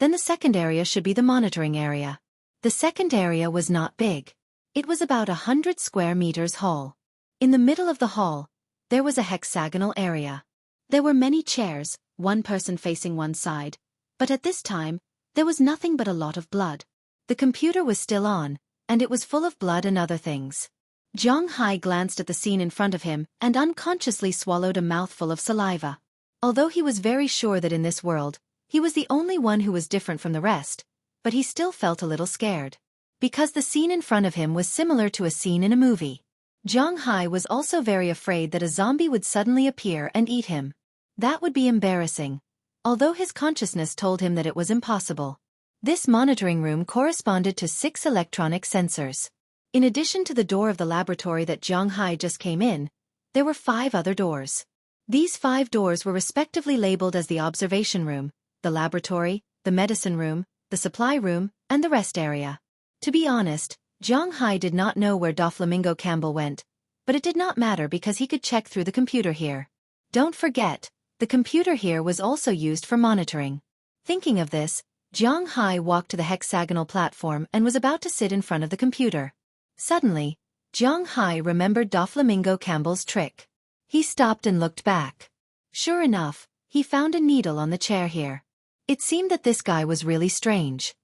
then the second area should be the monitoring area. The second area was not big. It was about 100 square meters hall. In the middle of the hall, there was a hexagonal area. There were many chairs, one person facing one side, but at this time, there was nothing but a lot of blood. The computer was still on, and it was full of blood and other things. Zhang Hai glanced at the scene in front of him and unconsciously swallowed a mouthful of saliva. Although he was very sure that in this world, he was the only one who was different from the rest, but he still felt a little scared. Because the scene in front of him was similar to a scene in a movie. Zhang Hai was also very afraid that a zombie would suddenly appear and eat him. That would be embarrassing, although his consciousness told him that it was impossible. This monitoring room corresponded to 6 electronic sensors. In addition to the door of the laboratory that Zhang Hai just came in, there were 5 other doors. These 5 doors were respectively labeled as the observation room, the laboratory, the medicine room, the supply room, and the rest area. To be honest, Zhang Hai did not know where Doflamingo Campbell went, but it did not matter because he could check through the computer here. Don't forget, the computer here was also used for monitoring. Thinking of this, Zhang Hai walked to the hexagonal platform and was about to sit in front of the computer. Suddenly, Zhang Hai remembered Doflamingo Campbell's trick. He stopped and looked back. Sure enough, he found a needle on the chair here. It seemed that this guy was really strange.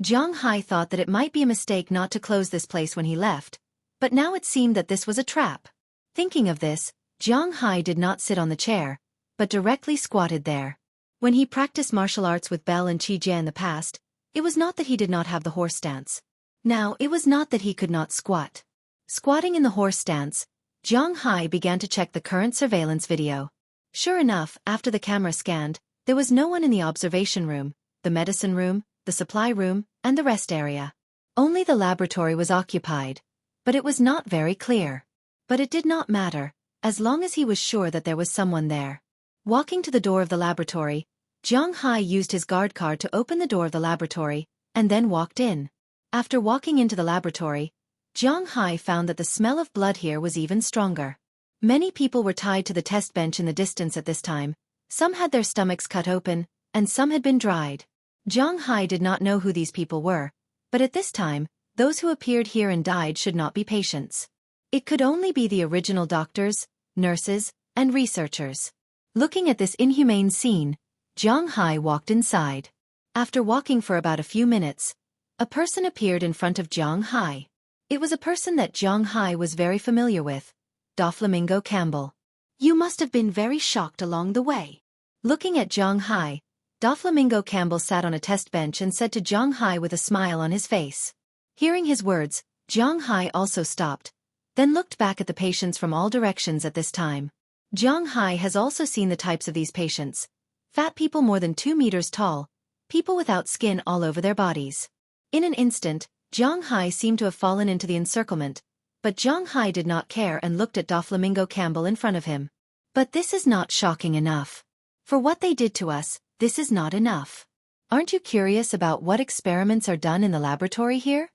Zhang Hai thought that it might be a mistake not to close this place when he left, but now it seemed that this was a trap. Thinking of this, Zhang Hai did not sit on the chair, but directly squatted there. When he practiced martial arts with Bell and Qi Jie in the past, it was not that he did not have the horse stance. Now it was not that he could not squat. Squatting in the horse stance, Zhang Hai began to check the current surveillance video. Sure enough, after the camera scanned, there was no one in the observation room, the medicine room, the supply room, and the rest area. Only the laboratory was occupied. But it was not very clear. But it did not matter, as long as he was sure that there was someone there. Walking to the door of the laboratory, Jiang Hai used his guard card to open the door of the laboratory, and then walked in. After walking into the laboratory, Jiang Hai found that the smell of blood here was even stronger. Many people were tied to the test bench in the distance at this time. Some had their stomachs cut open, and some had been dried. Jiang Hai did not know who these people were, but at this time, those who appeared here and died should not be patients. It could only be the original doctors, nurses, and researchers. Looking at this inhumane scene, Jiang Hai walked inside. After walking for about a few minutes, a person appeared in front of Jiang Hai. It was a person that Jiang Hai was very familiar with, Doflamingo Campbell. You must have been very shocked along the way. Looking at Jiang Hai, Doflamingo Campbell sat on a test bench and said to Jiang Hai with a smile on his face. Hearing his words, Jiang Hai also stopped, then looked back at the patients from all directions at this time. Jiang Hai has also seen the types of these patients. Fat people more than 2 meters tall, people without skin all over their bodies. In an instant, Jiang Hai seemed to have fallen into the encirclement, but Jiang Hai did not care and looked at Doflamingo Campbell in front of him. But this is not shocking enough. For what they did to us, this is not enough. Aren't you curious about what experiments are done in the laboratory here?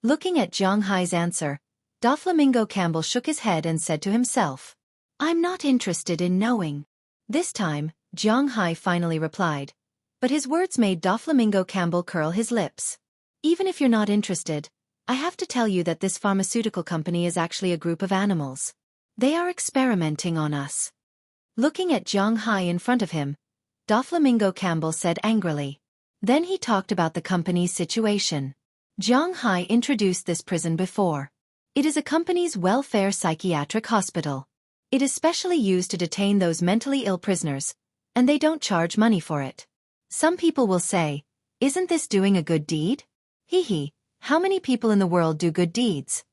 Looking at Jiang Hai's answer, Doflamingo Campbell shook his head and said to himself, I'm not interested in knowing. This time, Jiang Hai finally replied, but his words made Doflamingo Campbell curl his lips. Even if you're not interested, I have to tell you that this pharmaceutical company is actually a group of animals. They are experimenting on us. Looking at Jiang Hai in front of him, Doflamingo Campbell said angrily. Then he talked about the company's situation. Jiang Hai introduced this prison before. It is a company's welfare psychiatric hospital. It is specially used to detain those mentally ill prisoners, and they don't charge money for it. Some people will say, isn't this doing a good deed? Hee hee, how many people in the world do good deeds?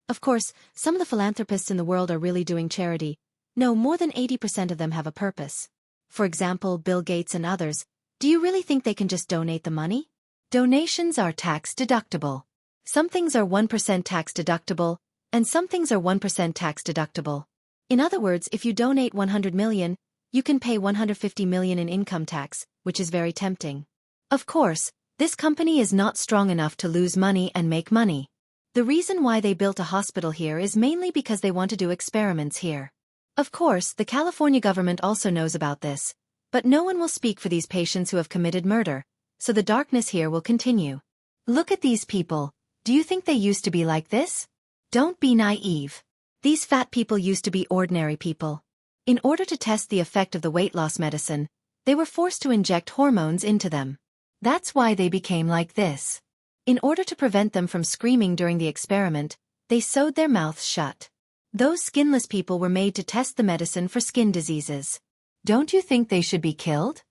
Of course, some of the philanthropists in the world are really doing charity. No, more than 80% of them have a purpose. For example, Bill Gates and others. Do you really think they can just donate the money? Donations are tax deductible. Some things are 1% tax deductible, and some things are 1% tax deductible. In other words, if you donate 100 million, you can pay 150 million in income tax, which is very tempting. Of course, this company is not strong enough to lose money and make money. The reason why they built a hospital here is mainly because they want to do experiments here. Of course, the California government also knows about this, but no one will speak for these patients who have committed murder, so the darkness here will continue. Look at these people. Do you think they used to be like this? Don't be naive. These fat people used to be ordinary people. In order to test the effect of the weight loss medicine, they were forced to inject hormones into them. That's why they became like this. In order to prevent them from screaming during the experiment, they sewed their mouths shut. Those skinless people were made to test the medicine for skin diseases. Don't you think they should be killed?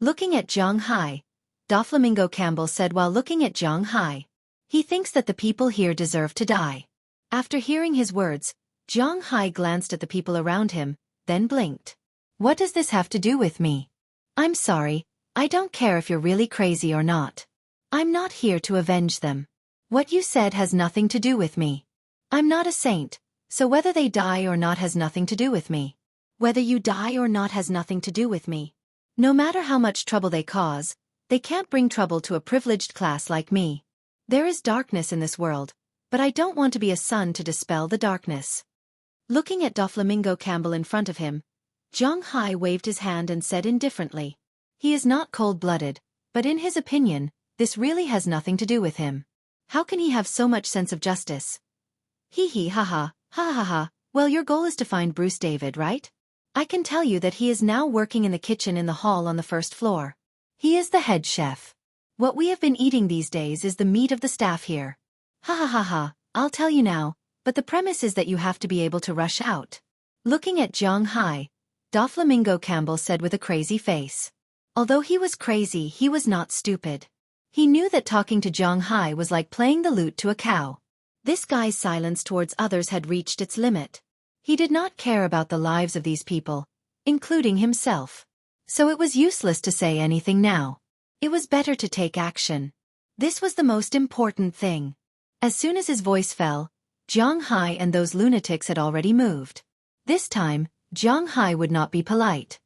Looking at Jiang Hai, Doflamingo Campbell said while looking at Jiang Hai. He thinks that the people here deserve to die. After hearing his words, Jiang Hai glanced at the people around him, then blinked. What does this have to do with me? I'm sorry, I don't care if you're really crazy or not. I'm not here to avenge them. What you said has nothing to do with me. I'm not a saint, so whether they die or not has nothing to do with me. Whether you die or not has nothing to do with me. No matter how much trouble they cause, they can't bring trouble to a privileged class like me. There is darkness in this world, but I don't want to be a sun to dispel the darkness. Looking at Doflamingo Campbell in front of him, Jiang Hai waved his hand and said indifferently. He is not cold-blooded, but in his opinion, this really has nothing to do with him. How can he have so much sense of justice? Hee hee ha ha, ha ha ha, well your goal is to find Bruce David, right? I can tell you that he is now working in the kitchen in the hall on the first floor. He is the head chef. What we have been eating these days is the meat of the staff here. Ha ha ha ha, I'll tell you now, but the premise is that you have to be able to rush out. Looking at Jiang Hai, Doflamingo Campbell said with a crazy face. Although he was crazy, he was not stupid. He knew that talking to Jiang Hai was like playing the lute to a cow. This guy's silence towards others had reached its limit. He did not care about the lives of these people, including himself. So it was useless to say anything now. It was better to take action. This was the most important thing. As soon as his voice fell, Jiang Hai and those lunatics had already moved. This time, Jiang Hai would not be polite.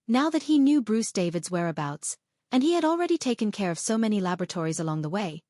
Now that he knew Bruce David's whereabouts, and he had already taken care of so many laboratories along the way,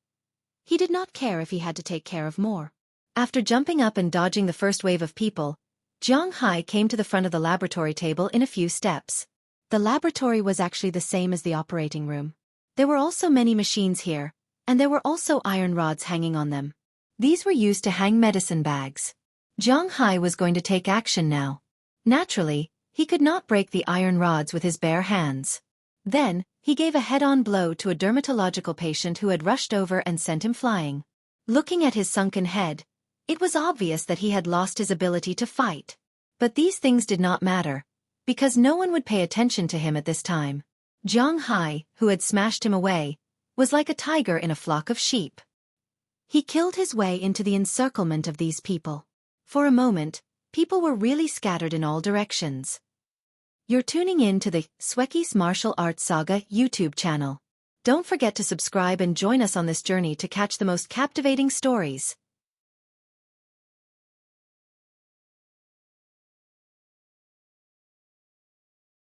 he did not care if he had to take care of more. After jumping up and dodging the first wave of people, Jiang Hai came to the front of the laboratory table in a few steps. The laboratory was actually the same as the operating room. There were also many machines here, and there were also iron rods hanging on them. These were used to hang medicine bags. Jiang Hai was going to take action now. Naturally, he could not break the iron rods with his bare hands. Then, he gave a head-on blow to a dermatological patient who had rushed over and sent him flying. Looking at his sunken head, it was obvious that he had lost his ability to fight. But these things did not matter, because no one would pay attention to him at this time. Jiang Hai, who had smashed him away, was like a tiger in a flock of sheep. He killed his way into the encirclement of these people. For a moment, people were really scattered in all directions. You're tuning in to the Xueqi's Martial Arts Saga YouTube channel. Don't forget to subscribe and join us on this journey to catch the most captivating stories.